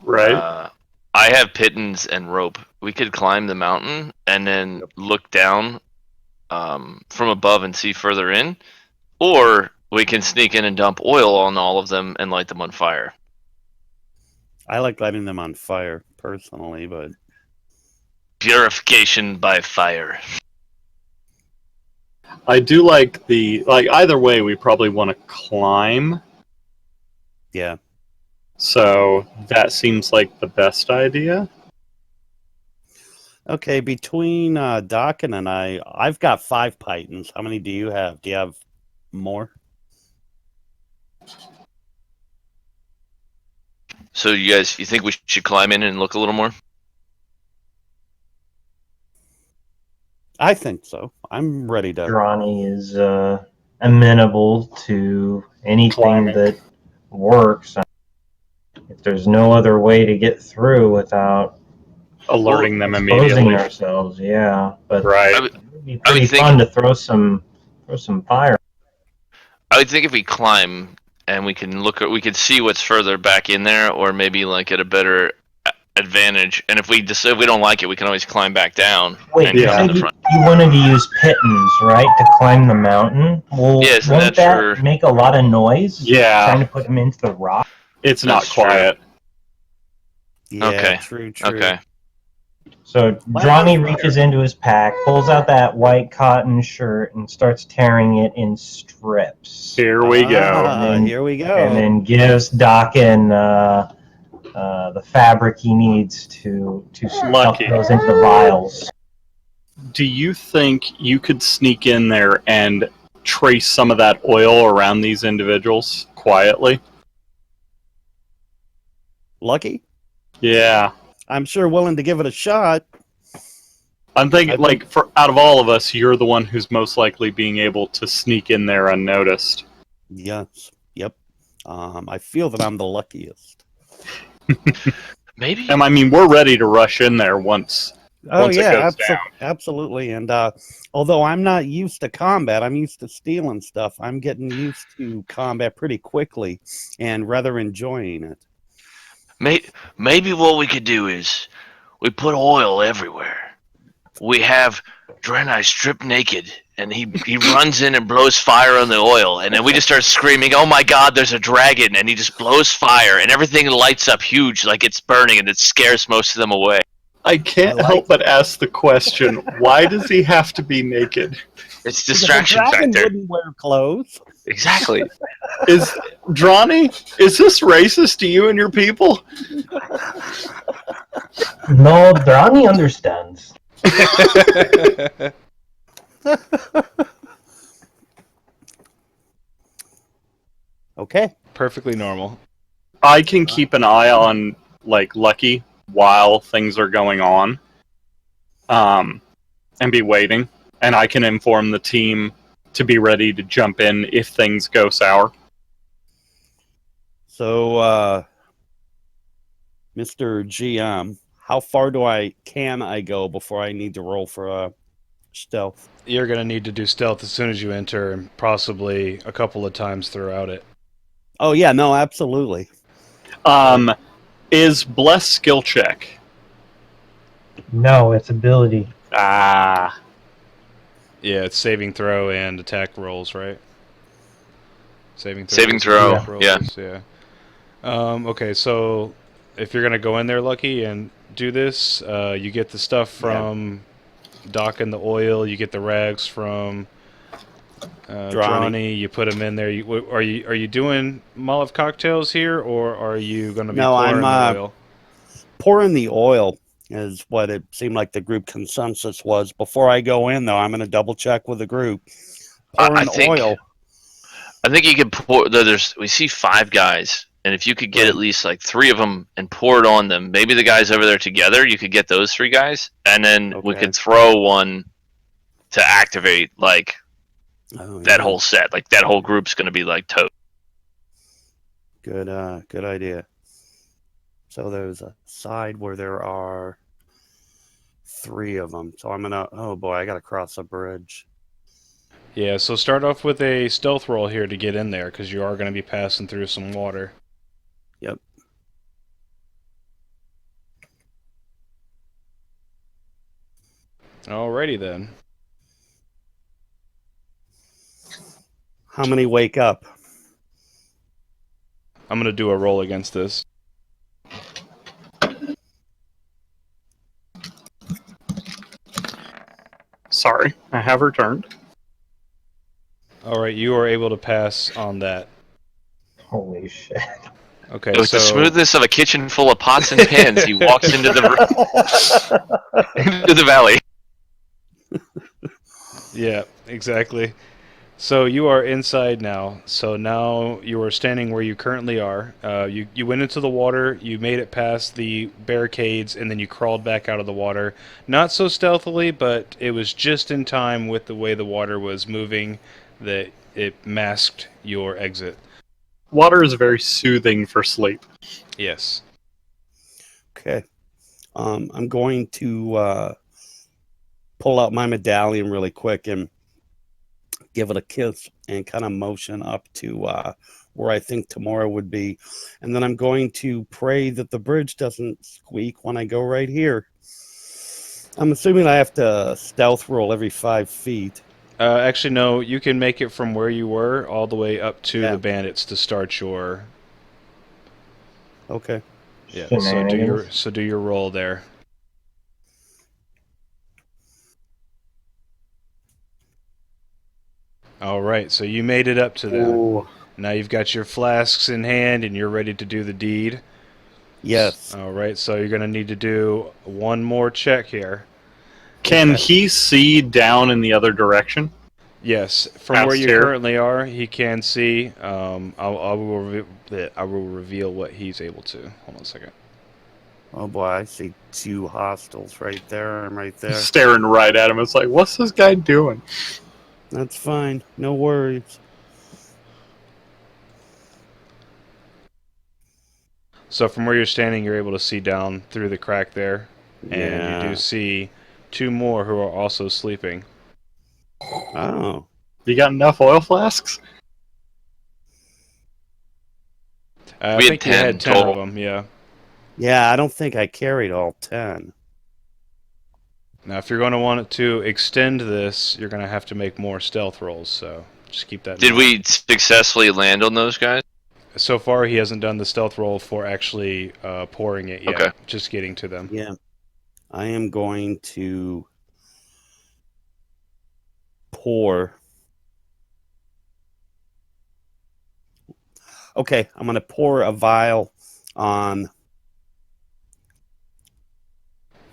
right, I have pittons and rope. We could climb the mountain and then look down from above and see further in, or we can sneak in and dump oil on all of them and light them on fire. I like lighting them on fire personally, but Purification by fire. I do like either way. We probably want to climb, yeah. so that seems like the best idea. Okay, between Dokken and I've got 5 pythons. How many do you have? Do you have more? So you think we should climb in and look a little more? I think so. I'm ready to. Ronnie is amenable to anything Climbing. that works. If there's no other way to get through without Alerting them exposing immediately. ourselves, yeah. But Right. I would, it would be I would pretty think- fun to throw some fire. I would think if we climb and we can see what's further back in there, or maybe like at a better advantage. And if we don't like it, we can always climb back down. Wait, and you come said in the front. you wanted to use pittons, right, to climb the mountain? Well, Yes, and won't that's that for- make a lot of noise? Yeah. Trying to put them into the rock? It's not That's true. quiet. Yeah, Okay. true. Okay. So Johnny reaches into his pack, pulls out that white cotton shirt, and starts tearing it in strips. Here we go. And then- Here we go. And then gives Dokken the fabric he needs to stuff Lucky. those into the vials. Do you think you could sneak in there and trace some of that oil around these individuals quietly? Lucky? Yeah. I'm sure willing to give it a shot. I'm thinking, I think- like, for out of all of us, you're the one who's most likely being able to sneak in there unnoticed. Yes. Yep. I feel that I'm the luckiest. Maybe. And I mean, we're ready to rush in there once it goes down. Absolutely. And although I'm not used to combat, I'm used to stealing stuff. I'm getting used to combat pretty quickly and rather enjoying it. Maybe what we could do is We put oil everywhere. We have Draenei stripped naked, and he runs in and blows fire on the oil, and then we just start screaming, "Oh my God, there's a dragon!" And he just blows fire, and everything lights up huge, like it's burning, and it scares most of them away. I can't help but ask the question: why does he have to be naked? It's Because distraction the dragon factor. wouldn't wear clothes. Exactly. Is Drawny? Is this racist to you and your people? No, Drani understands. Okay. Perfectly normal. I can keep an eye on like Lucky while things are going on, and be waiting, and I can inform the team to be ready to jump in if things go sour. So, Mr. GM, how far can I go before I need to roll for stealth? You're going to need to do stealth as soon as you enter, and possibly a couple of times throughout it. Oh yeah, no, absolutely. Is Bless skill check? No, it's ability. Ah, Yeah, it's saving throw and attack rolls, right? Saving Saving throw, rolls, yeah. Okay, so if you're gonna go in there, Lucky, and do this, you get the stuff from docking the oil. You get the rags from Drawny. You put them in there. Are you doing Molotov cocktails here, or are you gonna be pouring the oil? Pouring the oil is what it seemed like the group consensus was. Before I go in, though, I'm going to double check with the group. Pouring oil. I think you could pour. We see 5 guys, and if you could get at least like 3 of them and pour it on them, maybe the guys over there together, you could get those 3 guys, and then we could throw one to activate like that whole set. Like that whole group's going to be like toast. Good idea. So there's a side where there are 3 of them. So I'm gonna. Oh boy, I gotta cross a bridge. Yeah, so start off with a stealth roll here to get in there, because you are going to be passing through some water. Yep. Alrighty then. How many wake up? I'm going to do a roll against this. sorry, I have returned. Alright, you are able to pass on that. Holy shit. Okay, With the smoothness of a kitchen full of pots and pans, he walks into the valley. Yeah, exactly. So you are inside now. So now you are standing where you currently are. You went into the water, you made it past the barricades, and then you crawled back out of the water. Not so stealthily, but it was just in time with the way the water was moving that it masked your exit. Water is very soothing for sleep. Yes. Okay. I'm going to pull out my medallion really quick and give it a kiss and kind of motion up to where I think Tamora would be. And then I'm going to pray that the bridge doesn't squeak when I go right here. I'm assuming I have to stealth roll every 5 feet. Actually, no. You can make it from where you were all the way up to the bandits to start your. Okay. Yeah. So do your roll there. All right. So you made it up to them. Ooh. Now you've got your flasks in hand and you're ready to do the deed. Yes. All right. So you're going to need to do one more check here. Can he see down in the other direction? Yes, from where you currently are, he can see. I will reveal what he's able to. Hold on a second. Oh boy, I see 2 hostiles right there. I'm right there. Staring right at him. It's like, what's this guy doing? That's fine. No worries. So from where you're standing, you're able to see down through the crack there, and you do see 2 more who are also sleeping. Oh. You got enough oil flasks? I think you had 10 of them, yeah. Yeah, I don't think I carried all 10. Now, if you're going to want to extend this, you're going to have to make more stealth rolls, so just keep that in Did mind. we successfully land on those guys? So far, he hasn't done the stealth roll for actually pouring it yet. Okay. Just getting to them. Yeah. I am going to pour. Okay, I'm going to pour a vial on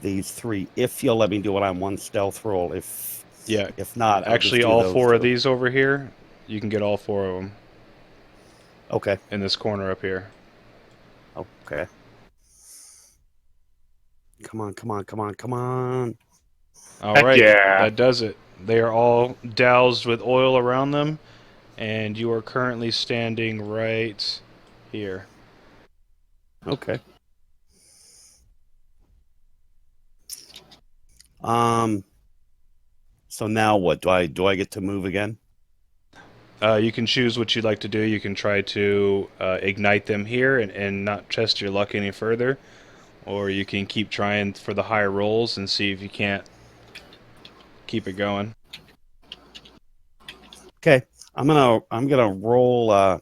these 3. If you'll let me do it on one stealth roll. Yeah. If not, I'll Actually, just do all those 4 of 2. these over here, you can get all 4 of them Okay. in this corner up here. Okay. Come on, come on, come on, come on. All Heck right, yeah. that does it. They are all doused with oil around them, and you are currently standing right here. Okay. So now what? Do I get to move again? You can choose what you'd like to do. You can try to ignite them here and not test your luck any further, or you can keep trying for the higher rolls and see if you can't keep it going. Okay. I'm gonna roll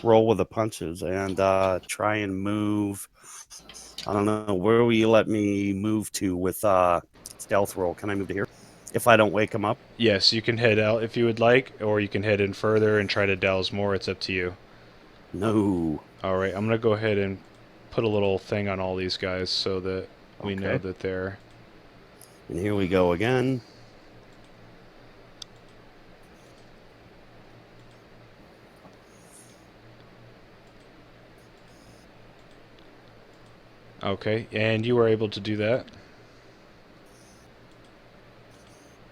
roll with the punches and try and move. I don't know, where will you let me move to with stealth roll? Can I move to here if I don't wake him up? Yes, you can head out if you would like, or you can head in further and try to douse more. It's up to you. No. All right, I'm going to go ahead and put a little thing on all these guys so that we know Okay. that they're... And here we go again. Okay, and you were able to do that.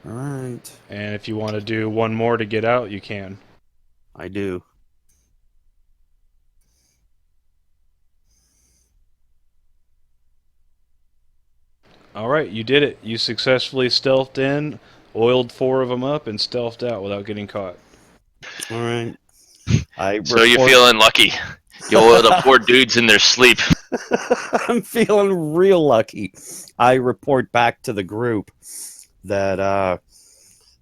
All right. And if you want to do one more to get out, you can. I do. All right, you did it. You successfully stealthed in, oiled 4 of them up, and stealthed out without getting caught. All right. So you're feeling lucky. You oiled up 4 dudes in their sleep. I'm feeling real lucky. I report back to the group that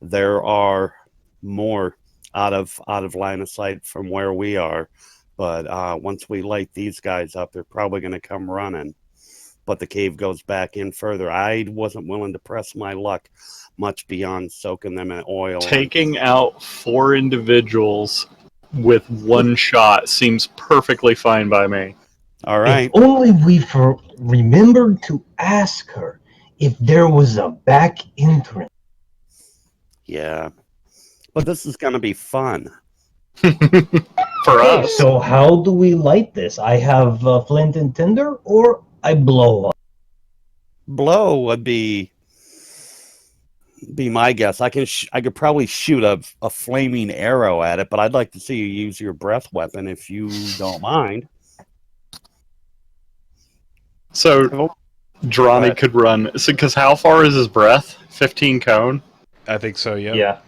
there are more out of line of sight from where we are, but once we light these guys up, they're probably going to come running. But the cave goes back in further. I wasn't willing to press my luck much beyond soaking them in oil. Taking out 4 individuals with one shot seems perfectly fine by me. All right. If only we remembered to ask her if there was a back entrance. Yeah. But this is going to be fun. For Okay, us. so how do we light this? I have flint and tinder, or I blow up. Blow would be my guess. I could probably shoot a flaming arrow at it, but I'd like to see you use your breath weapon if you don't mind. So Drawny could run. Because how far is his breath? 15 cone? I think so, yep. Yeah.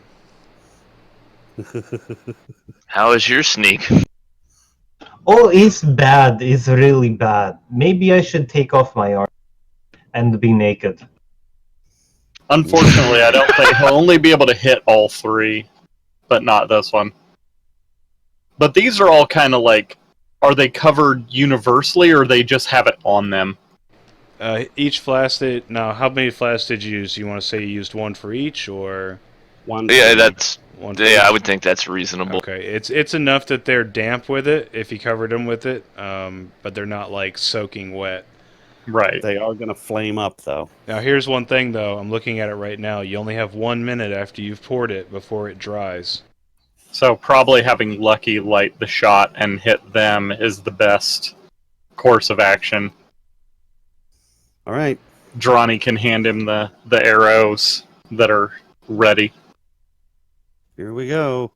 How is your sneak? Oh, it's bad. It's really bad. Maybe I should take off my armor and be naked. Unfortunately, I don't think he'll only be able to hit all 3, but not this one. But these are all kind of like, are they covered universally, or they just have it on them? Each flask that... Now, how many flasks did you use? You want to say you used 1 for each, or... One. Yeah, that's... 1 for Yeah, each? I would think that's reasonable. Okay, it's enough that they're damp with it, if you covered them with it, but they're not, like, soaking wet. Right. They are going to flame up, though. Now, here's one thing, though. I'm looking at it right now. You only have 1 minute after you've poured it before it dries. So probably having Lucky light the shot and hit them is the best course of action. All right. Drawny can hand him the arrows that are ready. Here we go.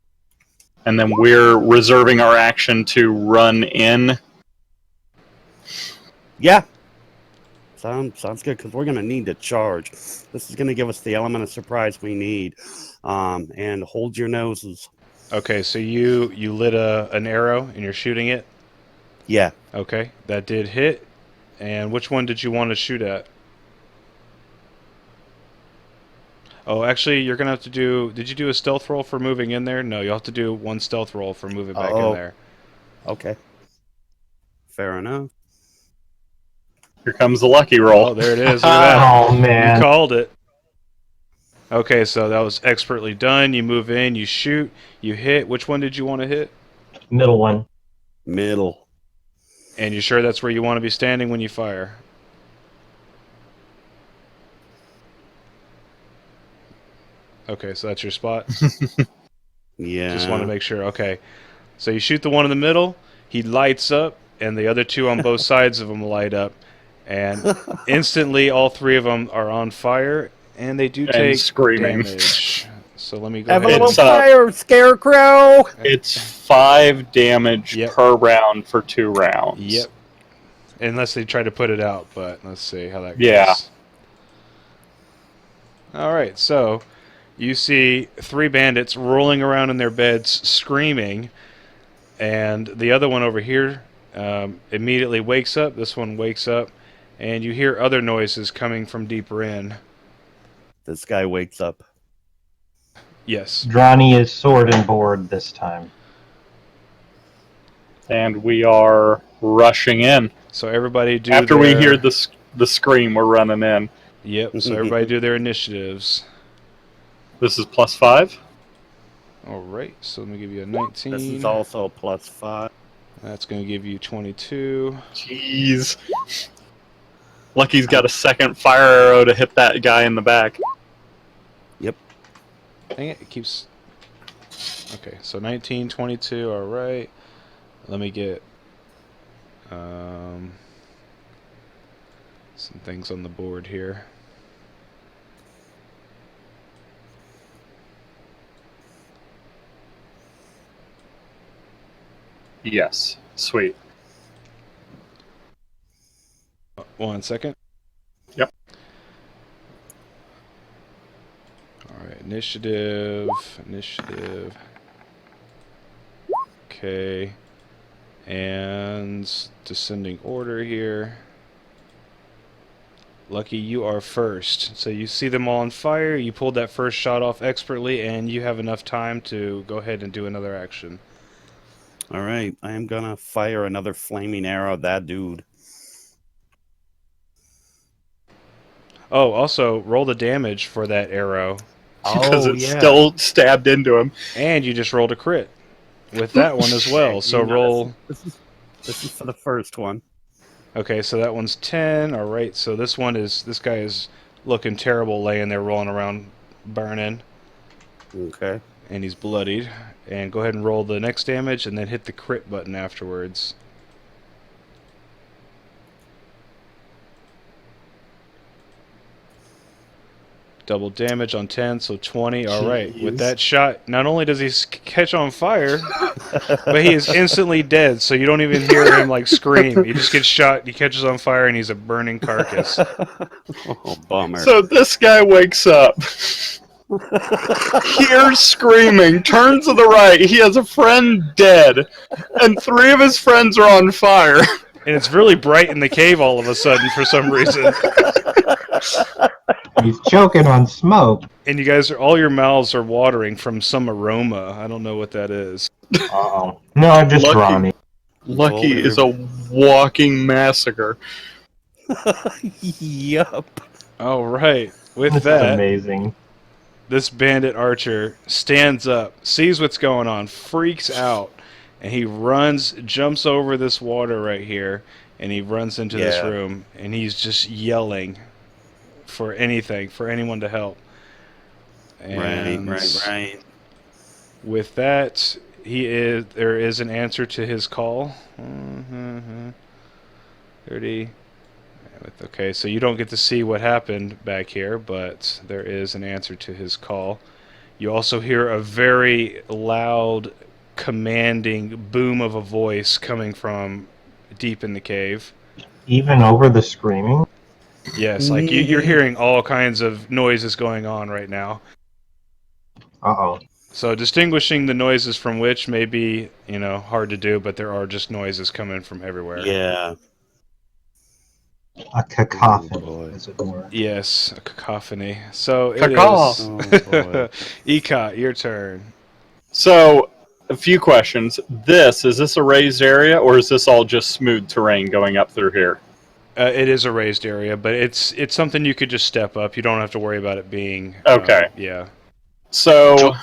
And then we're reserving our action to run in. Yeah. Sounds good, because we're going to need to charge. This is going to give us the element of surprise we need. And hold your noses. Okay, so you lit an arrow and you're shooting it? Yeah. Okay, that did hit. And which one did you want to shoot at? Oh, actually, you're gonna have to do. Did you do a stealth roll for moving in there? No, you'll have to do one stealth roll for moving back in Oh. there. Okay. Fair enough. Here comes the lucky roll. Oh, there it is. Look at that. Oh You man. called it. Okay, so that was expertly done. You move in, you shoot, you hit. Which one did you want to hit? Middle one. Middle. And you sure that's where you want to be standing when you fire? Okay, so that's your spot. Yeah. Just want to make sure. Okay, so you shoot the one in the middle. He lights up, and the other two on both sides of him light up, and instantly all three of them are on fire, and they do And take screaming. damage. So let me go Have a ahead. little It's, fire, Scarecrow! It's 5 damage Yep. per round for 2 rounds. Yep. Unless they try to put it out, but let's see how that goes. Yeah. All right, so you see 3 bandits rolling around in their beds screaming, and the other one over here immediately wakes up. This one wakes up, and you hear other noises coming from deeper in. This guy wakes up. Yes. Dronny is sword and board this time. And we are rushing in. So everybody do After we their- hear the scream, we're running in. Yep, so everybody do their initiatives. This is +5. All right, so let me give you a 19. This is also +5. That's going to give you 22. Jeez. Lucky's got a second fire arrow to hit that guy in the back. Dang it, it keeps... Okay, so 19, 22, all right. Let me get some things on the board here. Yes. Sweet. 1 second. Yep. Alright, initiative. Okay. And descending order here. Lucky, you are first. So you see them all on fire, you pulled that first shot off expertly, and you have enough time to go ahead and do another action. All right, I am gonna fire another flaming arrow at that dude. Oh, also, roll the damage for that arrow. Because it's still stabbed into him. And you just rolled a crit with that one as well. So roll... This is for the first one. Okay, so that one's 10. All right, so this guy is looking terrible, laying there, rolling around, burning, Okay. and he's bloodied. And go ahead and roll the next damage, and then hit the crit button afterwards. Double damage on 10, so 20. All right, with Jeez. that shot, not only does he catch on fire, but he is instantly dead, so you don't even hear him like scream. He just gets shot, he catches on fire, and he's a burning carcass. Oh, bummer. So this guy wakes up, hears screaming, turns to the right. He has a friend dead, and 3 of his friends are on fire. And it's really bright in the cave all of a sudden for some reason. He's choking on smoke. And you guys all your mouths are watering from some aroma. I don't know what that is. Uh-oh. No, just Lucky. Dronny. Lucky is a walking massacre. Yup. All right. With This is that, amazing. this bandit archer stands up, sees what's going on, freaks out, and he runs, jumps over this water right here, and he runs into this Yeah. room, and he's just yelling for anything, for anyone to help. And Right. with that, there is an answer to his call. 30. Okay, so you don't get to see what happened back here, but there is an answer to his call. You also hear a very loud, commanding boom of a voice coming from deep in the cave. Even over the screaming? Yes, like you're hearing all kinds of noises going on right now. Uh-oh. So distinguishing the noises from which may be, hard to do, but there are just noises coming from everywhere. Yeah. A cacophony, boy. as it were. Yes, a cacophony. So it Cacaw. is. Oh boy. Ecot, your turn. So, a few questions. Is this a raised area, or is this all just smooth terrain going up through here? It is a raised area, but it's something you could just step up. You don't have to worry about it being. Okay. Yeah. So,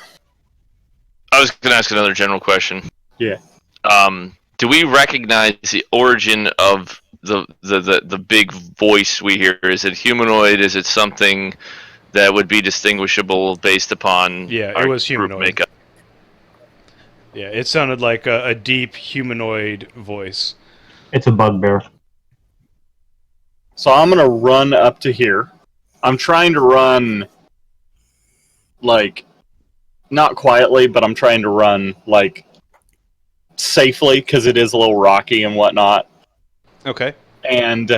I was going to ask another general question. Yeah. Do we recognize the origin of the big voice we hear? Is it humanoid? Is it something that would be distinguishable based upon Yeah, it our was group humanoid. makeup? Yeah, it sounded like a deep humanoid voice. It's a bugbear. so I'm gonna run up to here. I'm trying to run, like, not quietly, but I'm trying to run, like, safely, because it is a little rocky and whatnot. Okay. And,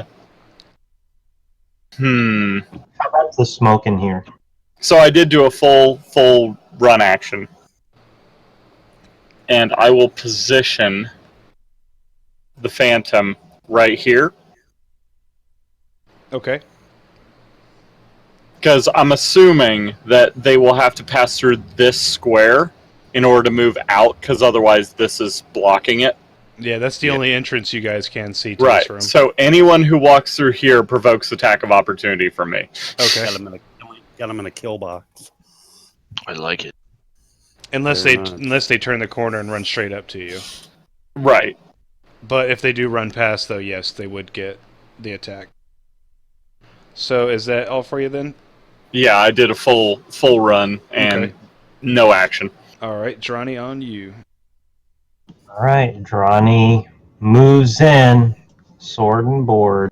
How about the smoke in here? so I did do a full run action. And I will position the Phantom right here. Okay. Because I'm assuming that they will have to pass through this square in order to move out, because otherwise this is blocking it. Yeah, that's the only entrance you guys can see to Right. this room. So anyone who walks through here provokes attack of opportunity from me. Okay. Got him in a kill box. I like it. Unless Very they nice. unless they turn the corner and run straight up to you. Right. But if they do run past, though, yes, they would get the attack. So is that all for you then? Yeah, I did a full run and Okay. no action. All right, Dronny, on you. All right, Drawny moves in, sword and board.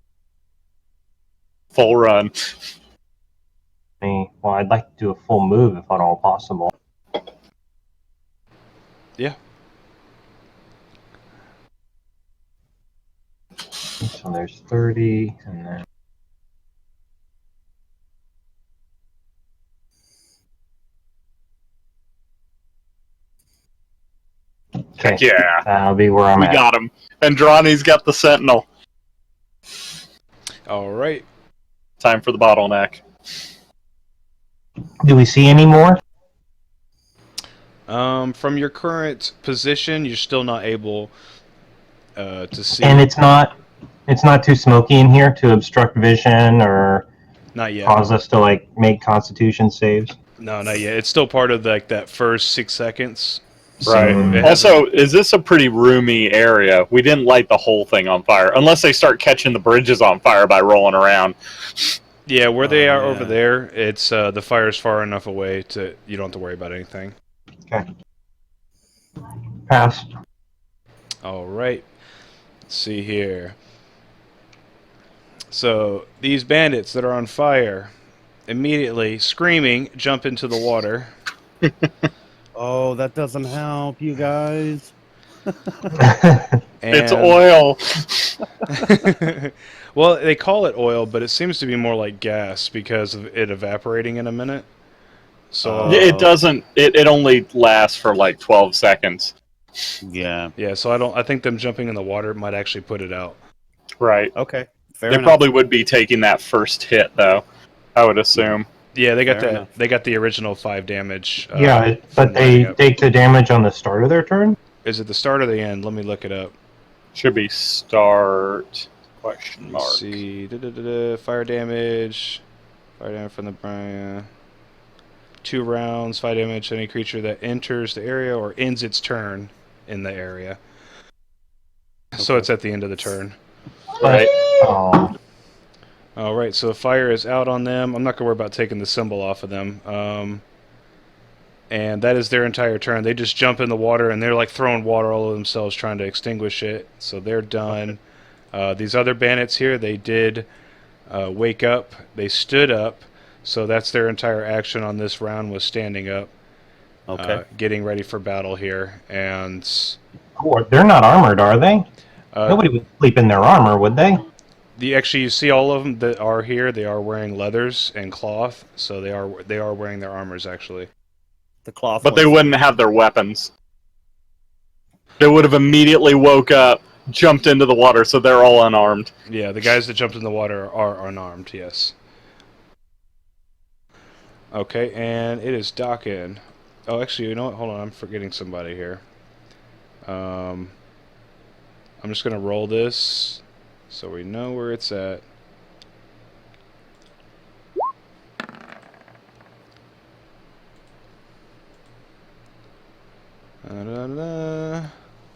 Full run. Well, I'd like to do a full move if at all possible. Yeah. So there's 30, and then okay, Yeah. that'll be where I'm We at. got him. And Drawny's got the Sentinel. All right. Time for the bottleneck. Do we see any more? From your current position, you're still not able to see. And it's not too smoky in here to obstruct vision or Not yet. cause us to like make Constitution saves. No, not yet. It's still part of like that first 6 seconds. So Right. it hasn't- Also, is this a pretty roomy area? We didn't light the whole thing on fire, unless they start catching the bridges on fire by rolling around. yeah, where they are yeah. over there, it's the fire's far enough away to you don't have to worry about anything. Okay. Pass. All right. Let's see here. So these bandits that are on fire immediately screaming jump into the water. Oh, that doesn't help, you guys. And It's oil. well, they call it oil, but it seems to be more like gas because of it evaporating in a minute. So It doesn't. It only lasts for like 12 seconds. Yeah. yeah, so I think them jumping in the water might actually put it out. Right. Okay. Fair They enough. probably would be taking that first hit, though. I would assume. Yeah, they got Fair that. enough. They got the original 5 damage. Yeah, from but they lighting up. take the damage on the start of their turn? Is it the start or the end? Let me look it up. Should be start question mark. Let's see. Fire damage. Fire damage from the Brian. 2 rounds. Fire damage to any creature that enters the area or ends its turn in the area. So it's at the end of the turn. Right. Oh, All right, so the fire is out on them. I'm not gonna worry about taking the symbol off of them. And that is their entire turn. They just jump in the water and they're like throwing water all over themselves trying to extinguish it. So they're done. These other bandits here, they did wake up. They stood up. So that's their entire action on this round was standing up, Okay. getting ready for battle here. And cool. They're not armored, are they? Nobody would sleep in their armor, would they? actually, you see all of them that are here. They are wearing leathers and cloth, so they are wearing their armors actually. The cloth. But they ones. wouldn't have their weapons. They would have immediately woke up, jumped into the water, so they're all unarmed. Yeah, the guys that jumped in the water are unarmed, yes. Okay, and it is Dockin. Oh, actually, you know what? Hold on, I'm forgetting somebody here. I'm just going to roll this so we know where it's at.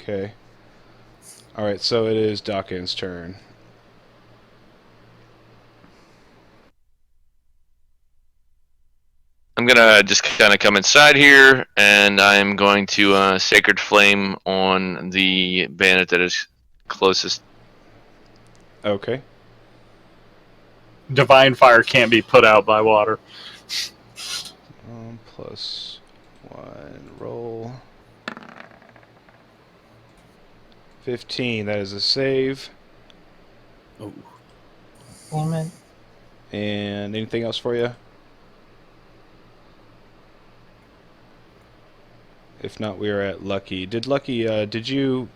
Okay. Alright, so it is Dockin's turn. I'm gonna just kind of come inside here, and I'm going to Sacred Flame on the bandit that is closest. Okay. Divine Fire can't be put out by water. Plus 1, roll. 15, that is a save. Oh. Damn it. And anything else for you? If not, we are at Lucky. Did you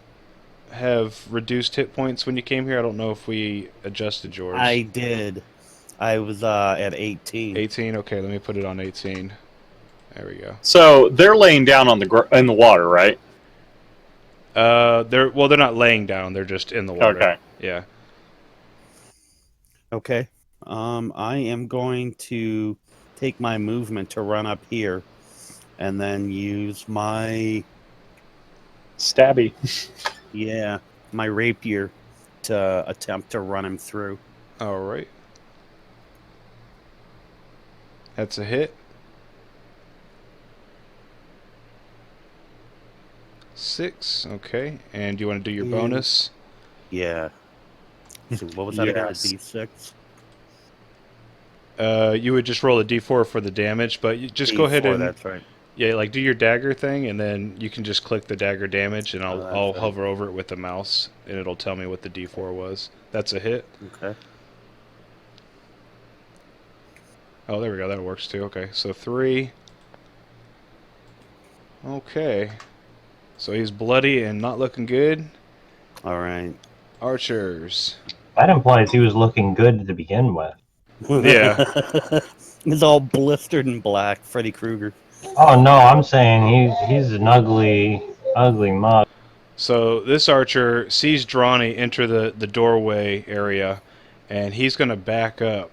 have reduced hit points when you came here? I don't know if we adjusted yours. I did. I was at 18. 18? Okay, let me put it on 18. There we go. So they're laying down on in the water, right? They're not laying down, they're just in the water. Okay. Yeah. Okay. I am going to take my movement to run up here and then use my Stabby. my rapier to attempt to run him through. Alright. That's a hit. 6, okay. And do you want to do your bonus? Yeah. So what was that again? A Yes. D6? You would just roll a d4 for the damage, but you just go ahead D4, and that's right. like do your dagger thing, and then you can just click the dagger damage, and I'll that's right. hover over it with the mouse, and it'll tell me what the d4 was. That's a hit. Okay. Oh, there we go. That works too. Okay, so 3. Okay. So he's bloody and not looking good. All right. Archers. That implies he was looking good to begin with. Yeah. He's all blistered and black, Freddy Krueger. Oh no, I'm saying he's an ugly mug. So this archer sees Drawny enter the doorway area, and he's going to back up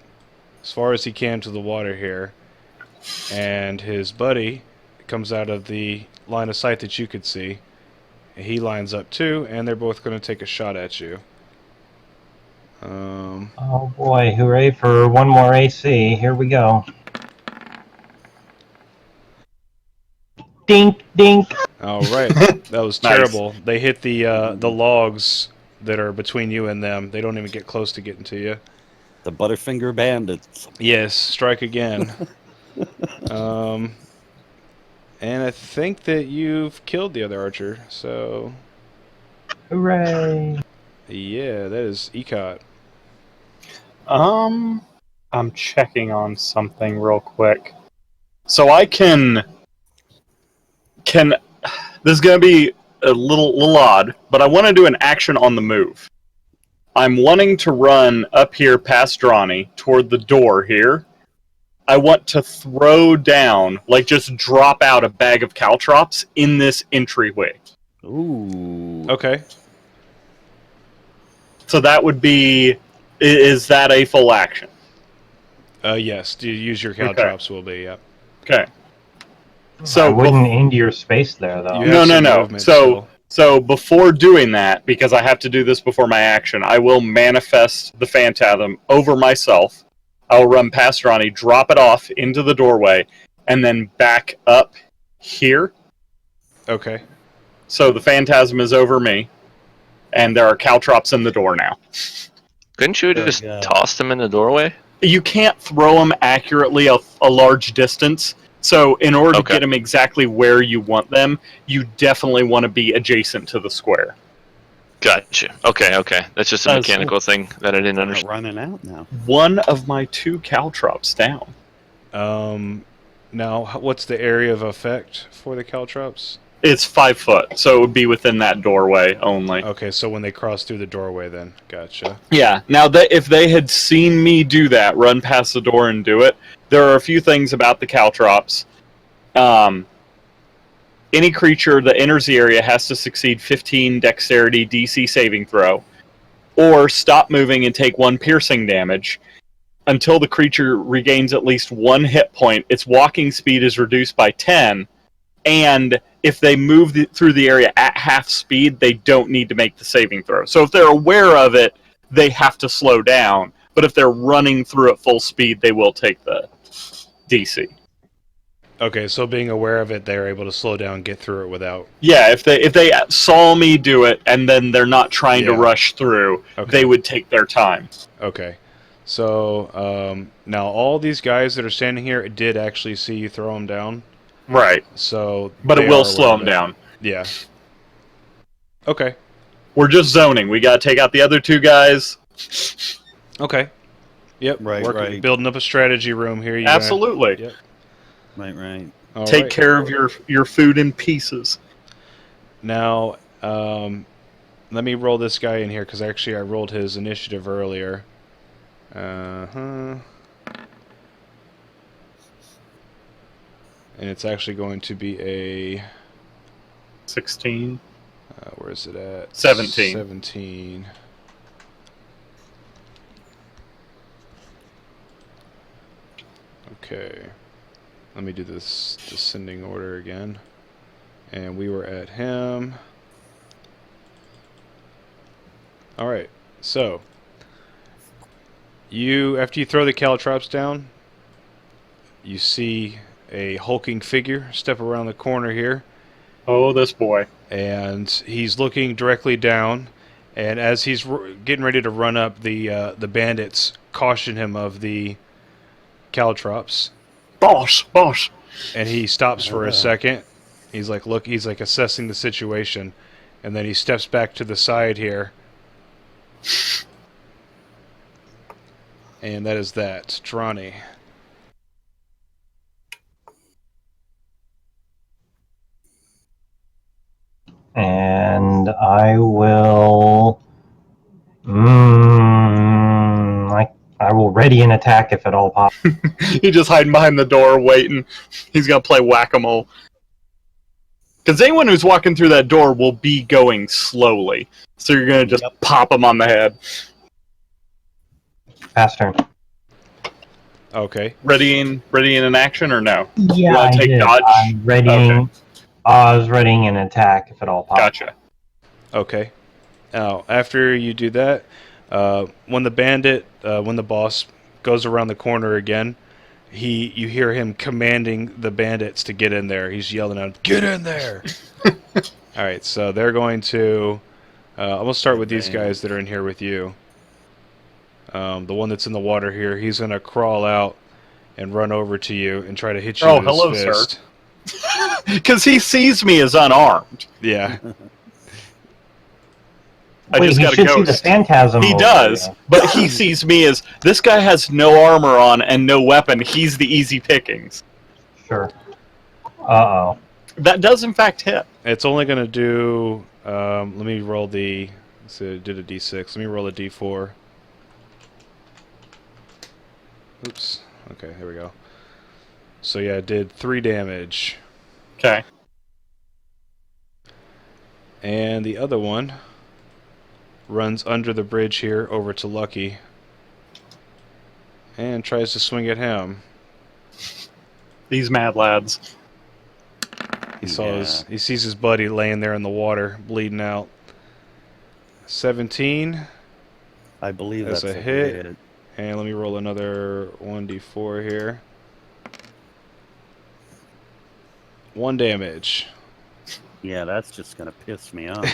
as far as he can to the water here. And his buddy comes out of the line of sight that you could see. And he lines up too, and they're both going to take a shot at you. Oh boy, hooray for one more AC. Here we go. Dink, dink. All right, that was Nice. terrible. They hit the logs that are between you and them. They don't even get close to getting to you. The Butterfinger Bandits. Yes, strike again. And I think that you've killed the other archer. So Hooray. yeah, that is ECOT. I'm checking on something real quick. So I can this is going to be a little odd, but I want to do an action on the move. I'm wanting to run up here past Drawny toward the door here. I want to throw down, like just drop out a bag of caltrops in this entryway. Ooh. Okay. So that would be, is that a full action? Yes. Do you use your caltrops? Will be. Yep. Okay. I So wouldn't into your space there though. You have some no. movement still. So before doing that, because I have to do this before my action, I will manifest the Phantasm over myself. I'll run past Ronnie, drop it off into the doorway, and then back up here. Okay. So the Phantasm is over me, and there are caltrops in the door now. Couldn't you There just we go. toss them in the doorway? You can't throw them accurately a large distance. So in order to Okay. get them exactly where you want them, you definitely want to be adjacent to the square. Gotcha. Okay. That's just a That's mechanical thing that I didn't We're understand. running out now. One of my 2 caltrops down. Now, what's the area of effect for the caltrops? It's 5 foot, so it would be within that doorway only. Okay, so when they cross through the doorway, then gotcha. Yeah. Now, if they had seen me do that, run past the door and do it, there are a few things about the caltrops. Any creature that enters the area has to succeed 15 dexterity DC saving throw, or stop moving and take 1 piercing damage. Until the creature regains at least 1 hit point, its walking speed is reduced by 10, and if they move through the area at half speed, they don't need to make the saving throw. So if they're aware of it, they have to slow down, but if they're running through at full speed, they will take the DC. Okay, so being aware of it, they're able to slow down and get through it without... Yeah, if they saw me do it and then they're not trying to rush through, they would take their time. Okay. So, now all these guys that are standing here did actually see you throw them down. Right. So, but it will slow them down. Yeah. Okay. We're just zoning. We got to take out the other 2 guys. Okay. Yep. Right. Building up a strategy room here. Absolutely. Yep. Right. Take care of your food in pieces. Now, let me roll this guy in here, because actually I rolled his initiative earlier. And it's actually going to be a... 16. Where is it at? 17. 17. Okay. Let me do this descending order again. And we were at him. Alright, so after you throw the caltrops down, you see a hulking figure step around the corner here. Oh, this boy. And he's looking directly down, and as he's getting ready to run up, the bandits caution him of the caltrops. Boss. And he stops for a second. He's like assessing the situation, and then he steps back to the side here. And that is that. Drawny. And I will... I will ready an attack if at all possible. He's just hiding behind the door waiting. He's going to play whack-a-mole. Because anyone who's walking through that door will be going slowly. So you're going to just pop him on the head. Pass turn. Okay. Readying an action or no? Yeah, I take did. dodge? I'm readying. Okay. I was readying an attack if at all possible. Gotcha. Okay. Now, after you do that, when the boss goes around the corner again, you hear him commanding the bandits to get in there. He's yelling at them, "Get in there!" All right, so they're going to... I'm going to start with these guys that are in here with you. The one that's in the water here, he's going to crawl out and run over to you and try to hit you with his fist. Sir. Because he sees me as unarmed. Yeah. I just got a ghost. See the phantasm. He does, but he sees me as, this guy has no armor on and no weapon. He's the easy pickings. Sure. Uh-oh. That does, in fact, hit. It's only going to do... let me roll the... So it did a d6. Let me roll a d4. Oops. Okay, here we go. So yeah, it did 3 damage. Okay. And the other one runs under the bridge here over to Lucky and tries to swing at him. These mad lads. He sees his buddy laying there in the water, bleeding out. 17. I believe that's a hit. And let me roll another 1d4 here. 1 damage. Yeah, that's just gonna piss me off.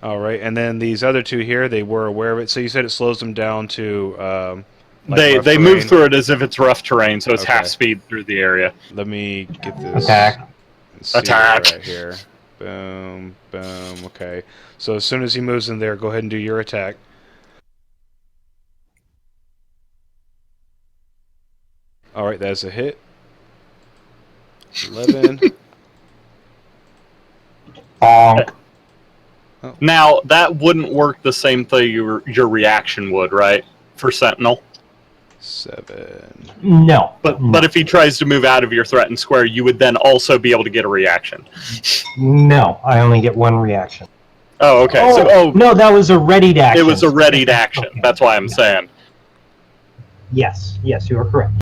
All right, and then these other 2 here, they were aware of it. So you said it slows them down to... they move through it as if it's rough terrain, so it's half speed through the area. Let me get this. Attack. Right here. Boom, boom. Okay. So as soon as he moves in there, go ahead and do your attack. All right, that's a hit. 11. Bonk. Now, that wouldn't work the same thing your reaction would, right? For Sentinel. 7. No. But if he tries to move out of your threatened square, you would then also be able to get a reaction. No, I only get one reaction. Oh, okay. No, that was a readied action. It was a readied action. Okay. That's why I'm saying. Yes, you are correct.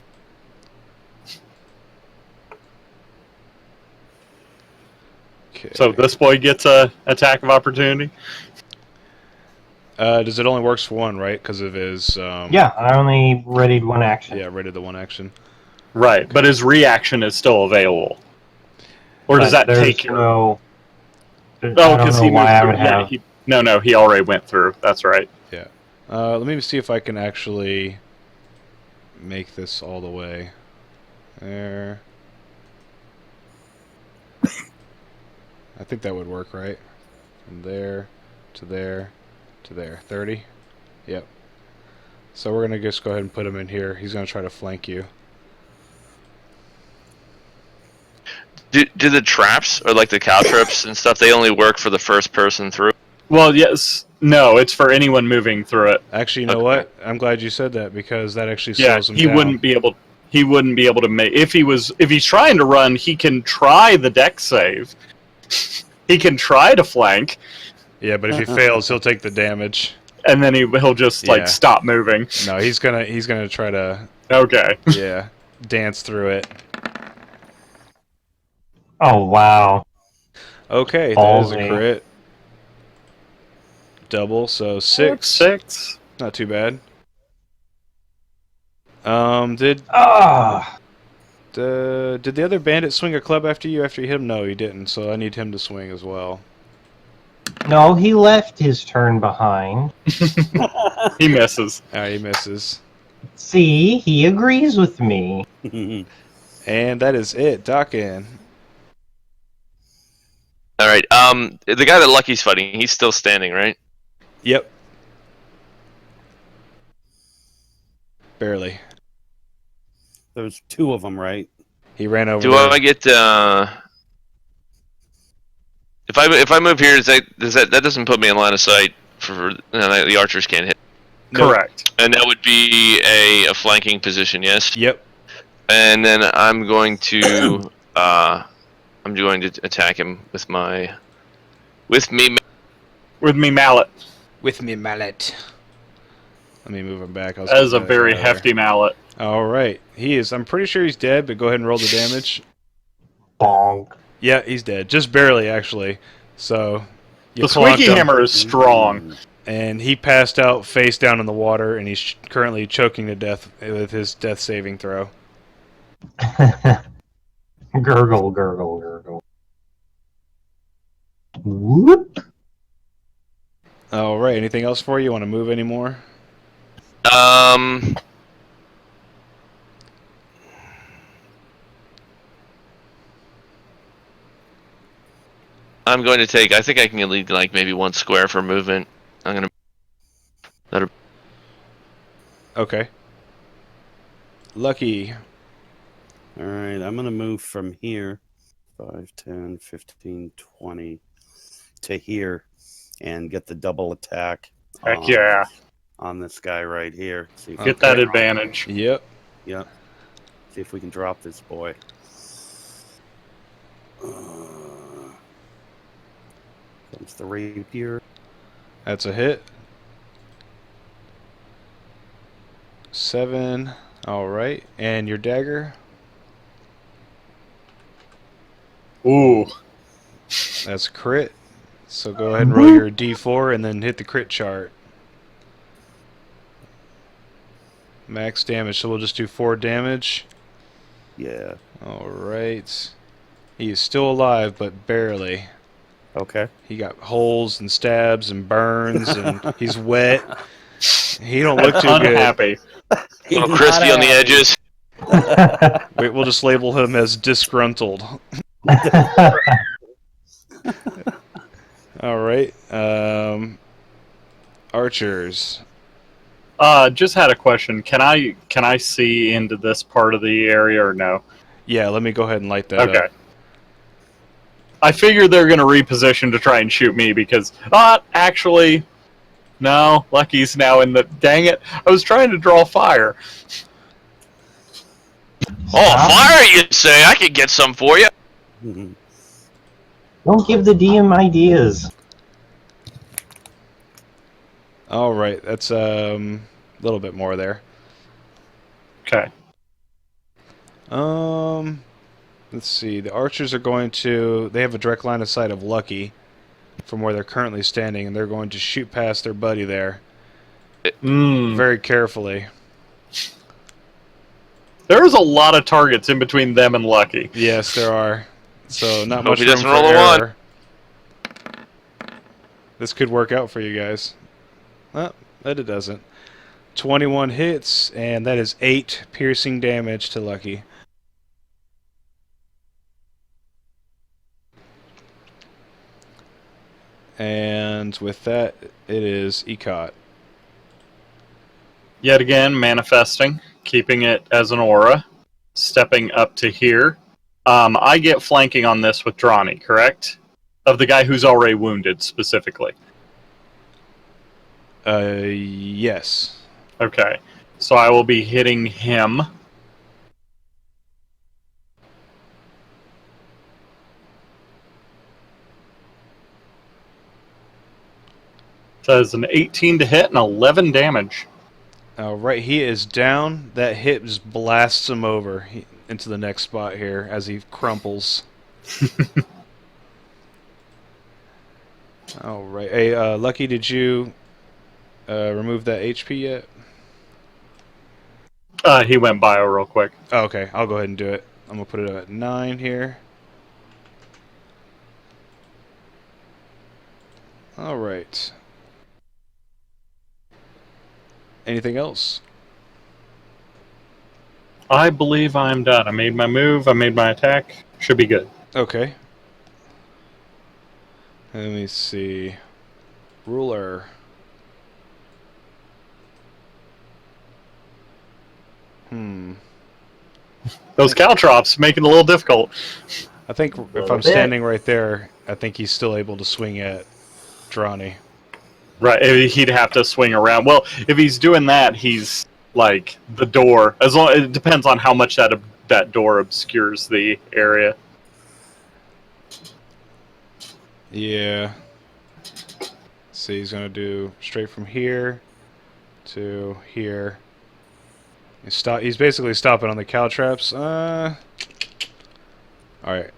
Okay. So this boy gets a attack of opportunity. Does it only works for one, right? Because of his. Yeah, I only readied one action. Yeah, rated the one action. Right, but his reaction is still available. Or does But that take your? no? Oh, I don't because know he moved why I through. would Yeah, have. he already went through. That's right. Yeah. Let me see if I can actually make this all the way. There. I think that would work, right? From there to there to there. 30? Yep. So we're going to just go ahead and put him in here. He's going to try to flank you. Do the traps, or like the cow traps and stuff, they only work for the first person through? Well, yes, no, it's for anyone moving through it. Actually, you know Okay. what? I'm glad you said that because that actually Yeah, slows him he down. wouldn't be able. He wouldn't be able to make if he's trying to run. He can try the deck save. He can try to flank, Yeah, but if he fails, he'll take the damage. and then he'll just Yeah. stop moving. No, he's gonna try to Okay. dance through it. Oh wow! Okay, that is a Ballsy. crit. Double, so 6. 6. Not too bad. Did Ah, the other bandit swing a club after you hit him? No, he didn't. So I need him to swing as well. no, he left his turn behind. He misses. He misses. See, he agrees with me. And that is it. Docken. All right. The guy that Lucky's fighting, he's still standing, right? Yep. Barely. There's 2 of them, right? He ran over. Do there. I get if I move here, that doesn't put me in line of sight for the archers can't hit, Nope. Correct. and that would be a flanking position, yes. Yep. And then I'm going to attack him with me. With me mallet. With me mallet. Let me move him back. That is a very hefty mallet. All right. He is. I'm pretty sure he's dead, but go ahead and roll the damage. Bonk. Yeah, he's dead. Just barely, actually. So you The clunked squeaky him, hammer is strong. and he passed out face down in the water, and he's currently choking to death with his death saving throw. Gurgle, gurgle, gurgle. Whoop. All right. Anything else for you? Want to move any more? I'm going to take. I think I can lead like maybe 1 square for movement. I'm gonna. Okay. Lucky. All right, I'm going to move from here 5, 10, 15, 20 to here and get the double attack. Heck yeah. On this guy right here. See if Okay. Get that advantage. Yep. Yep. See if we can drop this boy. Comes the rapier. That's a hit. 7. All right. And your dagger? Ooh. That's a crit. So go ahead and roll your d4 and then hit the crit chart. Max damage. So we'll just do 4 damage. Yeah. All right. He is still alive, but barely. Okay. He got holes and stabs and burns, and he's wet. He don't look too good. Unhappy. little crispy on the edges. We'll just label him as disgruntled. All right. Archers. Just had a question. Can I see into this part of the area or no? Yeah, let me go ahead and light that Okay. up. I figured they're going to reposition to try and shoot me because, actually, no, Lucky's now in the. Dang it! I was trying to draw fire. Oh, Stop. fire, you say? I could get some for you. Mhm. Don't give the DM ideas. All right, that's a little bit more there. Okay. Let's see. The archers are going to. They have a direct line of sight of Lucky from where they're currently standing, and they're going to shoot past their buddy there very carefully. There's a lot of targets in between them and Lucky. Yes, there are. So not Hope much he room doesn't for roll a one. error. This could work out for you guys. Well, but it doesn't. 21 hits, and that is 8 piercing damage to Lucky. And with that, it is Ecot. Yet again, manifesting, keeping it as an aura, stepping up to here. I get flanking on this with Drawny, correct? Of the guy who's already wounded, specifically. Yes. Okay. So I will be hitting him. So it's an 18 to hit and 11 damage. Right, he is down. That hit just blasts him over into the next spot here as he crumples. All right. Hey, Lucky, did you remove that HP yet? He went bio real quick. Oh, okay, I'll go ahead and do it. I'm going to put it at 9 here. All right. Anything else? I believe I'm done. I made my move. I made my attack. Should be good. Okay. Let me see. Ruler. Those caltrops make it a little difficult. I think if Little I'm bit. standing right there, I think he's still able to swing at Drawny. Right, he'd have to swing around. Well, if he's doing that, he's like the door. As long it depends on how much that door obscures the area. Yeah. See, he's gonna do straight from here to here. He's basically stopping on the caltrops. All right.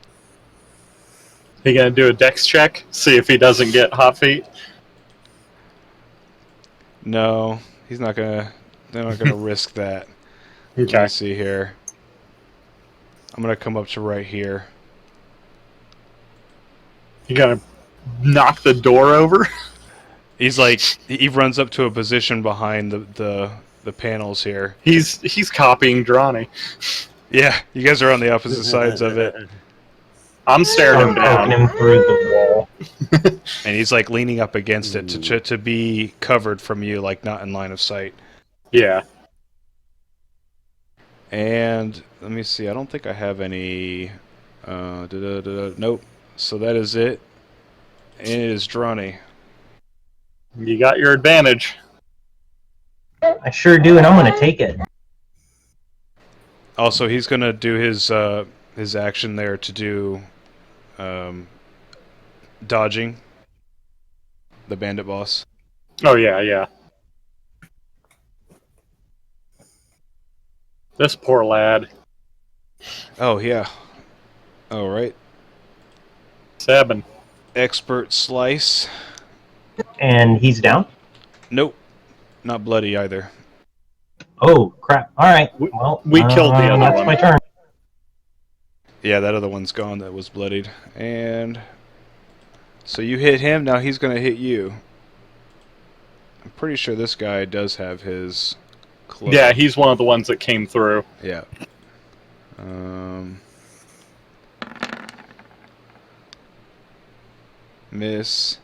He gonna do a dex check, see if he doesn't get hot feet. No, he's not gonna. They're not gonna risk that. Let me see here. I'm gonna come up to right here. You gonna knock the door over? He's like he runs up to a position behind the panels here. He's copying Drawny. Yeah, you guys are on the opposite sides of it, I'm staring him I'm poking down. him through the wall. and he's like leaning up against it to be covered from you, like not in line of sight. Yeah. And let me see. I don't think I have any. Nope. So that is it. And it is Drawny. You got your advantage. I sure do, and I'm going to take it. Also, he's gonna do his action there to do dodging the bandit boss. Oh yeah, yeah. This poor lad. Oh yeah. All right. 7. Expert slice. And he's down? Nope. Not bloody either. Oh, crap. All right. Well, We killed the other that's one. my turn. Yeah, that other one's gone. That was bloodied. And so you hit him. Now he's gonna hit you. I'm pretty sure this guy does have his cloak. Yeah, he's one of the ones that came through. Yeah. Miss.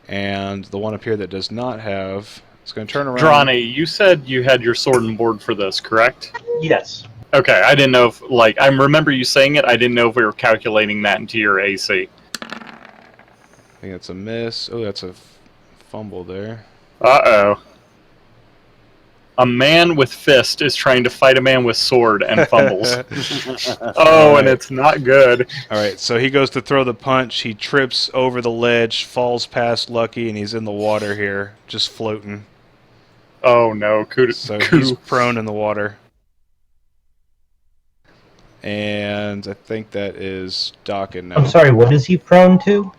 And the one up here that does not have, it's going to turn around. Drawny, you said you had your sword and board for this, correct? Yes. Okay, I didn't know if, like, I remember you saying it, I didn't know if we were calculating that into your AC. I think that's a miss. Oh, that's a fumble there. Uh-oh. A man with fist is trying to fight a man with sword and fumbles. Oh, and Alright. it's not good. Alright, so he goes to throw the punch. He trips over the ledge, falls past Lucky, and he's in the water here, just floating. Oh no, So he's coup. prone in the water. And I think that is Dokken now. I'm sorry, what is he prone to?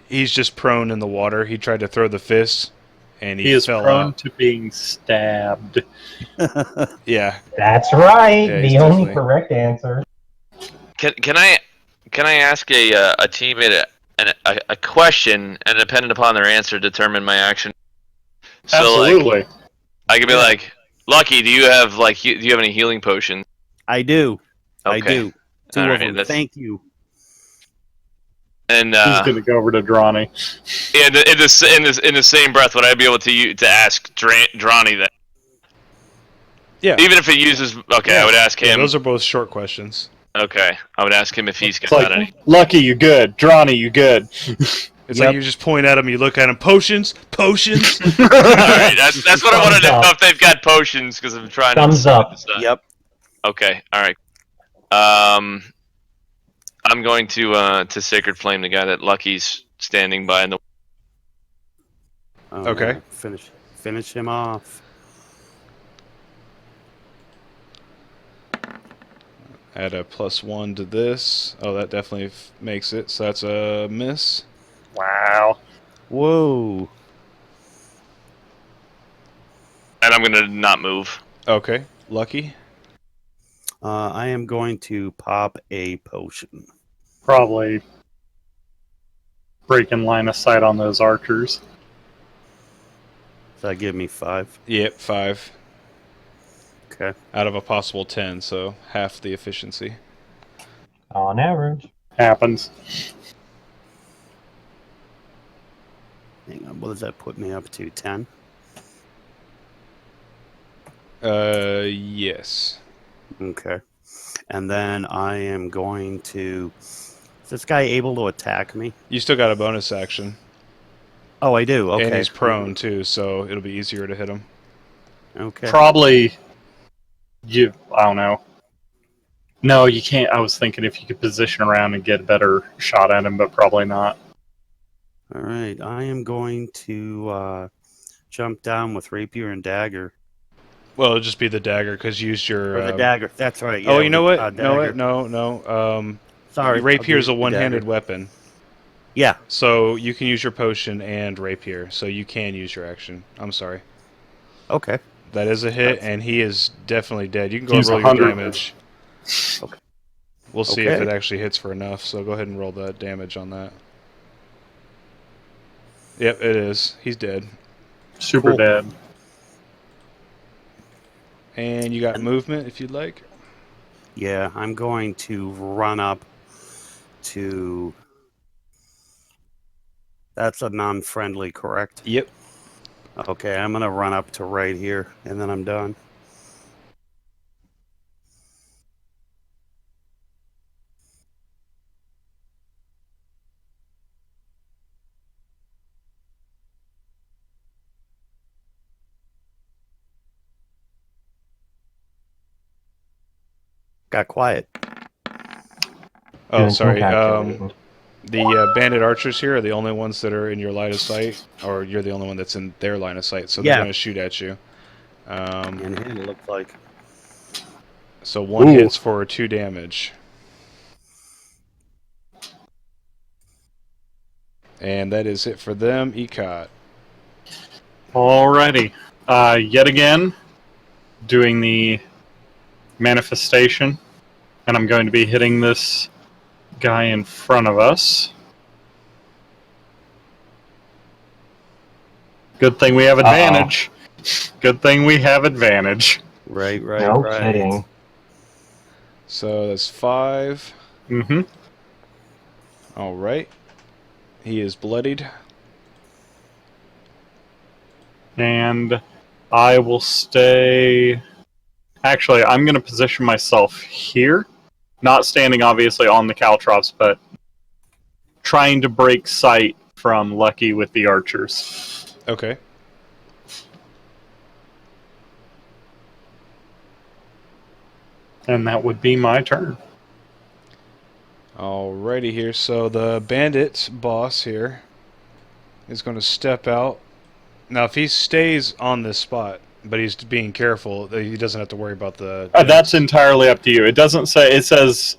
He's just prone in the water. He tried to throw the fist, and He is fell prone out. to being stabbed. Yeah. That's right. Yeah, he's The only definitely- correct answer. Can I ask a teammate a question, and depending upon their answer, determine my action? So Absolutely. like, I could be Yeah. like, Lucky, do you have do you have any healing potions? I do. I Okay. do. Two All of right, them. that's- Thank you. And He's gonna go over to Drawny. in the same breath, would I be able to ask Drawny that? Yeah. Even if it uses, okay, Yeah. I would ask Yeah, him. those are both short questions. Okay, I would ask him if he's It's got like, any. Lucky, you good. Drawny, you good. It's Yep. like you just point at him, you look at him, potions, potions. All right, that's what I wanted to Thumbs know up. if they've got potions because I'm trying Thumbs to up. decide. Yep. Okay, all right. I'm going to Sacred Flame the guy that Lucky's standing by in the. Oh, Okay. no. Finish him off. Add a +1 to this. Oh, that definitely makes it. So that's a miss. Wow. Whoa. And I'm gonna not move. Okay. Lucky. I am going to pop a potion. Probably breaking line of sight on those archers. Does that give me 5? Yep, 5. Okay. Out of a possible 10, so half the efficiency. On average. Happens. Hang on. What does that put me up to? 10? Yes. Okay. And then I am going to. Is this guy able to attack me? You still got a bonus action. Oh, I do. Okay. And he's prone, too, so it'll be easier to hit him. Okay. Probably. I don't know. No, you can't. I was thinking if you could position around and get a better shot at him, but probably not. All right. I am going to jump down with rapier and dagger. Well, it'll just be the dagger, because you used your... Or the dagger. That's right. oh, yeah, you know with, what? dagger. No. Sorry. Rapier is a I'll do the one-handed dagger. weapon. Yeah. So you can use your potion and rapier, so you can use your action. I'm sorry. Okay. That is a hit, That's- and he is definitely dead. You can go He's and roll your 100. damage. Okay. We'll see if Okay. it actually hits for enough, so go ahead and roll that damage on that. Yep, it is. He's dead. Super Cool. dead. And you got movement if you'd like. Yeah. I'm going to run up to. That's a non-friendly, correct? Yep. Okay, I'm gonna run up to right here, and then I'm done. Got quiet. Oh, Doing some sorry. calculating. The bandit archers here are the only ones that are in your line of sight, or you're the only one that's in their line of sight, so they're Yeah. going to shoot at you. And him, it looks like. So one Ooh. hits for 2 damage. And that is it for them. Ecot. Alrighty. Yet again, doing the manifestation, and I'm going to be hitting this guy in front of us. Good thing we have advantage. Good thing we have advantage. Right. No kidding. So that's 5. Mm-hmm. All right. He is bloodied. And I will stay. Actually, I'm going to position myself here, not standing obviously on the caltrops, but trying to break sight from Lucky with the archers. Okay. And that would be my turn. Alrighty here. So the bandit boss here is going to step out. Now, if he stays on this spot, but he's being careful, he doesn't have to worry about the... That's entirely up to you. It doesn't say... It says,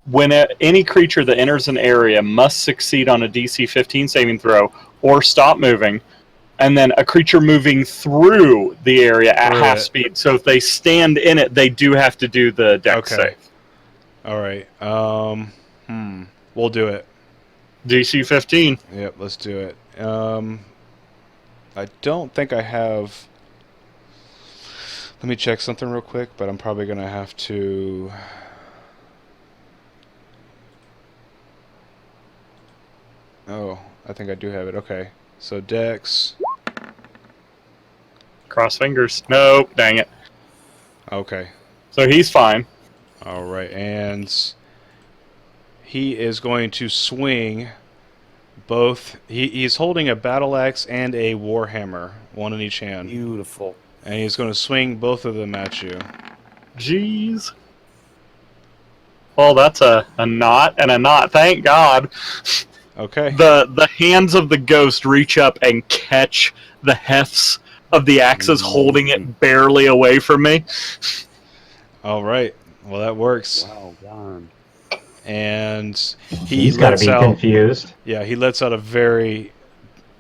when any creature that enters an area must succeed on a DC 15 saving throw or stop moving, and then a creature moving through the area at half speed. So if they stand in it, they do have to do the dex save. Alright. We'll do it. DC 15. Yep, let's do it. I don't think I have... Let me check something real quick, but I'm probably going to have to... Oh, I think I do have it. Okay. So Dex. Cross fingers. Nope, dang it. Okay. So he's fine. Alright, and he is going to swing both. He's holding a battle axe and a warhammer, one in each hand. Beautiful. And he's going to swing both of them at you. Jeez. Well, that's a knot and a knot. Thank God. Okay. The hands of the ghost reach up and catch the hefts of the axes, holding it barely away from me. Alright. Well, that works. Wow, darn. And He's got to be confused. Yeah, he lets out a very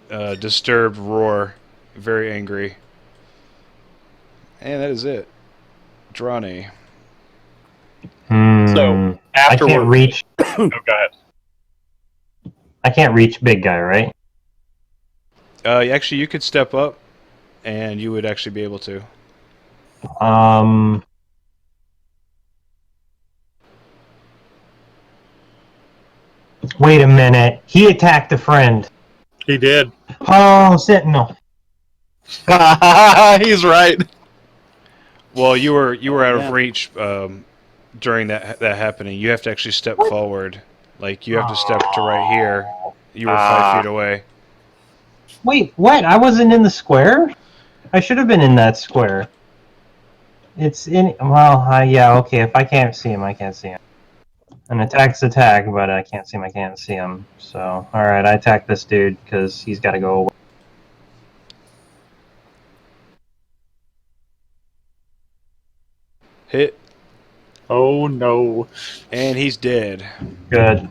disturbed roar. Very angry. And that is it. Drawny. So, I can't reach. Oh, go ahead. I can't reach big guy, right? Actually, you could step up, and you would actually be able to. Wait a minute. He attacked a friend. He did. Oh, Sentinel. He's right. Well, you were out of reach during that happening. You have to actually step forward. Like, you have to step to right here. You were 5 feet away. Wait, what? I wasn't in the square? I should have been in that square. It's in... Well, yeah, okay. If I can't see him, I can't see him. An attack's attack, but I can't see him, I can't see him. So, alright, I attack this dude, because he's got to go away. Hit. Oh, no. And he's dead. Good.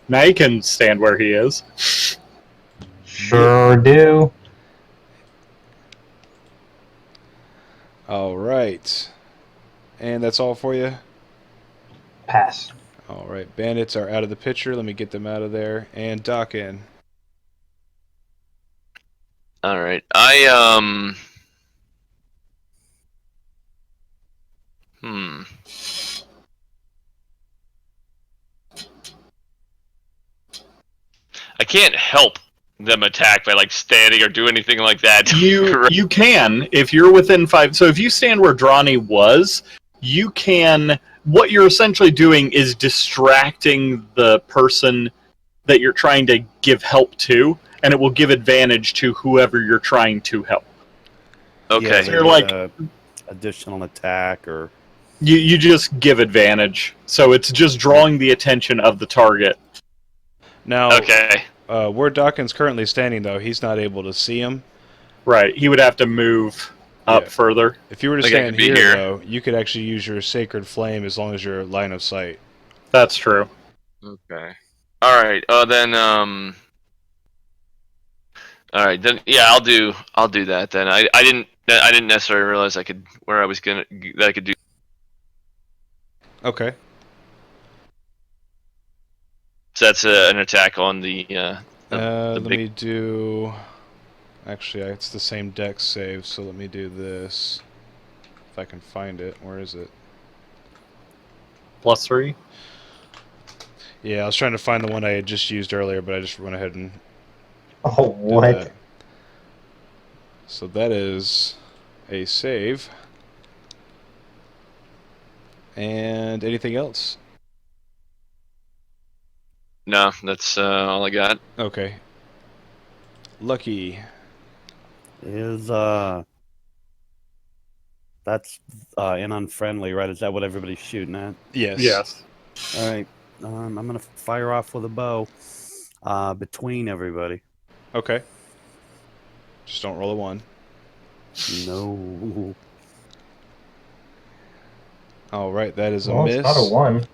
Now he can stand where he is. Sure do. Alright. And that's all for you? Pass. Alright, bandits are out of the picture. Let me get them out of there. And Doc in. Alright, I can't help them attack by, like, standing or do anything like that. You can, if you're within 5... So if you stand where Drawny was, you can... What you're essentially doing is distracting the person that you're trying to give help to, and it will give advantage to whoever you're trying to help. Okay. Yeah, So you're like... additional attack or... You just give advantage. So it's just drawing the attention of the target. Now, okay. Where Dawkins currently standing, though, he's not able to see him. Right. He would have to move up further. If you were to Like I stand could be here, here. though, you could actually use your Sacred Flame as long as you're line of sight. That's true. Okay. Alright, then, alright, then, yeah, I'll do that then. I didn't necessarily realize I could, that I could do. Okay. So that's an attack on the Let big... me do... Actually, it's the same dex save, so let me do this. If I can find it. Where is it? +3. Yeah, I was trying to find the one I had just used earlier, but I just went ahead and... Oh, did what? that. So that is a save. And anything else? No, that's all I got. Okay. Lucky. Is that's an unfriendly, right? Is that what everybody's shooting at? Yes. Yes. All right. I'm gonna fire off with a bow between everybody. Okay. Just don't roll a 1. No. All right, that is a Well, it's not a miss. 1.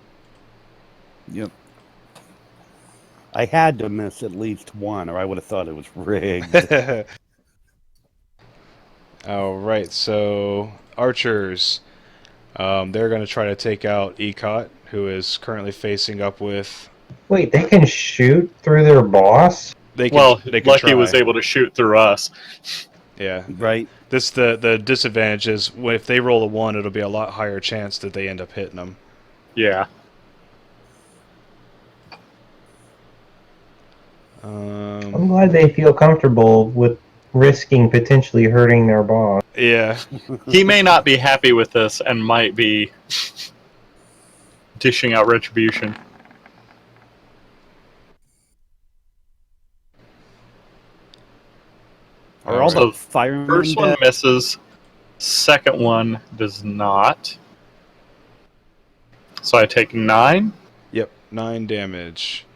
Yep. I had to miss at least one, or I would have thought it was rigged. All right, so archers. They're going to try to take out Ecot, who is currently facing up with. Wait, they can shoot through their boss? They can. Well, They can Lucky try. was able to shoot through us. Yeah. Right. The disadvantage is if they roll a 1, it'll be a lot higher chance that they end up hitting them. Yeah. I'm glad they feel comfortable with risking potentially hurting their boss. Yeah. He may not be happy with this and might be dishing out retribution. Are all Alright. the firemen First one dead? misses. Second one does not. So I take 9. Yep. 9 damage.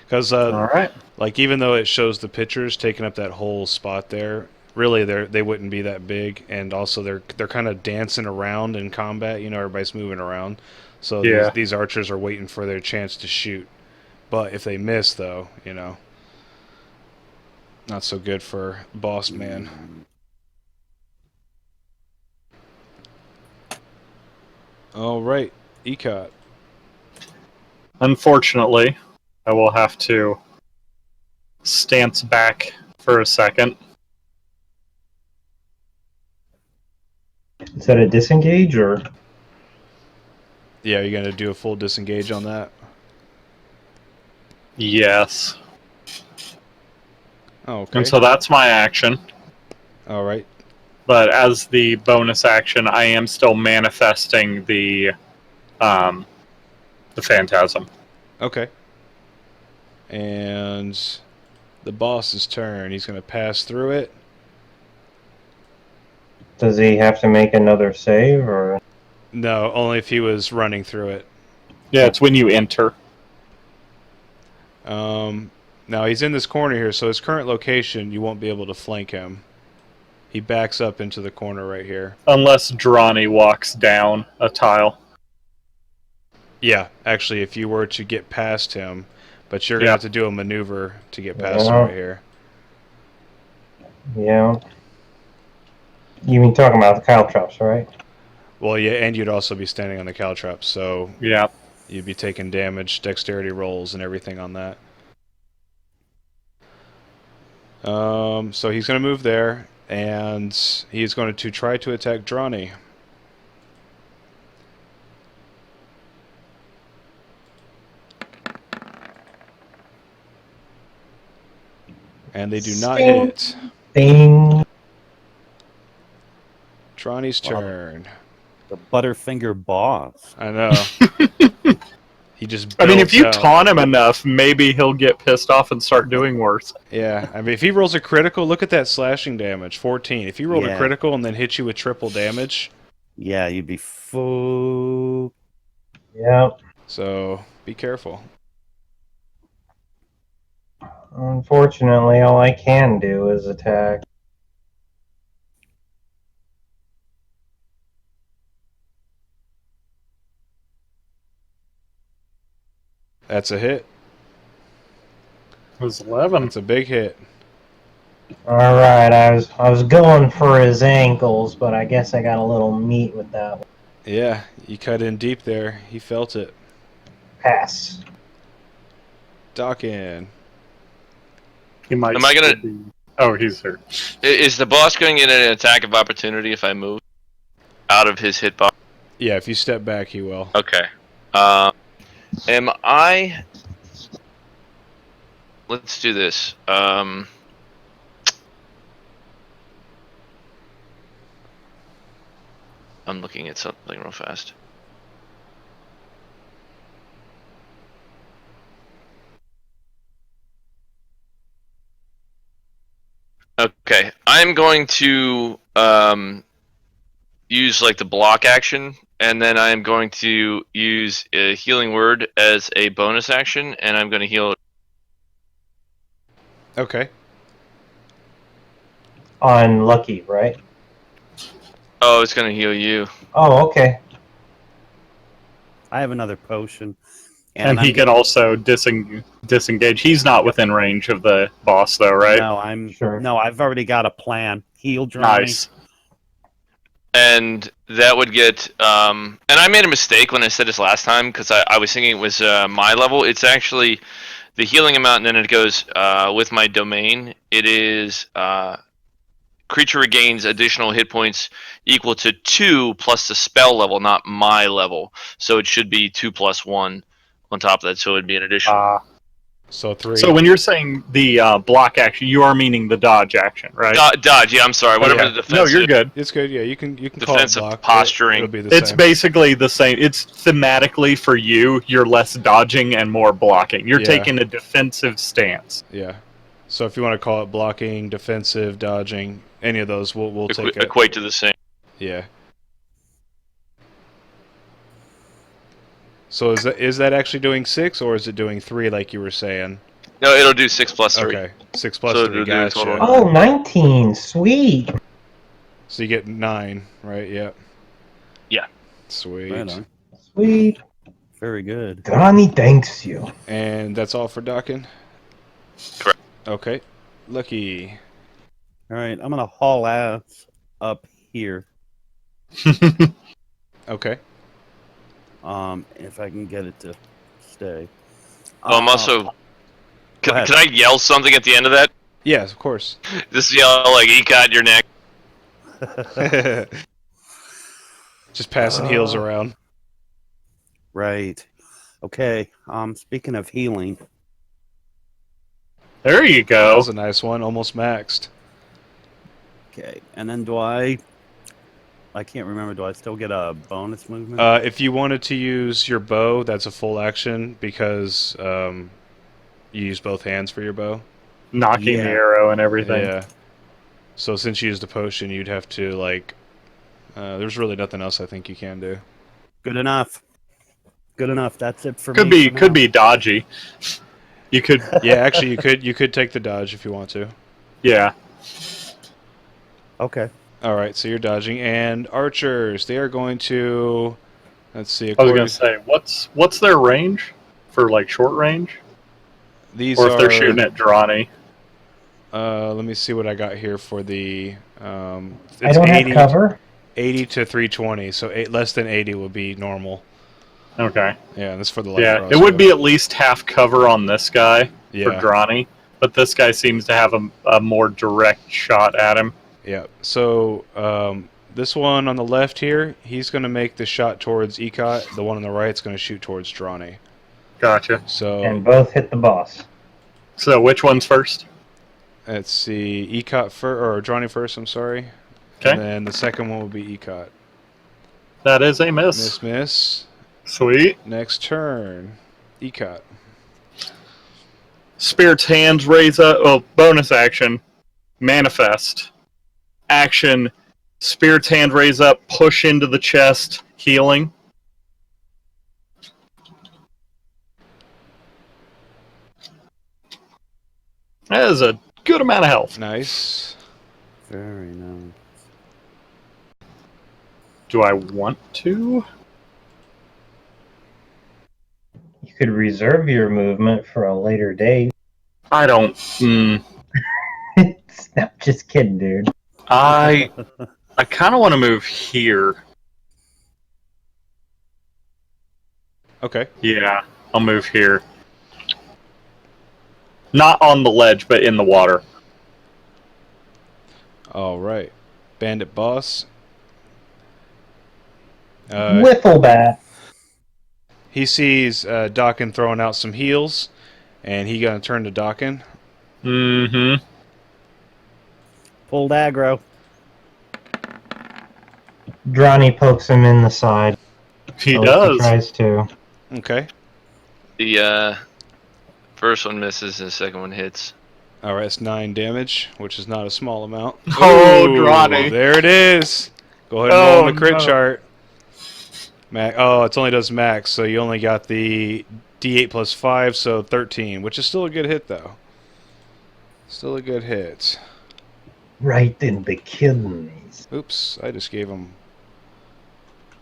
Because All right. like even though it shows the pictures taking up that whole spot there, really they wouldn't be that big, and also they're kind of dancing around in combat. You know, everybody's moving around, so Yeah. these archers are waiting for their chance to shoot. But if they miss, though, you know, not so good for boss man. All right, Ecot. Unfortunately, I will have to stance back for a second. Is that a disengage or? Yeah, you're gonna do a full disengage on that. Yes. Oh, okay. And so that's my action. All right. But as the bonus action, I am still manifesting the phantasm. Okay. And the boss's turn. He's gonna pass through it. Does he have to make another save or? No, only if he was running through it. Yeah, it's when you enter. Now he's in this corner here, so his current location, you won't be able to flank him. He backs up into the corner right here. Unless Drawny walks down a tile. Yeah, actually, if you were to get past him, but you're going to Yeah. have to do a maneuver to get past him Yeah. right here. Yeah. You mean talking about the caltrops, right? Well, yeah, and you'd also be standing on the caltrop, so Yeah. you'd be taking damage, dexterity rolls, and everything on that. So he's going to move there, and he's going to try to attack Drawny. And they do not Sting. hit. Bing. Drawny's Wow. turn. The Butterfinger boss. I know. He just. I mean, if you builds out. taunt him enough, maybe he'll get pissed off and start doing worse. Yeah, I mean, if he rolls a critical, look at that slashing damage, 14. If he rolled a Yeah. critical and then hit you with triple damage, Yeah, you'd be full. Yeah. so be careful. Unfortunately, all I can do is attack. That's a hit. It was 11. That's a big hit. All right, I was going for his ankles, but I guess I got a little meat with that one. Yeah, you cut in deep there. He felt it. Pass. Dock in. He might. Am I gonna- still be- Oh, he's here. Is the boss going to get an attack of opportunity if I move out of his hitbox? Yeah, if you step back, he will. Okay. Am I? Let's do this. I'm looking at something real fast. Okay, I'm going to use like the block action, and then I'm going to use a healing word as a bonus action, and I'm going to heal. Okay. On Lucky, right? Oh, it's going to heal you. Oh, okay. I have another potion. And he I'm can also disengage. He's not within range of the boss, though, right? Sure. No, I've already got a plan. Heal Drawny. Nice. And that would get and I made a mistake when I said this last time because I was thinking it was my level. It's actually the healing amount, and then it goes with my domain. It is creature regains additional hit points equal to 2 plus the spell level, not my level. So it should be 2 plus 1 on top of that. So it'd be an additional. So 3. So when you're saying the block action, you are meaning the dodge action, right? Dodge. Yeah, I'm sorry. Whatever Okay. the defensive. No, you're good. It's good. Yeah, you can call it Defensive block. posturing. It'll be the It's same. basically the same. It's thematically for you. You're less dodging and more blocking. You're Yeah. taking a defensive stance. Yeah. So if you want to call it blocking, defensive, dodging, any of those, we'll take it. Equate to the same. Yeah. So is that actually doing 6, or is it doing 3 like you were saying? No, it'll do 6 plus 3. Okay, 6 plus So 3. it'll do a total. Gotcha. Oh, 19. Sweet. So you get 9, right? Yep. Yeah. Sweet. Right on. Sweet. Very good. Donnie thanks you. And that's all for docking? Correct. Okay. Lucky. All right, I'm gonna haul ass up here. Okay. If I can get it to stay. Oh, I'm also. Go Can ahead. I yell something at the end of that? Yes, of course. Just yell like "Ecot your neck." Just passing heals around. Right. Okay. Speaking of healing, There you That go. was a nice one. Almost maxed. okay, and then do I can't remember. Do I still get a bonus movement? If you wanted to use your bow, that's a full action because you use both hands for your bow. Knocking Yeah. the arrow and everything. Yeah. So since you used the potion, you'd have to like. There's really nothing else I think you can do. Good enough. Good enough. That's it for Could me. be dodgy. You could, Yeah, actually, you could take the dodge if you want to. yeah. Okay. All right, so you're dodging, and archers. They are going to. Let's see. I was gonna say, what's their range for like short range, These or if are. they're shooting at Drawny? Let me see what I got here for the. I It's don't 80, have cover. 80 to 320, so less than 80 would be normal. Okay. Yeah, that's for the light Yeah, it crossbow. would be at least half cover on this guy for Yeah, Drawny, but this guy seems to have a more direct shot at him. yeah. So this one on the left here, he's going to make the shot towards Ecot. The one on the right is going to shoot towards Drawny. Gotcha. So And both hit the boss. So which one's first? let's see, Ecot or Drawny first. I'm sorry. Okay. And then the second one will be Ecot. That is a miss. Miss. Sweet. Next turn, Ecot. Spirit's hands raise up. Oh, bonus action. Manifest. Action. Spirit's hand raise up. Push into the chest. Healing. That is a good amount of health. Nice. Very nice. Do I want to? You could reserve your movement for a later date. I don't. I'm just kidding, dude. I kind of want to move here. Okay. Yeah, I'll move here. Not on the ledge, but in the water. All right. Bandit boss. Wiffle bat. He sees Dawkin throwing out some heals, and he gonna turn to Dawkin. Mm-hmm. Pulled aggro. Dronny pokes him in the side. He At least he does. tries to. Okay. The first one misses and the second one hits. Alright, it's 9 damage, which is not a small amount. Oh, Ooh, Dronny. there it is. Go ahead and roll on the crit no. chart. Oh, it only does max, so you only got the D8 plus 5, so 13, which is still a good hit, though. Still a good hit. Right in the kidneys. Oops, I just gave him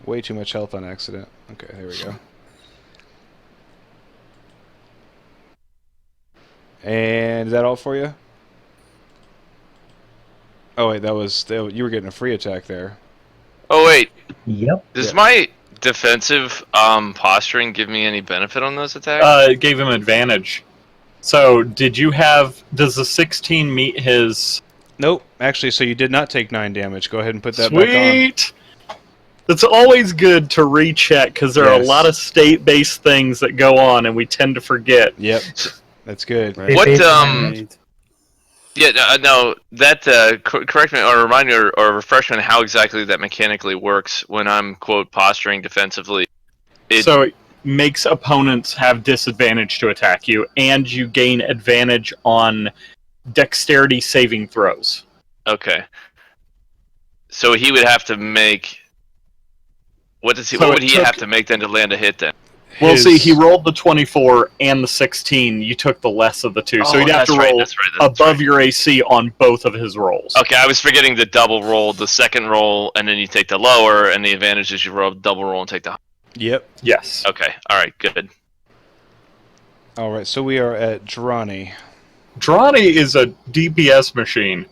way too much health on accident. Okay, there we go. And is that all for you? Oh wait, you were getting a free attack there. Oh wait, Yep. does my defensive posturing give me any benefit on those attacks? It gave him advantage. So, does the 16 meet his... Nope, actually, so you did not take 9 damage. Go ahead and put that back on. Sweet! It's always good to recheck, because there are a Yes. lot of state-based things that go on, and we tend to forget. Yep, that's good. Right. What, Right. Yeah, no, that, correct me, or remind me, or refresh me on how exactly that mechanically works when I'm, quote, posturing defensively. So it makes opponents have disadvantage to attack you, and you gain advantage on dexterity saving throws. Okay. So he would have to make... What So would it he took- have to make then to land a hit then? Well, His- see, he rolled the 24 and the 16. You took the less of the two, so he'd have that's to right, roll that's above right. your AC on both of his rolls. Okay, I was forgetting the double roll, the second roll, and then you take the lower, and the advantage is you roll double roll and take the... Yep. Yes. Okay, alright, good. Alright, so we are at Dronny. Dronny is a DPS machine.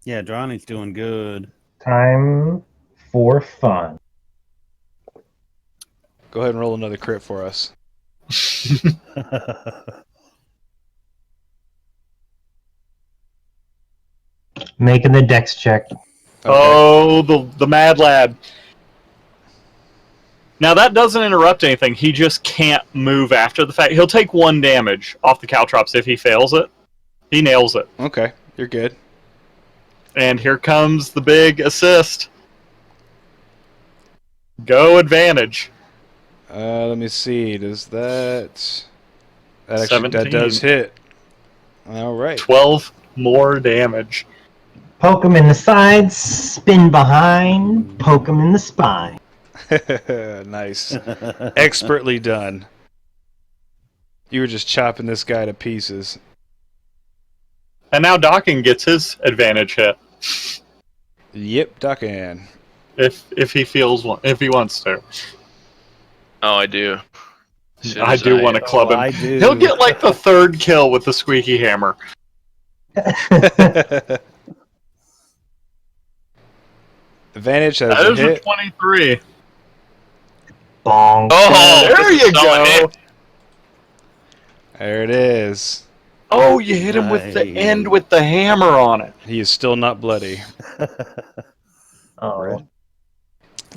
Yeah, Dronny's doing good. Time for fun. Go ahead and roll another crit for us. Making the dex check. Okay. Oh, the mad lad. Now that doesn't interrupt anything. He just can't move after the fact. He'll take 1 damage off the caltrops if he fails it. He nails it. Okay, you're good. And here comes the big assist. Go advantage. Let me see. Does that... That actually 17. does hit. Alright. 12 more damage. Poke him in the sides, spin behind, poke him in the spine. Nice. Expertly done. You were just chopping this guy to pieces. And now Docking gets his advantage hit Yep, Duckin. if he wants to. Oh, I do. As soon I as do want to club him. I do. He'll get like the 3rd kill with the squeaky hammer. Advantage has That a is a hit. 23. Bong. Oh, There you solid go. hit. There it is. Oh, you hit him with the Nice. end with the hammer on it. He is still not bloody. Oh,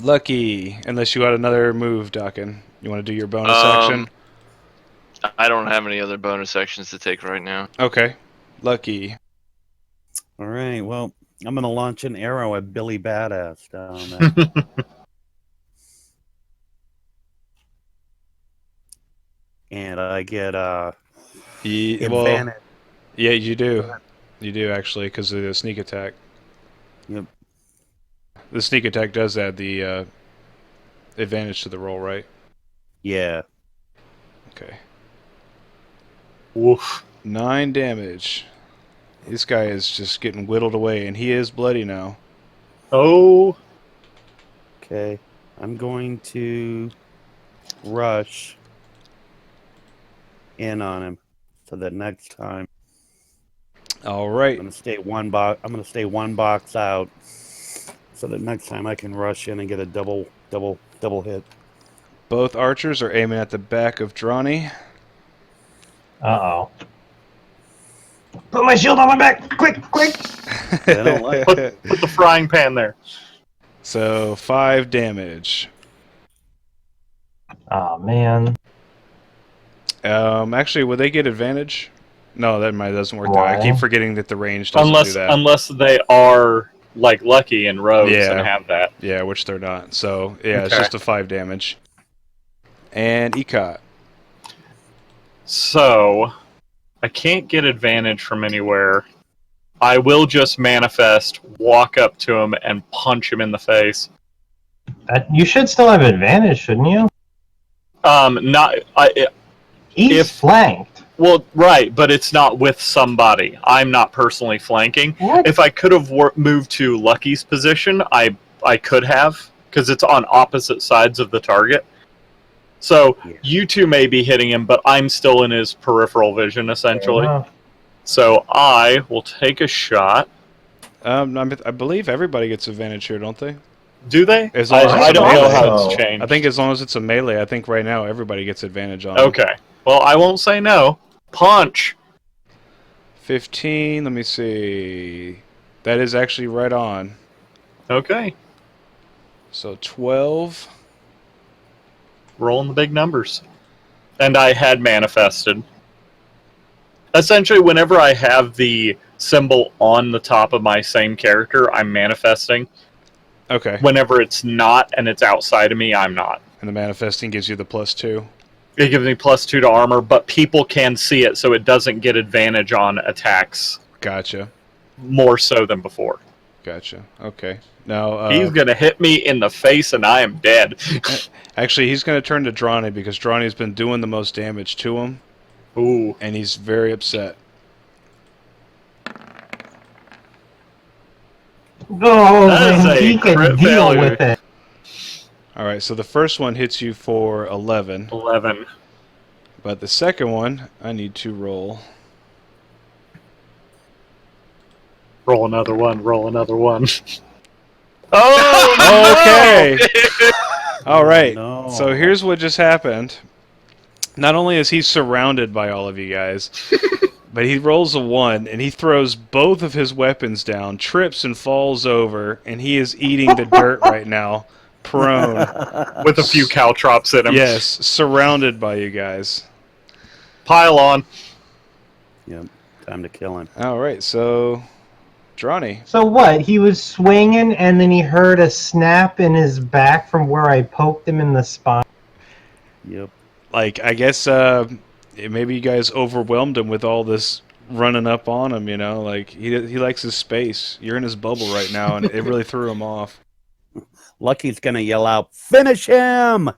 Lucky. Unless you got another move, Duckin. You want to do your bonus action? I don't have any other bonus actions to take right now. Okay. Lucky. All right, well, I'm going to launch an arrow at Billy Badass down there. And I get Well, advantage. yeah, you do. You do, actually, because of the sneak attack. Yep. The sneak attack does add the advantage to the roll, right? Yeah. Okay. Woof. 9 damage. This guy is just getting whittled away, and he is bloody now. Oh, Okay. I'm going to rush in on him so that next time All right. I'm going to stay one box. I'm going to stay one box out so that next time I can rush in and get a double hit. Both archers are aiming at the back of Dronny. uh-oh. Put my shield on my back! Quick, quick! I don't like put the frying pan there. So 5 damage. Oh, man. Actually, would they get advantage? No, that doesn't work. That I Why? keep forgetting that the range doesn't do that. Unless they are like Lucky and Rose Yeah. and have that. Yeah, which they're not. So, yeah, it's Okay. just a 5 damage. And Ecot. So, I can't get advantage from anywhere. I will just manifest, walk up to him, and punch him in the face. You should still have advantage, shouldn't you? If- He's flanked. Well, right, but it's not with somebody. I'm not personally flanking. What? If I could have moved to Lucky's position, I could have, because it's on opposite sides of the target. So Yeah. you two may be hitting him, but I'm still in his peripheral vision, essentially. Fair enough. So I will take a shot. I believe everybody gets advantage here, don't they? Do they? As long as it's I a don't know melee. how it's changed. I think as long as it's a melee, I think right now everybody gets advantage on it. Okay. Well, I won't say no. Punch. 15, let me see. That is actually right on. Okay. So 12. Rolling the big numbers. And I had manifested. Essentially, whenever I have the symbol on the top of my same character, I'm manifesting. Okay. Whenever it's not and it's outside of me, I'm not. And the manifesting gives you the +2. It gives me +2 to armor, but people can see it, so it doesn't get advantage on attacks Gotcha. more so than before. Gotcha. Okay. Now, He's going to hit me in the face, and I am dead. actually, he's going to turn to Drawny because Drawny's been doing the most damage to him, Ooh. and he's very upset. Oh, That is and a he can crit deal failure. with it. All right, so the first one hits you for 11, 11. but the second one, I need to roll. Roll another one. Roll another one. Oh, Okay. All right. No. So here's what just happened. Not only is he surrounded by all of you guys, but he rolls a 1 and he throws both of his weapons down, trips and falls over, and he is eating the dirt right now, prone. with a few caltrops in him. Yes, surrounded by you guys. Pile on. Yep. Time to kill him. All right, so Drawny. So what? He was swinging, and then he heard a snap in his back from where I poked him in the spine. Yep. Like, I guess maybe you guys overwhelmed him with all this running up on him, you know? Like, he likes his space. You're in his bubble right now, and it really threw him off. Lucky's gonna yell out, "Finish him!"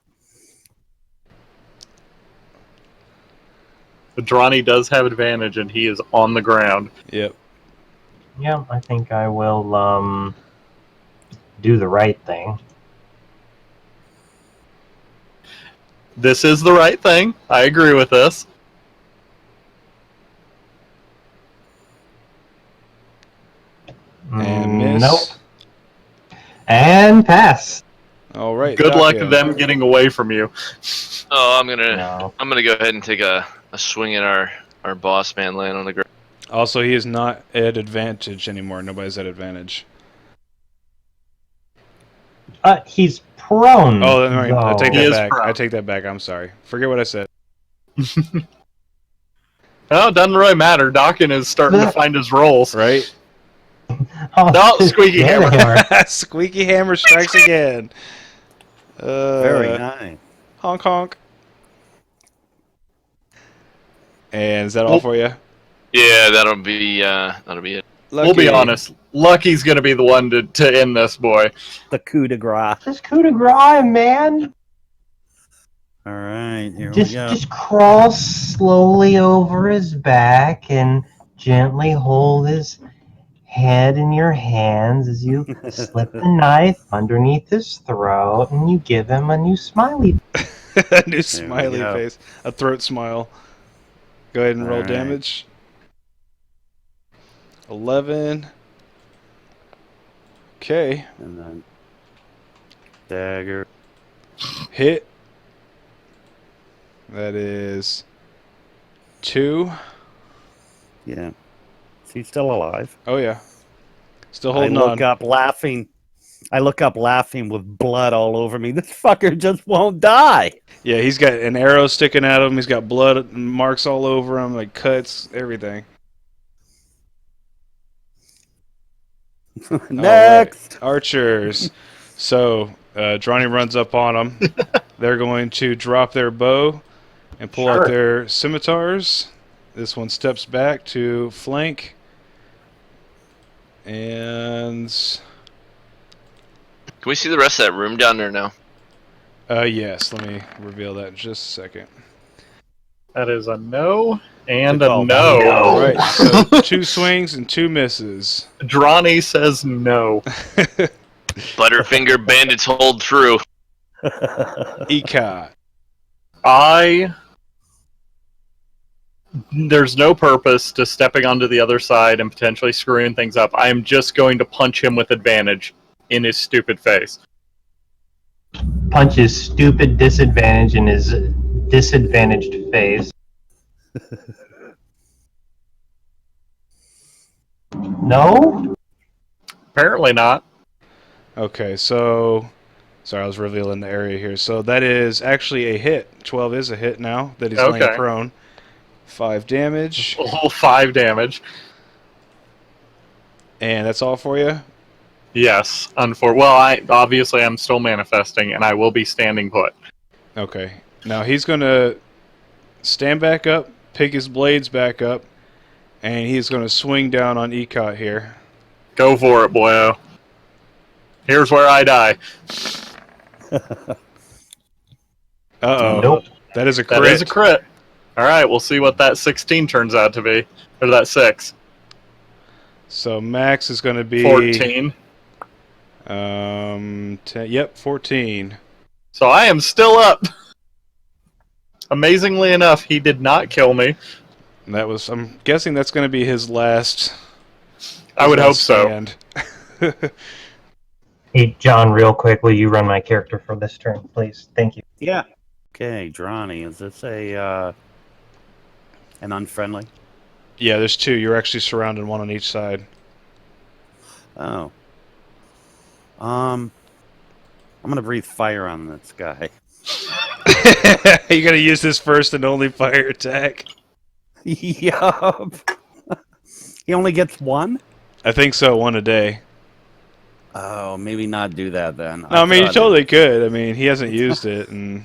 Drawny does have advantage, and he is on the ground. Yep. Yeah, I think I will do the right thing. This is the right thing. I agree with this. And miss. Nope. And pass. All right. Good luck to Dakia. them getting away from you. Oh, I'm gonna No. go ahead and take a swing at our boss man laying on the ground. Also, he is not at advantage anymore. Nobody's at advantage. He's prone. Oh, all right. I take He that is back. proud. I take that back. I'm sorry. Forget what I said. Well, it doesn't really matter. Dawkins is starting to find his roles. Right? Oh, No, squeaky hammer. Squeaky hammer strikes again. Very nice. Honk honk. And is that all for you? Yeah, that'll be it. We'll be Lucky. honest. Lucky's going to be the one to end this boy. The coup de grace. Just coup de grace, man. All right, here Just we go. just crawl slowly over his back and gently hold his head in your hands as you slip the knife underneath his throat and you give him a new smiley. A new smiley go. face. A throat smile. Go ahead and roll All right. damage. 11. Okay. And then dagger. Hit. That is 2. Yeah. Is he still alive? Oh, yeah. Still I holding look on. up laughing. I look up laughing with blood all over me. This fucker just won't die. Yeah, he's got an arrow sticking out of him. He's got blood marks all over him, like cuts, everything. Next. All right. Archers. So, Dronny runs up on them. They're going to drop their bow and pull out Sure. their scimitars. This one steps back to flank. And... Can we see the rest of that room down there now? yes, let me reveal that in just a second. That is a no and Good a call, no. No. All right, so 2 swings and 2 misses. Dronny says no. Butterfinger bandits hold true. Ecot. There's no purpose to stepping onto the other side and potentially screwing things up. I am just going to punch him with advantage in his stupid face. Punch his stupid disadvantage in his disadvantaged face. No? Apparently not. Okay, so... Sorry, I was revealing the area here. So that is actually a hit. 12 is a hit now that he's laying Okay. prone. 5 damage. Oh, 5 damage. And that's all for you? Yes. Obviously I'm still manifesting, and I will be standing put. Okay. Now he's going to stand back up, pick his blades back up, and he's going to swing down on Ecot here. Go for it, boyo. Here's where I die. Uh-oh. Nope. That is a crit. That is a crit. Alright, we'll see what that 16 turns out to be. Or that 6. So max is going to be... 14. 14. So I am still up. Amazingly enough, he did not kill me. And that was... I'm guessing that's going to be his last... I would hope so. stand. Hey, John, real quick, will you run my character for this turn, please? Thank you. Yeah. Okay, Dronny, is this an unfriendly? Yeah, there's 2. You're actually surrounded, 1 on each side. Oh. I'm gonna breathe fire on this guy. You're going to use this first and only fire attack? Yup. He only gets 1? I think so, 1 a day. Oh, maybe not do that then. No, I mean, you thought totally could. I mean, he hasn't used it, and...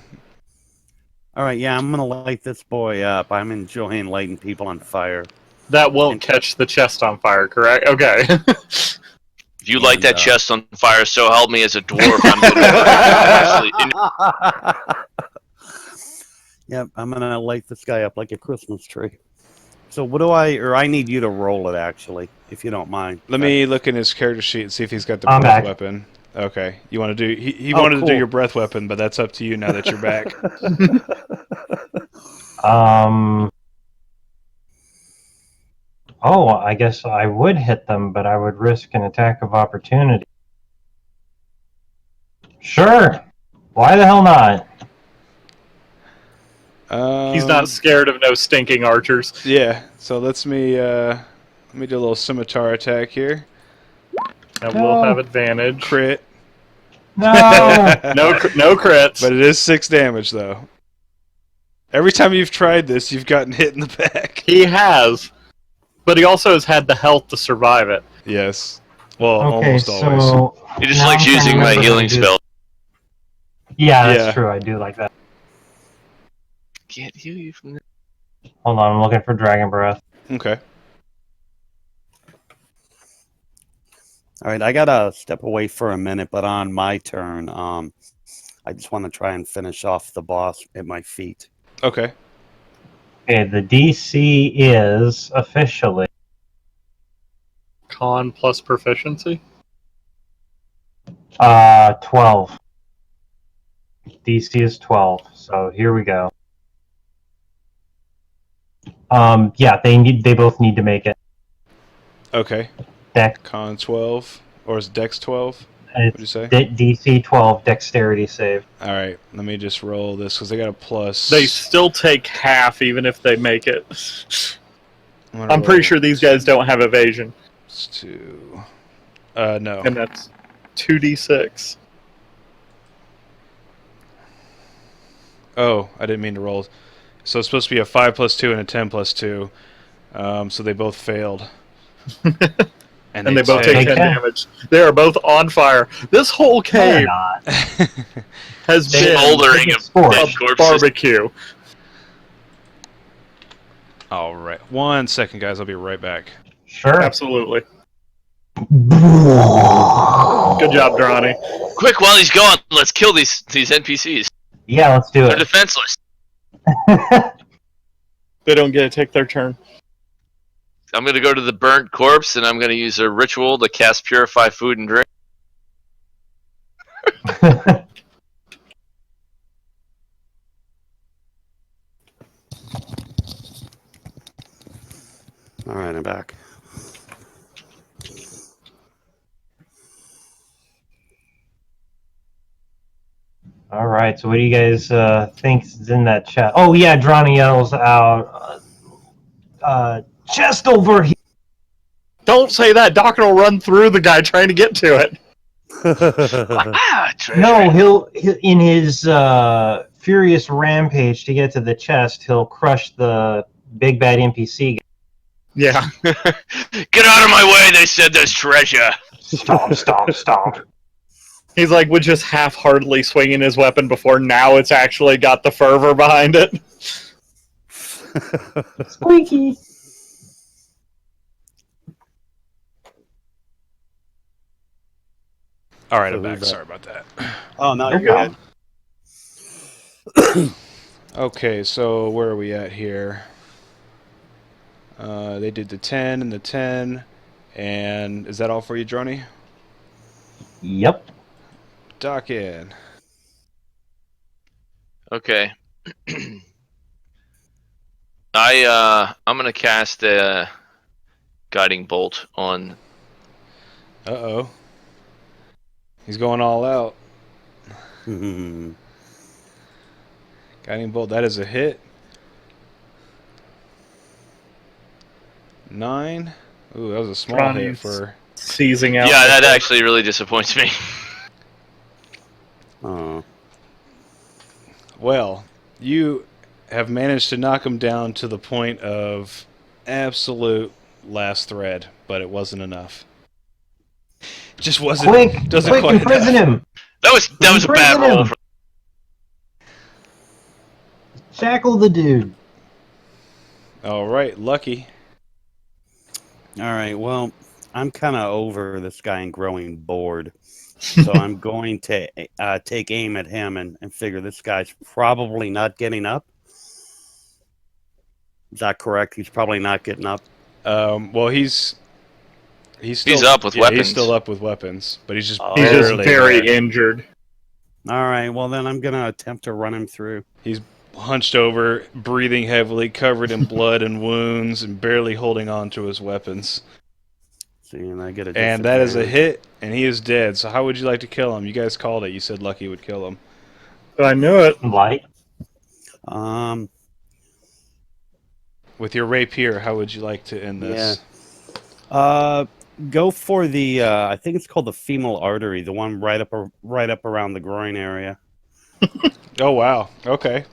All right, yeah, I'm gonna light this boy up. I'm enjoying lighting people on fire. That won't catch the chest on fire, correct? Okay. If you light that And, chest on fire, so help me as a dwarf, I'm gonna Yep, I'm gonna light this guy up like a Christmas tree. So what do I need you to roll it, actually, if you don't mind. Let me look in his character sheet and see if he's got the I'm breath back. weapon. Okay. You want to do... He Oh, wanted to do cool. your breath weapon, but that's up to you now that you're back. Oh, I guess I would hit them, but I would risk an attack of opportunity. Sure. Why the hell not? He's not scared of no stinking archers. Yeah, so let me do a little scimitar attack here. And we'll have advantage. Crit. No. No crits. But it is 6 damage, though. Every time you've tried this, you've gotten hit in the back. He has. But he also has had the health to survive it. Yes. Well, Okay, almost always. so He just now likes I'm trying to using my remember how to healing do- spell. Yeah, that's Yeah. true. I do like that. Can't heal you from there. Hold on, I'm looking for Dragon Breath. Okay. All right, I gotta step away for a minute, but on my turn, I just want to try and finish off the boss at my feet. Okay. Okay, the DC is officially Con plus proficiency. 12. DC is 12. So here we go. Yeah, they both need to make it. Okay. Dex, Con 12. Or is Dex 12? What'd you say? DC 12 Dexterity save. Alright, let me just roll this, because they got a plus. They still take half even if they make it. I'm pretty roll sure these guys don't have evasion. 2. No. And that's 2d6. Oh, I didn't mean to roll. So it's supposed to be a 5 plus 2 and a 10 plus 2. So they both failed. And And they both take Take 10 10. damage. They are both on fire. This whole No, they're cave not. has been Smoldering They of get scorched. dead a corpses. barbecue. All right. 1 second, guys. I'll be right back. Sure. Absolutely. Good job, Drawny. Quick, while he's gone, let's kill these NPCs. Yeah, let's do They're it. defenseless. They don't get to take their turn. I'm gonna go to the burnt corpse, and I'm gonna use a ritual to cast Purify Food and Drink. All right, I'm back. All right, so what do you guys think is in that chat? Oh yeah, Drawny yells out, chest over here. Don't say that. Doc will run through the guy trying to get to it. Treasure. No, he'll in his furious rampage to get to the chest, he'll crush the big bad NPC. Yeah. Get out of my way! They said there's treasure. Stomp, stomp, stomp. He's like, with just half-heartedly swinging his weapon before now it's actually got the fervor behind it. Squeaky. All right, So I'm back. who's Sorry about that. Oh no, No you're good. Okay, so where are we at here? They did the 10 and the 10. And is that all for you, Droney? Yep. Dock in. Okay. I'm gonna cast a guiding bolt on. Uh-oh. He's going all out. Mhm. Guiding bolt, that is a hit. 9. Ooh, that was a small hit Ronnie's for... seizing out. Yeah, that actually really disappoints me. Oh. Well, you have managed to knock him down to the point of absolute last thread, but it wasn't enough. Just wasn't... Quick, doesn't quick, quite imprison enough. him. That was a bad Imprison roll. him. Shackle the dude. All right, Lucky. All right. Well, I'm kind of over this guy and growing bored, so I'm going to take aim at him and figure this guy's probably not getting up. Is that correct? He's probably not getting up. Well, he's still He's up with yeah, weapons. He's still up with weapons, but he's just Oh. He's just barely very there. injured. All right. Well, then I'm gonna attempt to run him through. He's hunched over, breathing heavily, covered in blood and wounds, and barely holding on to his weapons. See, and I get a And that is a disadvantage. hit, and he is dead. So how would you like to kill him? You guys called it. You said Lucky would kill him. I knew it. Light. With your rapier, how would you like to end this? Go for the I think it's called the femoral artery, the one right up around the groin area. Oh, wow. Okay.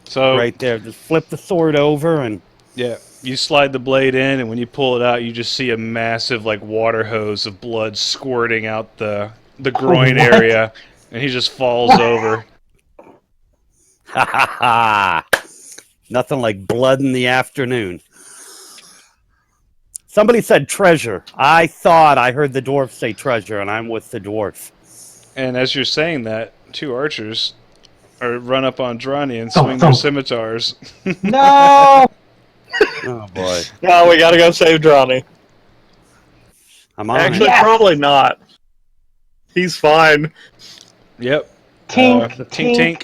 So, Right there. Just flip the sword over and yeah, you slide the blade in, and when you pull it out, you just see a massive, like, water hose of blood squirting out the groin What? area, and he just falls over. ha ha ha. Nothing like blood in the afternoon. Somebody said treasure. I thought I heard the dwarf say treasure, and I'm with the dwarf. And as you're saying that, 2 archers run up on Dronny and swing their thump. scimitars. No. Oh boy. No, we gotta go save Drawny. I'm on Actually, it. Yes! probably not. He's fine. Yep. Tink, Tink, tink. tink.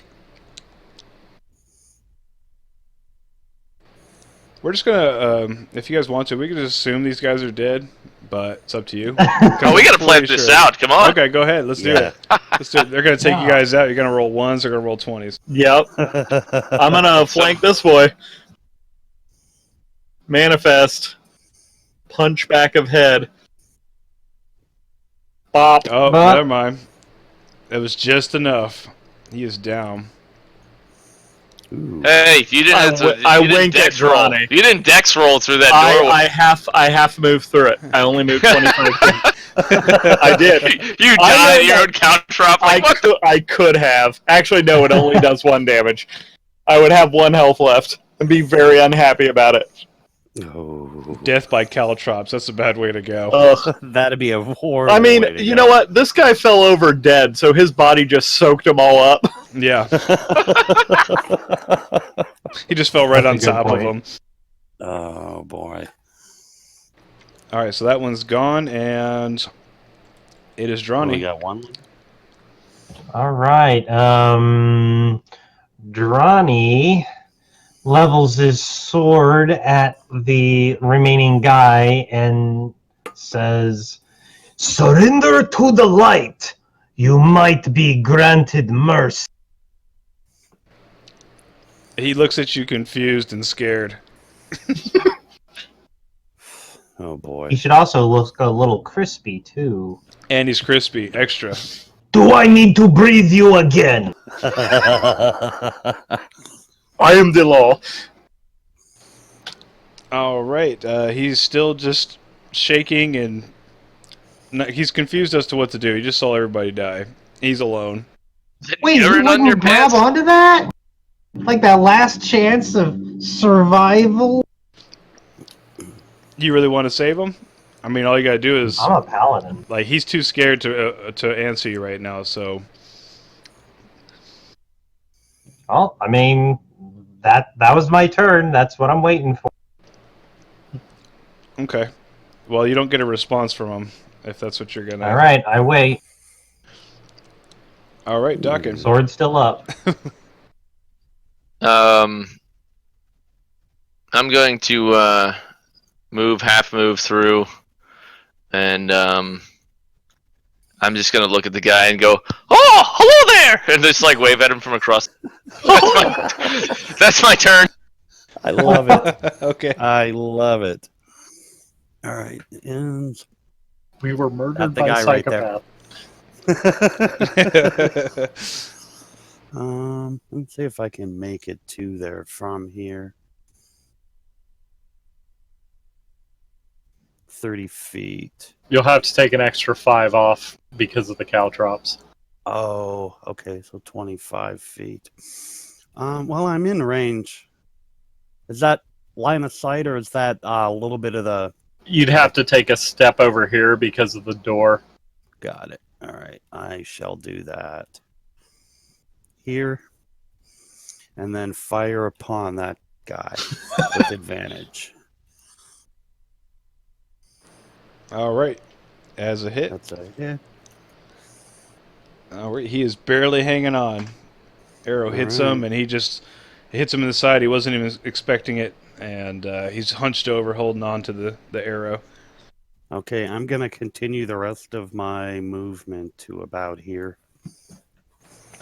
We're just gonna, if you guys want to, we can just assume these guys are dead, but it's up to you. Oh, we gotta plan this out. Come on. Okay, go ahead. Let's do Yeah. it. Let's do it. They're gonna take No. you guys out. You're gonna roll 1s. They're gonna roll 20s. Yep. I'm gonna flank this boy. Manifest. Punch back of head. Bop. Oh, But- never mind. It was just enough. He is down. Ooh. Hey, you didn't. I you didn't wink at dex roll. Drawny. You didn't dex roll through that doorway. I half moved through it. I only moved 25 feet. I did. You I died know in your that- own caltrop. Like, what the? I could have. Actually, no, it only does 1 damage. I would have 1 health left and be very unhappy about it. Oh. Death by caltrops. That's a bad way to go. Ugh. That'd be a horrible. I mean, way to you go. know what? This guy fell over dead, so his body just soaked them all up. Yeah. He just fell right That's a on good top of point. him. Oh boy. All right, so that one's gone, and it is We Drawny. got one. All right. Drawny levels his sword at the remaining guy and says, "Surrender to the light. You might be granted mercy." He looks at you confused and scared. Oh boy. He should also look a little crispy too. And he's crispy, extra. Do I need to breathe you again? I am the law. All right, he's still just shaking and he's confused as to what to do. He just saw everybody die. He's alone. Wait, you Urine on your wouldn't grab pants? onto that? Like that last chance of survival? You really want to save him? I mean, all you gotta do is I'm a paladin. like he's too scared to answer you right now. So Well, I mean, that was my turn. That's what I'm waiting for. okay. Well, you don't get a response from him if that's what you're gonna. All right, I wait. All right, Dockin. Sword still up. I'm going to half move through, and I'm just gonna look at the guy and go, "Oh, hello there!" and just like wave at him from across. That's my turn. I love it. Okay. I love it. All right, and We were Got murdered the by guy right there. psychopath. let's see if I can make it to there from here. 30 feet. You'll have to take an extra 5 off because of the caltrops. Oh, okay, so 25 feet. Well, I'm in range. Is that line of sight, or is that a little bit of the... You'd have to take a step over here because of the door. Got it. All right, I shall do that. Here. And then fire upon that guy with advantage. All right. As a hit. That's a hit. All right. He is barely hanging on. Arrow hits All him, and he hits him in the side. He wasn't even expecting it, and he's hunched over, holding on to the arrow. Okay, I'm going to continue the rest of my movement to about here.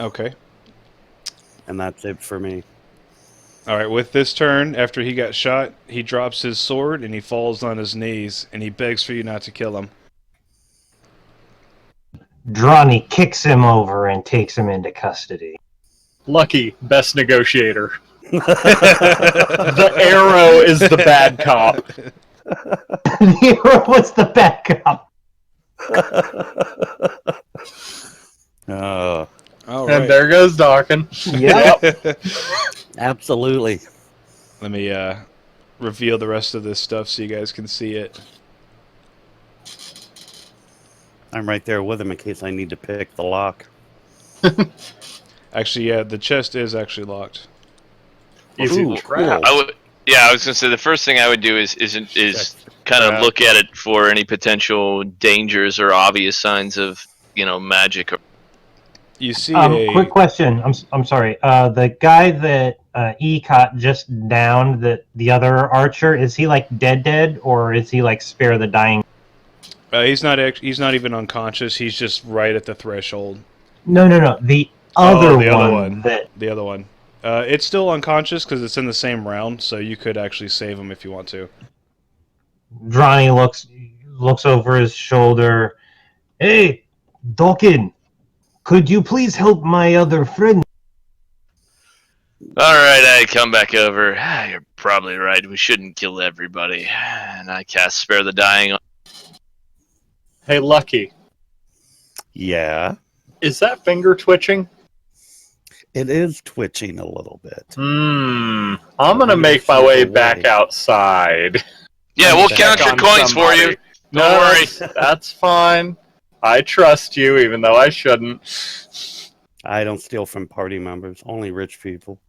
Okay. And that's it for me. All right. With this turn, after he got shot, he drops his sword and he falls on his knees, and he begs for you not to kill him. Drawny kicks him over and takes him into custody. Lucky, best negotiator. The arrow is the bad cop. The hero was the backup. Oh, All And right. there goes Dawkin. Yep. absolutely. Let me reveal the rest of this stuff so you guys can see it. I'm right there with him in case I need to pick the lock. Actually, yeah, the chest is actually locked. Easy Ooh, trap. cool. I was gonna say the first thing I would do is kind of trap. look at it for any potential dangers or obvious signs of magic. You see a Quick question. I'm sorry. The guy that Ecot just downed, the other archer, is he like dead, or is he like spare the dying? he's not even unconscious. He's just right at the threshold. No. The other the other one. one. That The other one. It's still unconscious because it's in the same round, so you could actually save him if you want to. Drawny looks over his shoulder. Hey, Dawkin, could you please help my other friend? Alright, I come back over. You're probably right. We shouldn't kill everybody. And I cast Spare the Dying on. Hey, Lucky, Yeah, is that finger twitching? it is twitching a little bit. I'm I gonna wonder make if my she's way awake. back outside. Yeah, and we'll check count your on coins for you. somebody. Don't No, worry. that's fine. I trust you, even though I shouldn't. I don't steal from party members, only rich people.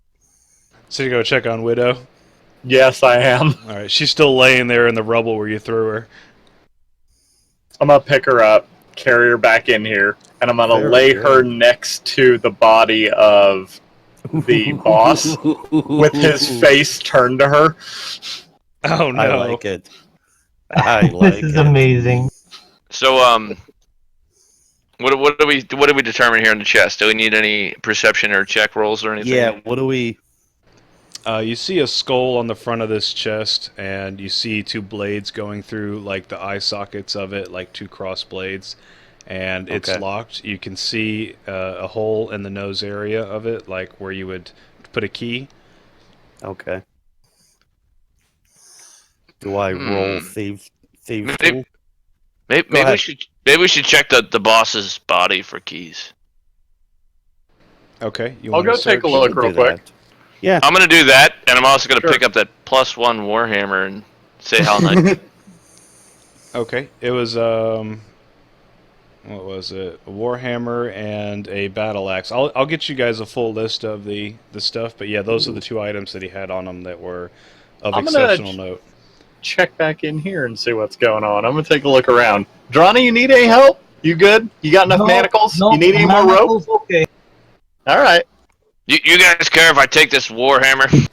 So you go check on Widow. Yes, I am. All right, she's still laying there in the rubble where you threw her. I'm gonna pick her up, carry her back in here, and I'm gonna Very lay good. her next to the body of the boss with his face turned to her. Oh no! I like it. I like This is it. amazing. So, what do we determine here in the chest? Do we need any perception or check rolls or anything? Yeah, what do we... You see a skull on the front of this chest, and you see two blades going through like the eye sockets of it, like two cross blades, and it's Okay. locked. You can see a hole in the nose area of it, like where you would put a key. Okay. Do I roll thieves Maybe- tool? Maybe we ahead. should check the boss's body for keys. Okay, you I'll want to go take search? a look Do real quick. that. Yeah. I'm gonna do that, and I'm also gonna Sure. pick up that +1 Warhammer and say how nice. Okay, it was what was it? A Warhammer and a battle axe. I'll get you guys a full list of the stuff, but yeah, those are the two items that he had on him that were of I'm gonna exceptional note. Check back in here and see what's going on. I'm gonna take a look around. Drawny, you need any help? You good? You got enough manacles? You need any more rope? manacles? Okay. All right. You guys care if I take this Warhammer?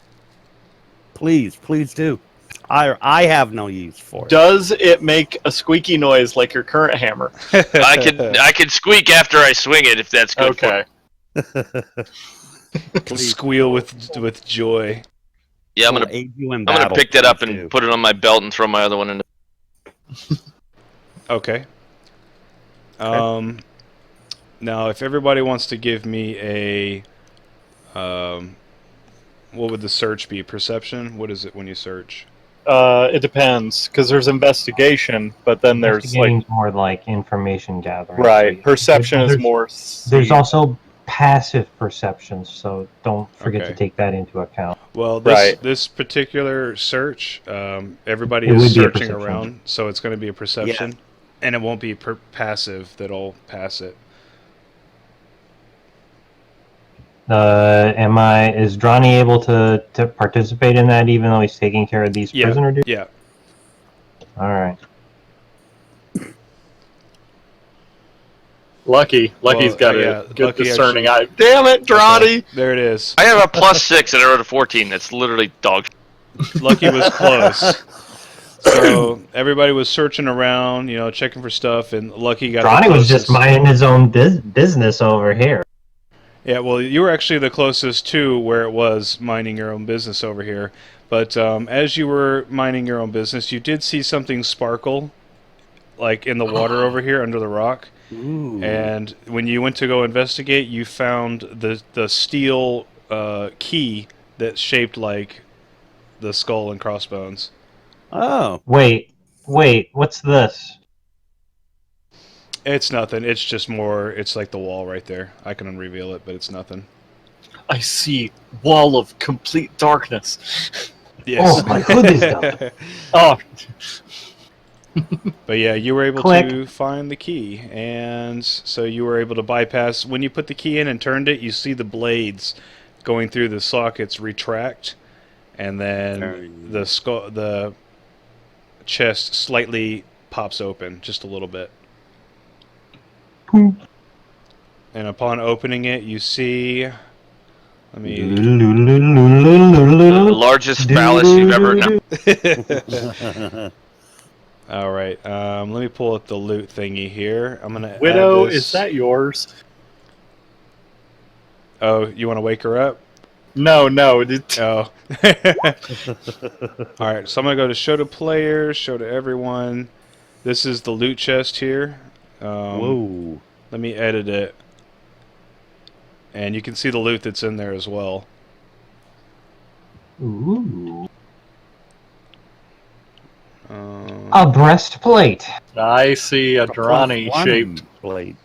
Please do. I have no use for it. Does it make a squeaky noise like your current hammer? I could squeak after I swing it if that's good. Okay. Can squeal with joy. Yeah, I'm Will gonna aid you in I'm gonna battle, pick that up please and do. put it on my belt and throw my other one in. Okay. Now, if everybody wants to give me a, what would the search be? Perception? What is it when you search? It depends, because there's investigation, but then there's like Investigating's more like information gathering. right. So Perception is there's- more. There's also passive perception, so don't forget Okay. to take that into account. Well, this Right. this particular search, everybody It is would be a searching perception. around, so it's going to be a perception, and it won't be passive that'll pass it. Is Drawny able to participate in that even though he's taking care of these prisoner dudes? Yeah. Alright. Lucky's Well, got yeah, a good Lucky discerning actually- eye. Damn it, Drawny! Okay, there it is. I have a +6 and I wrote a 14. That's literally dog. Lucky was close. So everybody was searching around, checking for stuff, and Lucky got. Drawny the was just closest. minding his own business over here. Yeah, well, you were actually the closest to where it was minding your own business over here. But as you were minding your own business, you did see something sparkle, like in the water over here under the rock. Ooh. And when you went to go investigate, you found the steel key that's shaped like the skull and crossbones. Oh. Wait, what's this? It's nothing. It's just more. It's like the wall right there. I can unreveal it, but it's nothing. I see wall of complete darkness. Yes. Oh my goodness. Oh, But yeah, you were able Click. to find the key, and so you were able to bypass. When you put the key in and turned it, you see the blades going through the sockets retract, and then the chest slightly pops open, just a little bit. Poop. And upon opening it, you see. Let me. The largest phallus you've ever. No. All right. Let me pull up the loot thingy here. I'm gonna. Widow, add this. is that yours? Oh, you want to wake her up? No. Oh. All right. So I'm gonna go to show to players, show to everyone. This is the loot chest here. Whoa. Let me edit it, and you can see the loot that's in there as well. Ooh. Um, A breastplate. I see a Plus Drani one shaped. blade.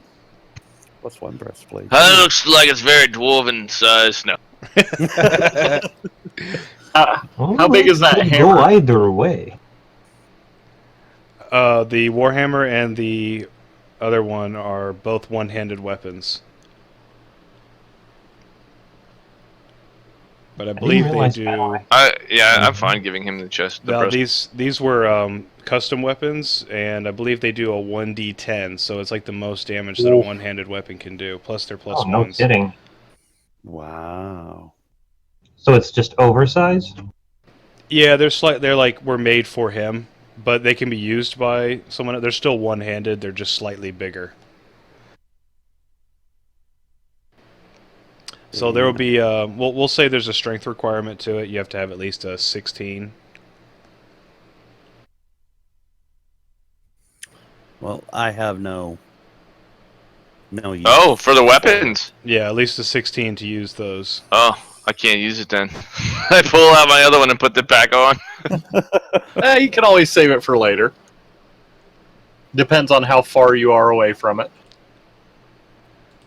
Plus one breastplate. That looks like it's very dwarven size. No. How big is that Could hammer? go either way. The Warhammer and the other one are both one-handed weapons. But I didn't believe they realize do. I'm fine giving him the chest. The Now breast. these were custom weapons, and I believe they do a 1d10, so it's like the most damage that a Oof. one-handed weapon can do. Plus they're Oh, plus no ones. kidding. Wow. So it's just oversized? Yeah, they're like were made for him, but they can be used by someone. They're still one-handed. They're just slightly bigger. So there will be. We'll say there's a strength requirement to it. You have to have at least a 16. Well, I have no use. Oh, for the weapons. Yeah, at least a 16 to use those. Oh, I can't use it then. I pull out my other one and put it back on. You can always save it for later. Depends on how far you are away from it.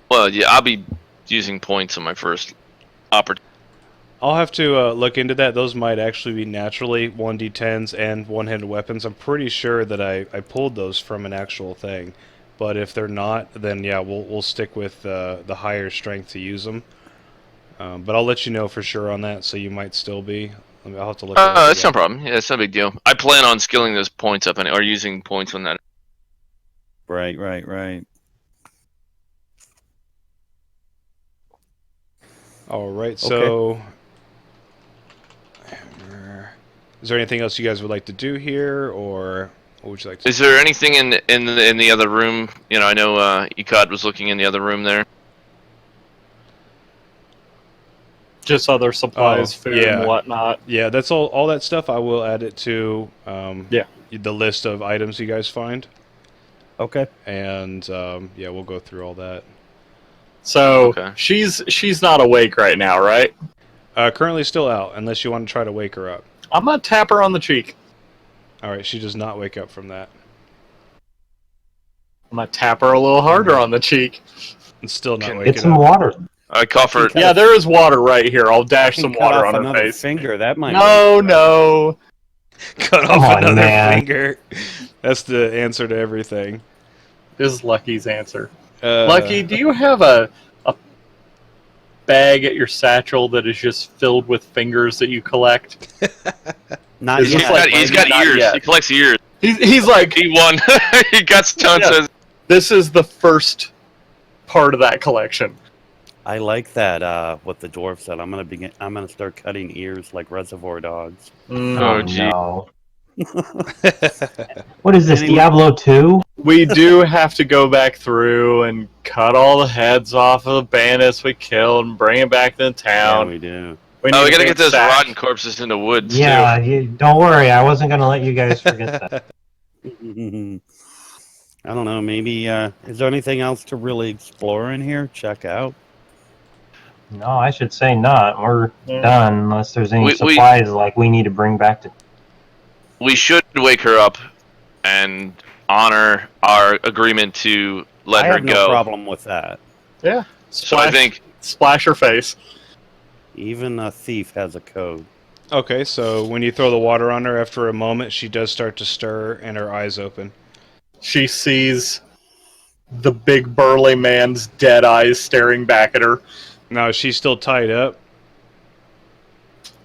Well, yeah, I'll be using points on my first opportunity. I'll have to look into that. Those might actually be naturally 1d10s and one-handed weapons. I'm pretty sure that I pulled those from an actual thing. But if they're not, then yeah, we'll stick with the higher strength to use them. But I'll let you know for sure on that, so you might still be. I'll have to look it up That's no again. problem. Yeah, it's no big deal. I plan on skilling those points up or using points on that. Right. Alright, so... Is there anything else you guys would like to do here, or what would you like to Is there anything in the other room? You know, I know Ecod was looking in the other room there. Just other supplies, food, yeah. and whatnot. Yeah, that's all that stuff. I will add it to Yeah. the list of items you guys find. Okay. And yeah, we'll go through all that. So Okay. she's not awake right now, right? Currently still out, unless you want to try to wake her up. I'm gonna tap her on the cheek. Alright, she does not wake up from that. I'm gonna tap her a little harder on the cheek. And still not Get waking Get some up. water. I cough her. Yeah, there is water right here. I'll dash some Cut water off on her another face. finger. That might. No. Cut Come off on, another man. finger. That's the answer to everything. This is Lucky's answer. Uh, Lucky, do you have a bag at your satchel that is just filled with fingers that you collect? Not Is He's this yet. got, he's got Not ears. yet. He collects ears. He's like, He won. He got tons Yeah. of. this is the first part of that collection. I like that. What the dwarf said. I'm gonna start cutting ears like Reservoir Dogs. Oh, gee. No. What is this, Anyway. Diablo 2? We do have to go back through and cut all the heads off of the bandits we killed and bring it back to the Yeah, town. we do. We need to gotta get those Sack. rotten corpses in the woods Yeah, too. don't worry. I wasn't going to let you guys forget that. I don't know. Maybe is there anything else to really explore in here? Check out. No, I should say not. We're Yeah. done unless there's any We- supplies like we need to bring back to... We should wake her up and honor our agreement to let I her have no go. problem with that. Yeah. So I think Splash her face. Even a thief has a code. Okay, so when you throw the water on her, after a moment, she does start to stir and her eyes open. She sees the big burly man's dead eyes staring back at her. Now, is she still tied up?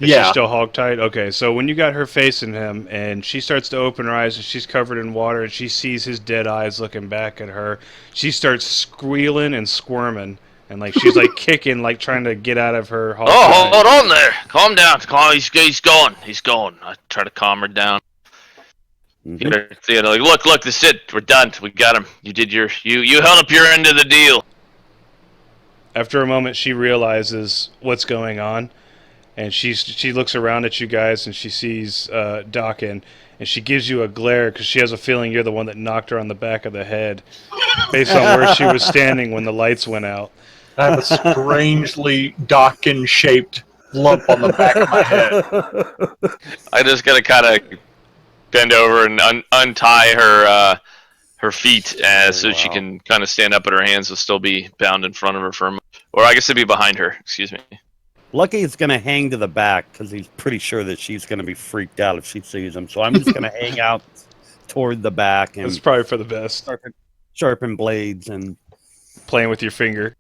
Is Yeah. she still hogtied? Okay, so when you got her facing him and she starts to open her eyes and she's covered in water and she sees his dead eyes looking back at her, she starts squealing and squirming and like she's like kicking, like trying to get out of her hogtie. Oh, hold on there. Calm down. He's going. He's going. I try to calm her down. Mhm. Get her, like, look, this is it. We're done. We got him. You did you held up your end of the deal. After a moment, she realizes what's going on, and she looks around at you guys and she sees Dawkin, and she gives you a glare because she has a feeling you're the one that knocked her on the back of the head, based on where she was standing when the lights went out. I have a strangely Dawkin-shaped lump on the back of my head. I just gotta kind of bend over and untie her feet so she wow. can kind of stand up, but her hands will still be bound in front of her for a moment. Or I guess it'd be behind her. Excuse me. Lucky's going to hang to the back because he's pretty sure that she's going to be freaked out if she sees him. So I'm just going to hang out toward the back That's and probably for the best. sharpen blades and Playing with your finger.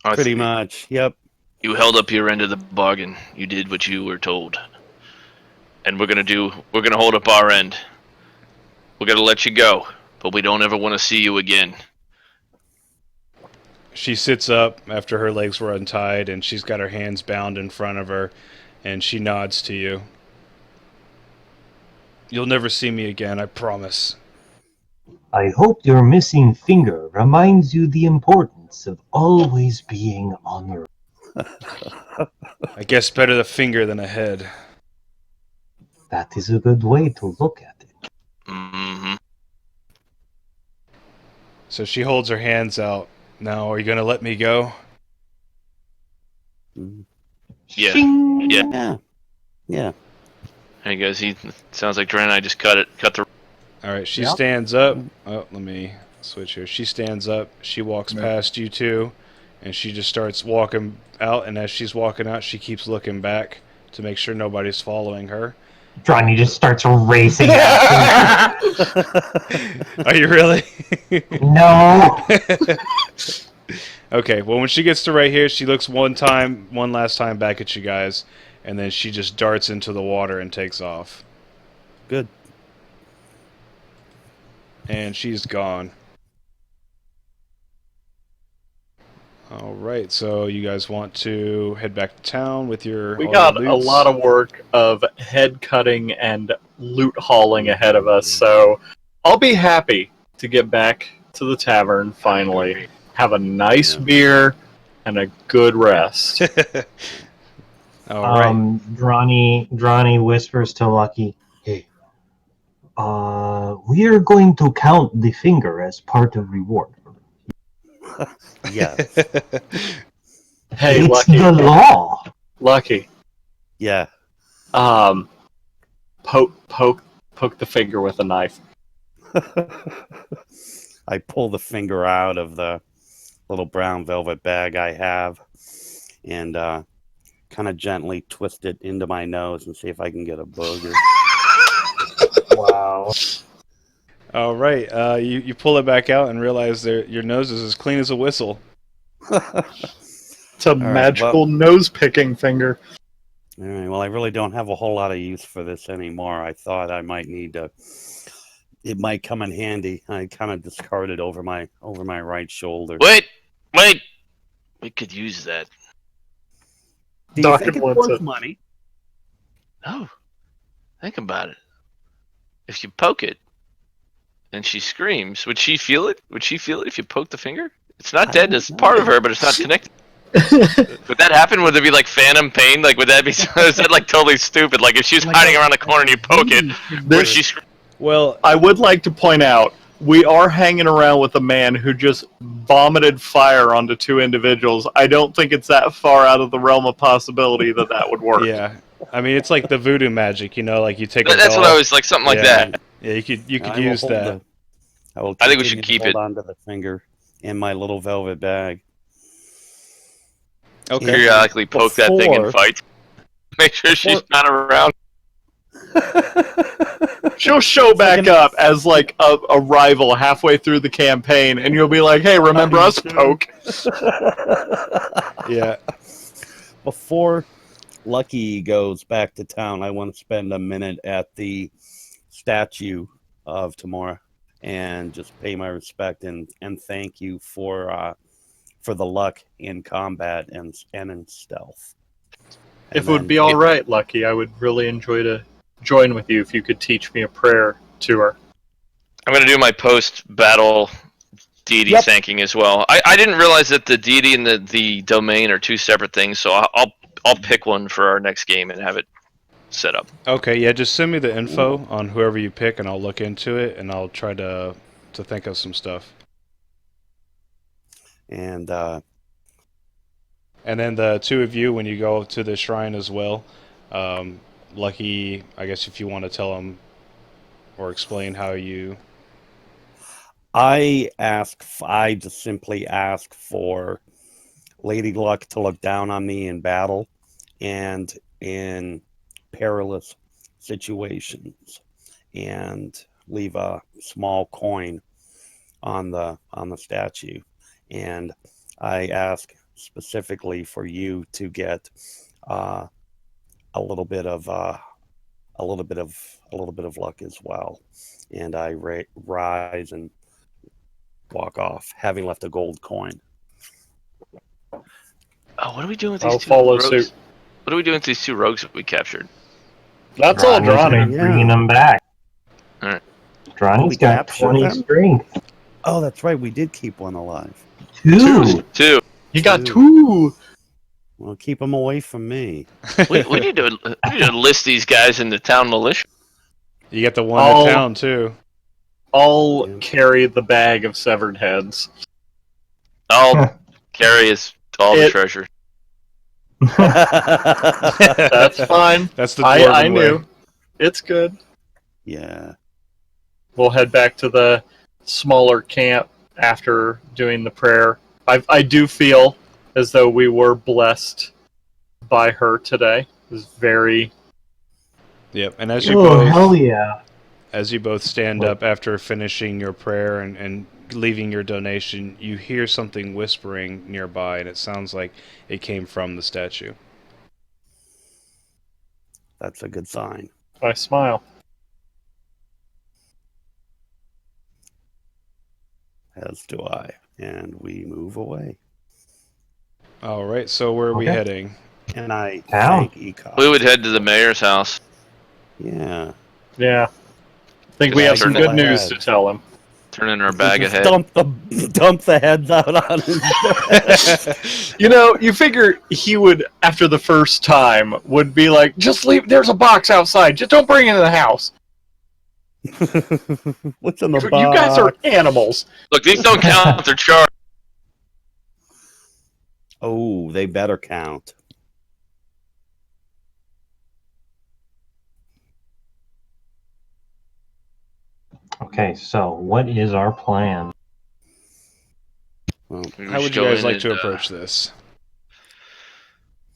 pretty much. Yep. You held up your end of the bargain. You did what you were told. And we're gonna hold up our end. We're gonna let you go, but we don't ever want to see you again. She sits up after her legs were untied, and she's got her hands bound in front of her, and she nods to you. You'll never see me again, I promise. I hope your missing finger reminds you the importance of always being honorable. I guess better the finger than a head. That is a good way to look at it. Mm-hmm. So she holds her hands out. Now, are you going to let me go? Yeah. Shing! Yeah. Yeah. Yeah. Hey guys, he sounds like Dren and I just cut the. Alright, she Yep. stands up. Oh, let me switch here. She stands up. She walks past you two, and she just starts walking out. And as she's walking out, she keeps looking back to make sure nobody's following her. Johnny just starts racing after. Are you really? No! Okay, well, when she gets to right here, she looks one last time back at you guys, and then she just darts into the water and takes off. Good. And she's gone. Alright, so you guys want to head back to town with your We all got your a loots? lot of work of head cutting and loot hauling ahead of us, so I'll be happy to get back to the tavern finally, have a nice beer, and a good rest. Alright. Drawny whispers to Lucky, "Hey, we're going to count the finger as part of reward. Yeah. Hey, It's the law." Lucky, Yeah. poke the finger with a knife. I pull the finger out of the little brown velvet bag I have and kind of gently twist it into my nose and see if I can get a booger. Wow. Alright, you pull it back out and realize your nose is as clean as a whistle. It's a right, magical nose-picking finger. All right. Well, I really don't have a whole lot of use for this anymore. I thought I might need to. It might come in handy. I kind of discard it over my right shoulder. Wait. We could use that. Do you Doctor think it's wants worth it. money? No. Think about it. If you poke it, and she screams, would she feel it? Would she feel it if you poke the finger? It's not I dead. don't It's know. part of her, but it's not connected. Would that happen? Would there be like phantom pain? Like, would that be? Is that like totally stupid? Like, if she's hiding around the corner and you poke it, would she scream? Well, I would like to point out, we are hanging around with a man who just vomited fire onto two individuals. I don't think it's that far out of the realm of possibility that would work. yeah. I mean, it's like the voodoo magic, like you take a That's doll. what I was like, something like Yeah. that. Yeah, you could I will use hold that. I will. I think we should continue to keep hold it. onto the finger in my little velvet bag. Okay. Periodically poke that thing in Before- fights. Make sure she's not around. She'll show back up as like a rival halfway through the campaign, and you'll be like, "Hey, remember us, Poke?" Yeah. Before Lucky goes back to town, I want to spend a minute at the statue of Tamora and just pay my respect and thank you for the luck in combat and in stealth. If it would be all right, Lucky, I would really enjoy to join with you if you could teach me a prayer to her. I'm gonna do my post-battle deity Yep. thanking as well. I didn't realize that the deity and the domain are two separate things, so I'll pick one for our next game and have it set up. Okay, yeah, just send me the info on whoever you pick, and I'll look into it, and I'll try to think of some stuff. And And then the two of you, when you go to the shrine as well, Lucky, I guess if you want to tell him or explain how you... I just simply ask for Lady Luck to look down on me in battle and in perilous situations, and leave a small coin on the statue. And I ask specifically for you to get a little bit of luck as well. And I rise and walk off, having left a gold coin. Oh, what are we doing with these I'll two follow rogues? suit. What are we doing with these two rogues that we captured? That's all Ronnie's Drawny. been bringing them back. All right. Ronnie's We got captured 20 them? strength. Oh, that's right. We did keep one alive. Two. He got Two. 2. Well, keep them away from me. We need to list these guys in the town militia. You get the one I'll- in town, too. I'll Yeah. carry the bag of severed heads. I'll carry all the It- treasure. That's fine. That's the dwarven I way. knew. It's good. Yeah. We'll head back to the smaller camp after doing the prayer. I do feel as though we were blessed by her today. It was very... Yep, and as you Oh, both... hell yeah. As you both stand up after finishing your prayer and leaving your donation, you hear something whispering nearby, and it sounds like it came from the statue. That's a good sign. I smile. As do I. And we move away. All right, so where are we Okay. heading? And I Town. thank Econ. We would head to the mayor's house. Yeah. Yeah. I think we Just have some turn good it. news to tell him. Turn in our bag of Just head. dump the heads out on him. You know, you figure he would, after the first time, would be like, just leave, there's a box outside, just don't bring it in the house. What's in the You box? guys are animals. Look, these don't count. They're charged. Oh, they better count. Okay, so what is our plan? Well, We How would should you go guys in like and, to approach this?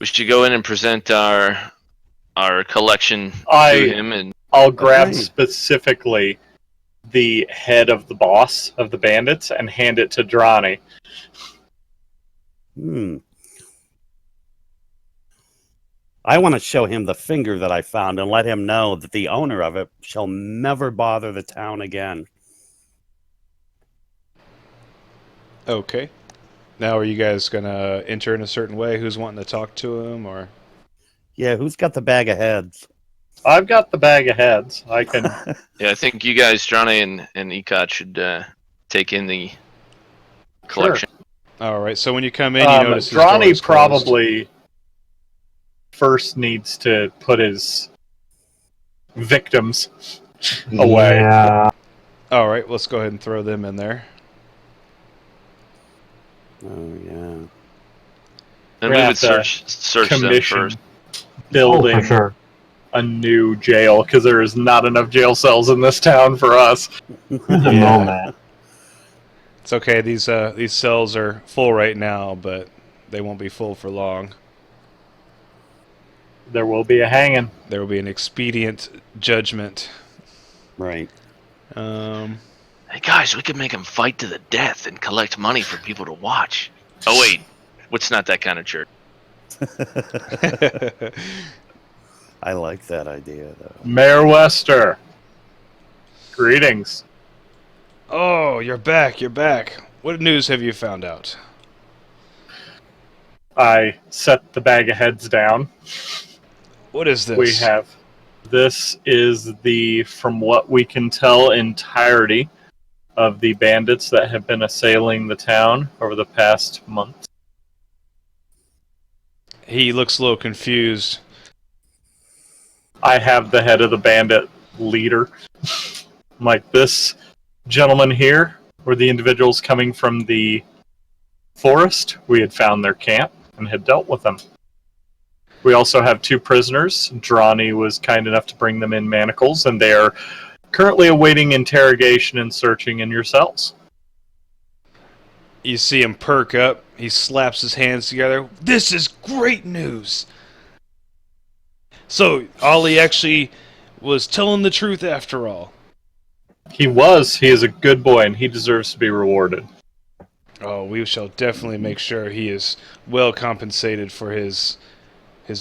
We should go in and present our collection to I- him, and I'll grab Okay. specifically the head of the boss of the bandits and hand it to Drawny. I want to show him the finger that I found and let him know that the owner of it shall never bother the town again. Okay. Now, are you guys going to enter in a certain way? Who's wanting to talk to him, or... Yeah, who's got the bag of heads? I've got the bag of heads. I can. yeah, I think you guys, Johnny and Ecot, should take in the collection. All right, so when you come in, you notice his door Drawny is closed. probably first needs to put his victims away. Yeah. All right, let's go ahead and throw them in there. Oh, yeah. And We we have would to search them Commission first. Oh, building for sure. a new jail because there is not enough jail cells in this town for us. Who's a nomad? It's okay. These cells are full right now, but they won't be full for long. There will be a hanging. There will be an expedient judgment. Right. Hey guys, we could make them fight to the death and collect money for people to watch. Oh wait, it's not that kind of church. I like that idea, though. Mayor Wester, greetings. Oh, you're back. You're back. What news have you found out? I set the bag of heads down. What is this? We have. This is the, from what we can tell, entirety of the bandits that have been assailing the town over the past month. He looks a little confused. I have the head of the bandit leader. I'm like, this gentleman here were the individuals coming from the forest. We had found their camp. and had dealt with them. We also have 2 prisoners. Drawny was kind enough to bring them in manacles, and they are currently awaiting interrogation and searching in your cells. You see him perk up. He slaps his hands together. This is great news! So, Ollie actually was telling the truth after all. He was. He is a good boy, and he deserves to be rewarded. Oh, we shall definitely make sure he is well compensated for his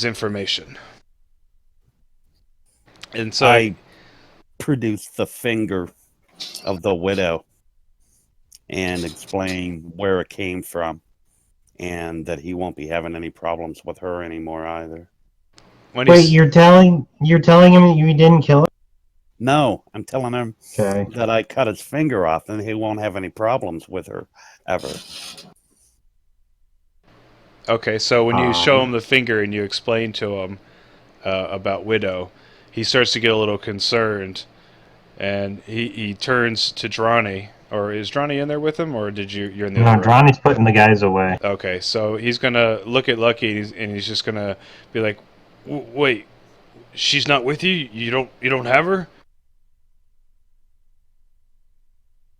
information. And so I produced the finger of the widow and explain where it came from, and that he won't be having any problems with her anymore either. when Wait, he's, you're telling him you didn't kill her? No, I'm telling him Okay. that I cut his finger off, and he won't have any problems with her ever. okay, so when you show him the finger and you explain to him about Widow, he starts to get a little concerned, and he turns to Drawny. Or is Drawny in there with him, or you're in the No, other room? Drawny's putting the guys away. Okay, so he's gonna look at Lucky and he's just gonna be like, "Wait, she's not with you? You don't have her?"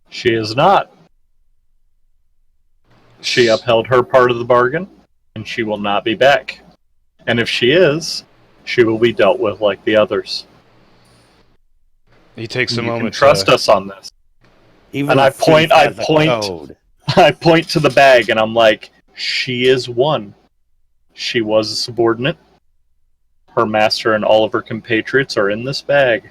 She is not. She upheld her part of the bargain, and she will not be back. And if she is, she will be dealt with like the others. He takes a You can moment. trust us on this. Even And a I point- thief I has a point- code. I point to the bag, and I'm like, she is one. She was a subordinate. Her master and all of her compatriots are in this bag.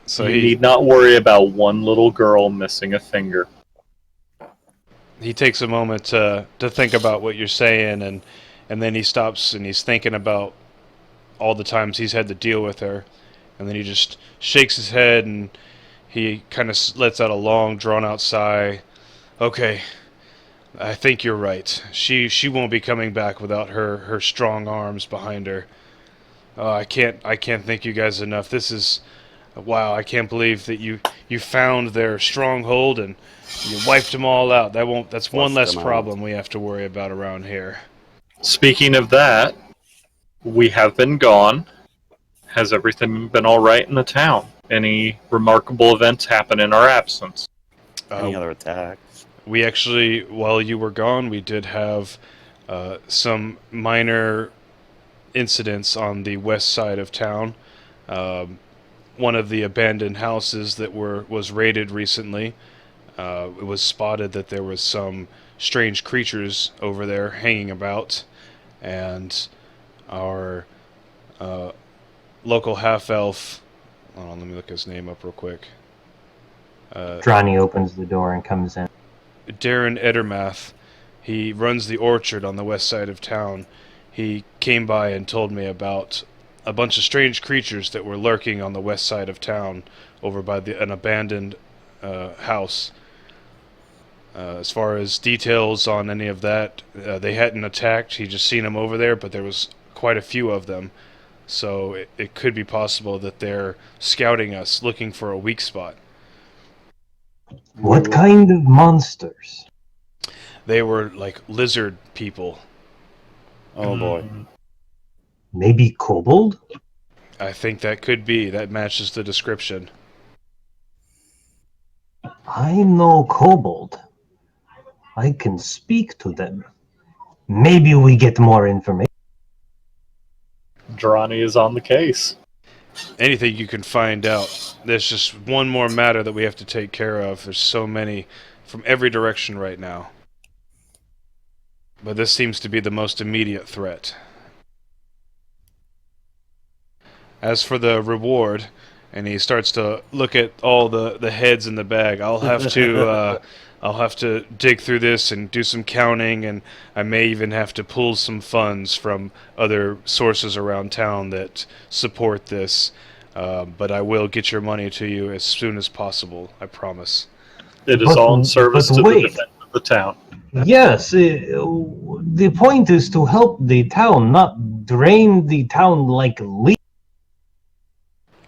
So You need not worry about one little girl missing a finger. he takes a moment to think about what you're saying, and then he stops and he's thinking about all the times he's had to deal with her, and then he just shakes his head and he kind of lets out a long, drawn-out sigh. Okay, I think you're right. She won't be coming back without her strong arms behind her. I can't thank you guys enough. This is wow. I can't believe that you found their stronghold and you wiped them all out. That's one less problem we have to worry about around here. Speaking of that, we have been gone. Has everything been all right in the town? Any remarkable events happen in our absence? Any other attacks? We actually, while you were gone, we did have some minor incidents on the west side of town. One of the abandoned houses that was raided recently. It was spotted that there was some strange creatures over there hanging about, and our local half-elf. Hold on, let me look his name up real quick. Drawny opens the door and comes in. Darren Edermath. He runs the orchard on the west side of town. He came by and told me about a bunch of strange creatures that were lurking on the west side of town over by an abandoned house. As far as details on any of that, they hadn't attacked. He just seen them over there, but there was quite a few of them. So it could be possible that they're scouting us, looking for a weak spot. What kind of monsters? They were like lizard people. Oh boy. Maybe kobold? I think that could be. That matches the description. I know kobold. I can speak to them. Maybe we get more information. Drawny is on the case. Anything you can find out. There's just one more matter that we have to take care of. There's so many from every direction right now. But this seems to be the most immediate threat. As for the reward, and he starts to look at all the heads in the bag, I'll have to dig through this and do some counting, and I may even have to pull some funds from other sources around town that support this. But I will get your money to you as soon as possible, I promise. It is But- all in service but to wait. the defense of the town. Yes, the point is to help the town, not drain the town like leech.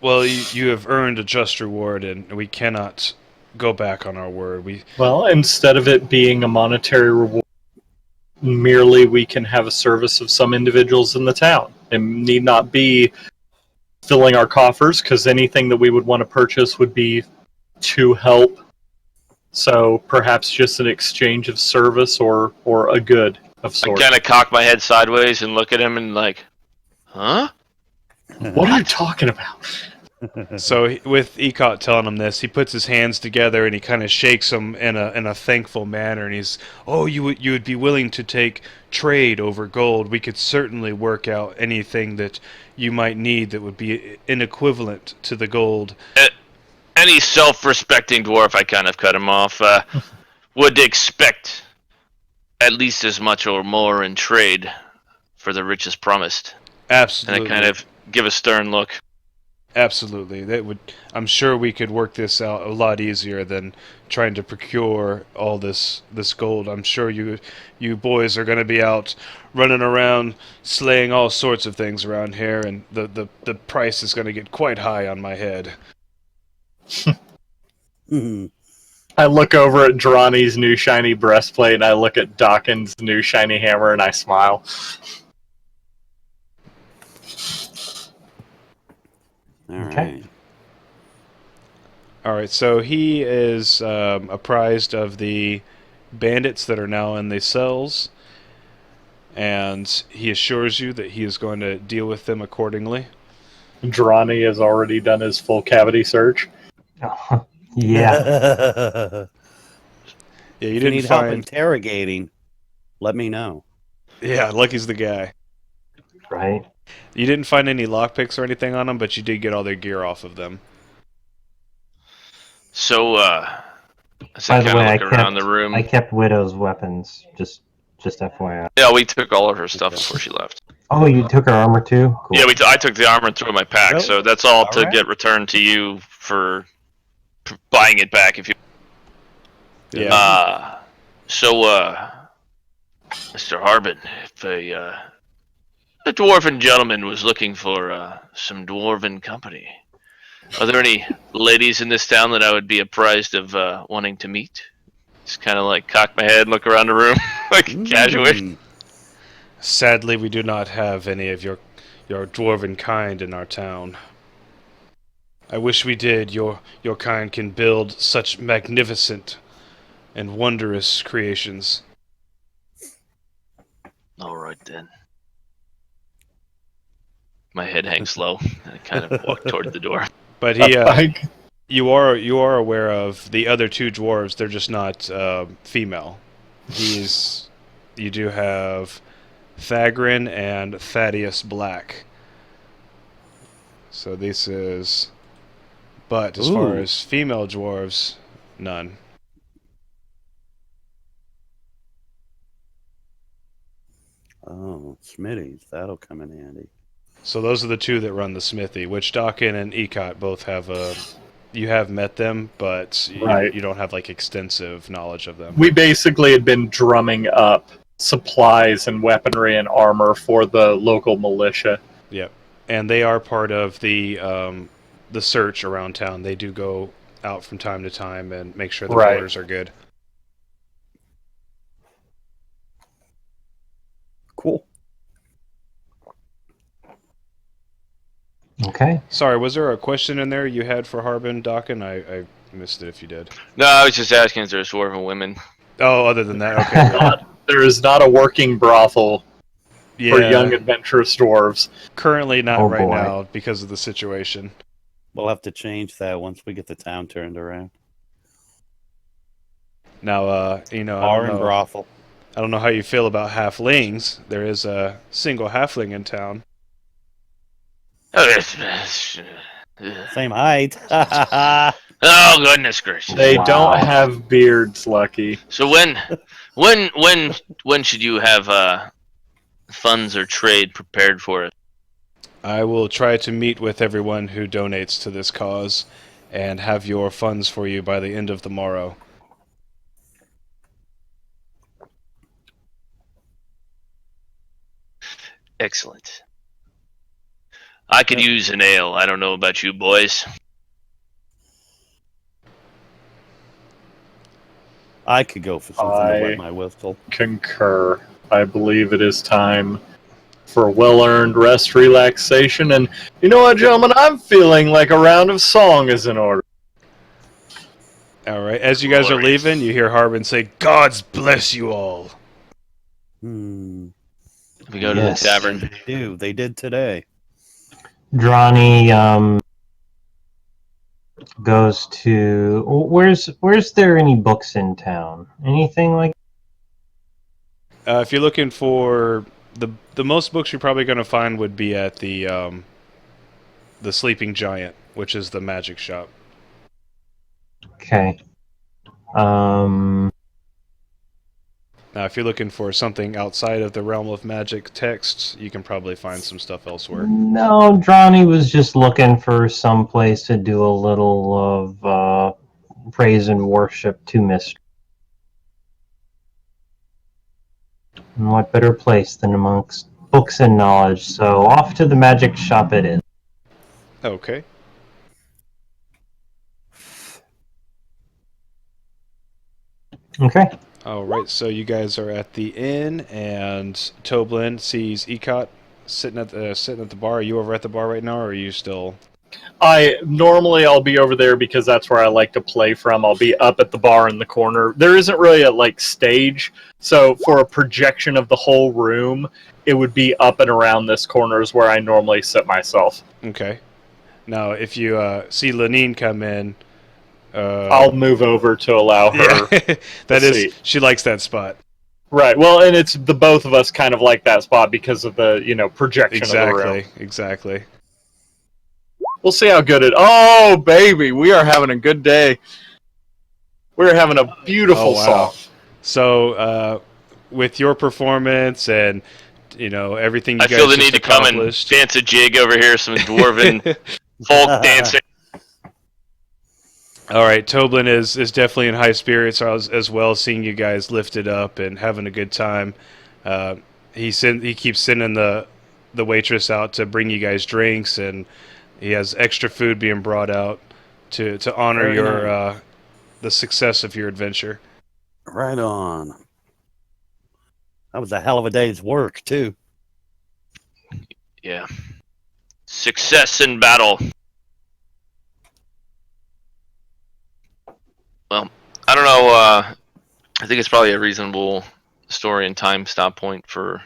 Well, you have earned a just reward, and we cannot go back on our word. Well, instead of it being a monetary reward, merely we can have a service of some individuals in the town. It need not be filling our coffers, because anything that we would want to purchase would be to help. So perhaps just an exchange of service or a good of I sorts. kind of cock my head sideways and look at him and like, huh? What are you talking about? So with Ecot telling him this, he puts his hands together and he kind of shakes them in a thankful manner, and he's, "Oh, you would be willing to take trade over gold? We could certainly work out anything that you might need that would be inequivalent to the gold." Any self-respecting dwarf, I kind of cut him off, would expect at least as much or more in trade for the riches promised. Absolutely. And I kind of give a stern look. Absolutely. That would. I'm sure we could work this out a lot easier than trying to procure all this gold. I'm sure you boys are going to be out running around slaying all sorts of things around here, and the price is going to get quite high on my head. I look over at Drawny's new shiny breastplate, and I look at Dawkins' new shiny hammer, and I smile. All Okay. right. All right, so he is apprised of the bandits that are now in the cells, and he assures you that he is going to deal with them accordingly. Drawny has already done his full cavity search. Yeah. Yeah, you If you didn't need help find. interrogating, let me know. Yeah, Lucky's the guy. Right. You didn't find any lockpicks or anything on them, but you did get all their gear off of them. So, as By I the kind way, of look around the room. I kept Widow's weapons. Just FYI. Yeah, we took all of her stuff Okay. before she left. Oh, you took her armor too? Cool. Yeah, I took the armor and threw it in my pack, Really? so that's all to Alright. get returned to you for buying it back if you. Yeah. Mr. Harbin, if a dwarven gentleman was looking for some dwarven company, are there any ladies in this town that I would be apprised of wanting to meet? Just kind of like cock my head, look around the room, like casually. Sadly, we do not have any of your dwarven kind in our town. I wish we did. Your kind can build such magnificent and wondrous creations. All right then. My head hangs low, and I kind of walk toward the door. But you are aware of the other two dwarves. They're just not female. You do have Thagrin and Thaddeus Black. So this is. But as far Ooh. as female dwarves, none. Oh, Smitty's. That'll come in handy. So those are the two that run the smithy, which Dakin and Ecot both have you have met them, but Right. you don't have like extensive knowledge of them. We basically had been drumming up supplies and weaponry and armor for the local militia. Yep. And they are part of the search around town. They do go out from time to time and make sure the Right. borders are good. Cool. Okay. Sorry, was there a question in there you had for Harbin, Dakin? I missed it if you did. No, I was just asking if there's dwarven women. Oh, other than that, okay. There is not a working brothel Yeah, for young adventurous dwarves. currently not Oh, right boy. now because of the situation. We'll have to change that once we get the town turned around. Now, Bar I and brothel. don't know how you feel about halflings. There is a single halfling in town. Oh, that's- Same height. oh goodness gracious! They Wow. don't have beards, Lucky. So when should you have funds or trade prepared for it? I will try to meet with everyone who donates to this cause and have your funds for you by the end of the morrow. Excellent. I could use an ale. I don't know about you boys. I could go for something to I- wet my whistle. Concur. I believe it is time for well-earned rest, relaxation, and you know what, gentlemen? I'm feeling like a round of song is in order. All right. As you guys are Glorious. leaving, you hear Harbin say, "Gods bless you all." Hmm. We go Yes. to the tavern. They do. They did today. Drawny goes to where's there any books in town? Anything like? If you're looking for the most books you're probably going to find would be at the Sleeping Giant, which is the magic shop. Okay. Now, if you're looking for something outside of the realm of magic texts, you can probably find some stuff elsewhere. No, Drawny was just looking for some place to do a little of praise and worship to Mistress. And what better place than amongst books and knowledge? So off to the magic shop it is. Okay. Okay. All right. So you guys are at the inn, and Toblin sees Ecot sitting at the bar. Are you over at the bar right now, or are you still? I'll be over there because that's where I like to play from. I'll be up at the bar in the corner. There isn't really a stage, so for a projection of the whole room, it would be up and around this corner is where I normally sit myself. Okay. Now, if you see Lenine come in, I'll move over to allow her. yeah, that is, seat. she likes that spot. Right. Well, and it's the both of us kind of like that spot because of the projection of the room. Exactly. We'll see how good it. Oh, baby, we are having a good day. We're having a beautiful song. So, with your performance and everything you I guys feel the just need to come and accomplished, dance a jig over here, some dwarven folk dancing. all right, Toblin is definitely in high spirits as well, seeing you guys lifted up and having a good time. He keeps sending the waitress out to bring you guys drinks, and he has extra food being brought out to honor Very your nice. the success of your adventure. Right on. That was a hell of a day's work, too. Yeah. Success in battle. Well, I don't know. I think it's probably a reasonable story and time stop point for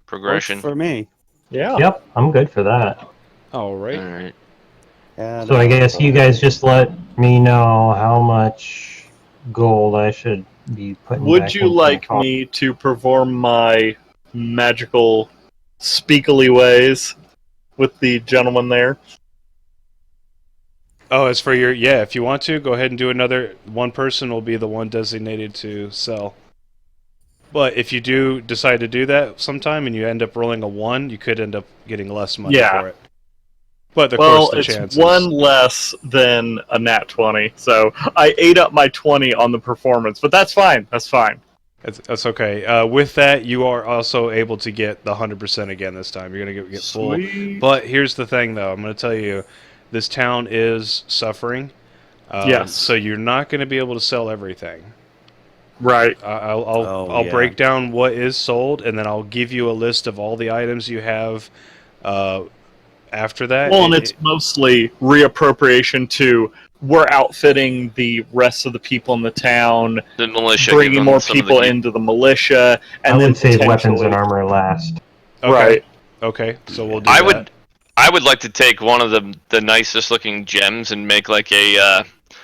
progression. Works for me. Yeah. Yep, I'm good for that. All right. All right. And, So I guess you guys just let me know how much gold I should be putting Would back you into like my me to perform my magical speakily ways with the gentleman there? Oh, as for if you want to, go ahead and do another. One person will be the one designated to sell. But if you do decide to do that sometime and you end up rolling a 1, you could end up getting less money for it. But of course, the it's chances. one less than a nat 20, so I ate up my 20 on the performance, but that's fine. That's fine. That's okay. With that, you are also able to get the 100% again this time. You're going to get full. Sweet. But here's the thing, though. I'm going to tell you, this town is suffering. Yes. So you're not going to be able to sell everything. Right. I'll break down what is sold, and then I'll give you a list of all the items you have after that. Well, and it's mostly reappropriation to we're outfitting the rest of the people in the town, The militia, bringing give them more some of the people gear. into the militia, and I then would save weapons and potentially- armor last. Okay. Right. Okay, so we'll do I that. would like to take one of the nicest looking gems and make like a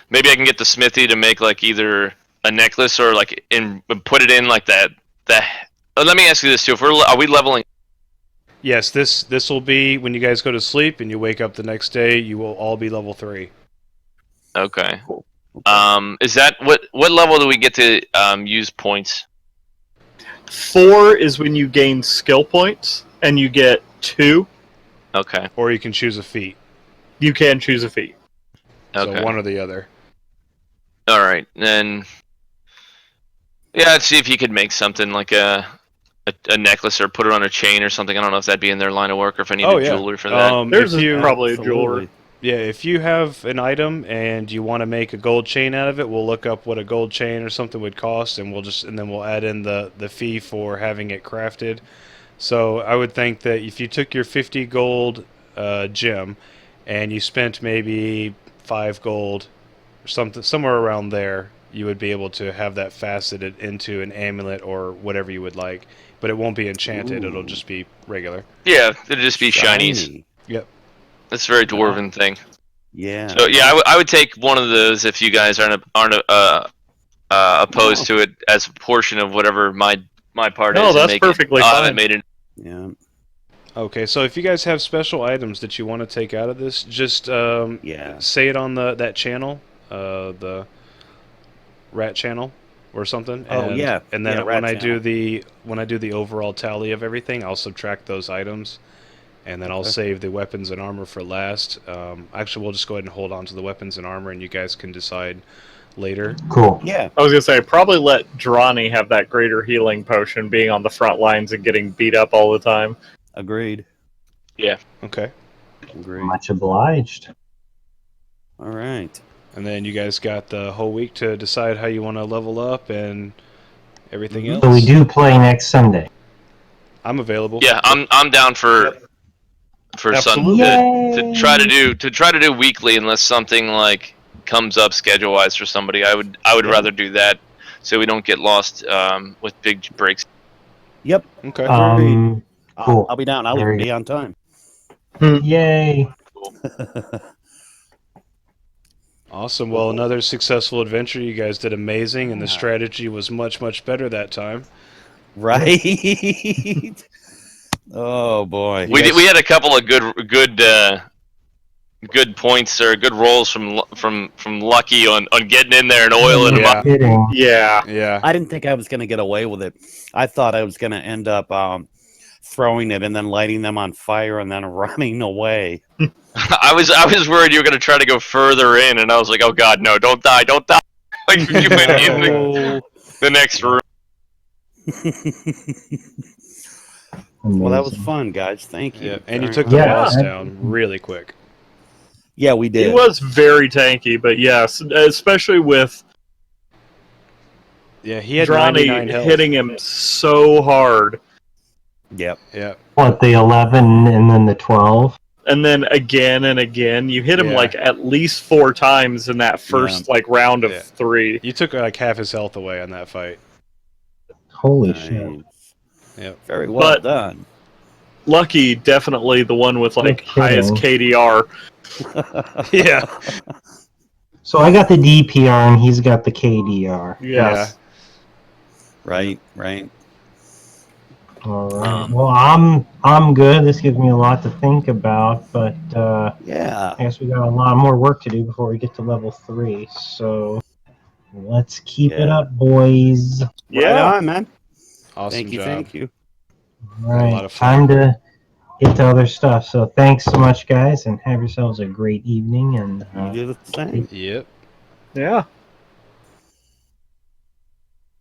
maybe I can get the smithy to make like either a necklace or like put it in like that. Let me ask you this too: are we leveling? Yes, this will be when you guys go to sleep and you wake up the next day. You will all be level 3. Okay. Is that what level do we get to use points? 4 is when you gain skill points, and you get 2. Okay. Or you can choose a feat. You can choose a feat. Okay. So one or the other. All right, then. Yeah, let's see if you could make something like a necklace or put it on a chain or something. I don't know if that'd be in their line of work or if I need a jeweler for that. There's if you probably a jeweler. Yeah, if you have an item and you want to make a gold chain out of it, we'll look up what a gold chain or something would cost, and then we'll add in the fee for having it crafted. So I would think that if you took your 50 gold gem and you spent maybe 5 gold or something somewhere around there, you would be able to have that faceted into an amulet or whatever you would like. But it won't be enchanted; it'll Ooh. just be regular. Yeah, it'd just be shinies. Shiny. Yep. That's a very dwarven thing. Yeah. So yeah, I would take one of those if you guys aren't opposed to it as a portion of whatever my part No, is. that's perfectly I fine. made it. Yeah. Okay, so if you guys have special items that you want to take out of this, just Yeah. say it on that channel, the rat channel or something. Oh, and, yeah. And then Yeah, when rat I do channel. the overall tally of everything, I'll subtract those items, and then I'll Okay. save the weapons and armor for last. Actually, we'll just go ahead and hold on to the weapons and armor, and you guys can decide later. Cool. Yeah. I was gonna say probably let Drawny have that greater healing potion, being on the front lines and getting beat up all the time. Agreed. Okay. Agreed. Much obliged. All right. And then you guys got the whole week to decide how you want to level up and everything else. So we do play next Sunday. I'm available. Yeah, I'm down for Absolutely. to try to do weekly unless something like comes up schedule wise for somebody. I would rather do that so we don't get lost with big breaks. Yep. Okay. Cool. I'll be down. I'll Very even be on time. Yay. Awesome. Well, another successful adventure. You guys did amazing, and the strategy was much, much better that time. Right. Oh boy. We had a couple of good points or good rolls from Lucky on getting in there and oiling him up. Kidding. Yeah. Yeah. I didn't think I was going to get away with it. I thought I was going to end up throwing it and then lighting them on fire and then running away. I was worried you were going to try to go further in, and I was like, oh god, no, don't die. Like you went in the next room. Well, that was fun, guys. Thank you. Yeah. And you very took much. the Yeah. boss down really quick. Yeah, we He did. was very tanky, but yes, especially with Yeah, he had 99 Drawny health. hitting him so hard. Yep. Yeah. What, the 11 and then the 12? And then again and again, you hit him Yeah. like at least 4 times in that first like round of Yeah. 3. You took like half his health away on that fight. Holy shit. Nice. Yep. Very well But- done. Lucky, definitely the one with like No kidding. highest KDR. Yeah. So I got the DPR and he's got the KDR. Yes. Right. All right. Well, I'm good. This gives me a lot to think about, but Yeah. I guess we got a lot more work to do before we get to level 3. So let's keep it Yeah. up, boys. All Right on, man. Awesome Thank you. job. Thank you. right. lot of fun. Time to get to other stuff. So thanks so much, guys, and have yourselves a great evening. And You do the same. Yep. Yeah.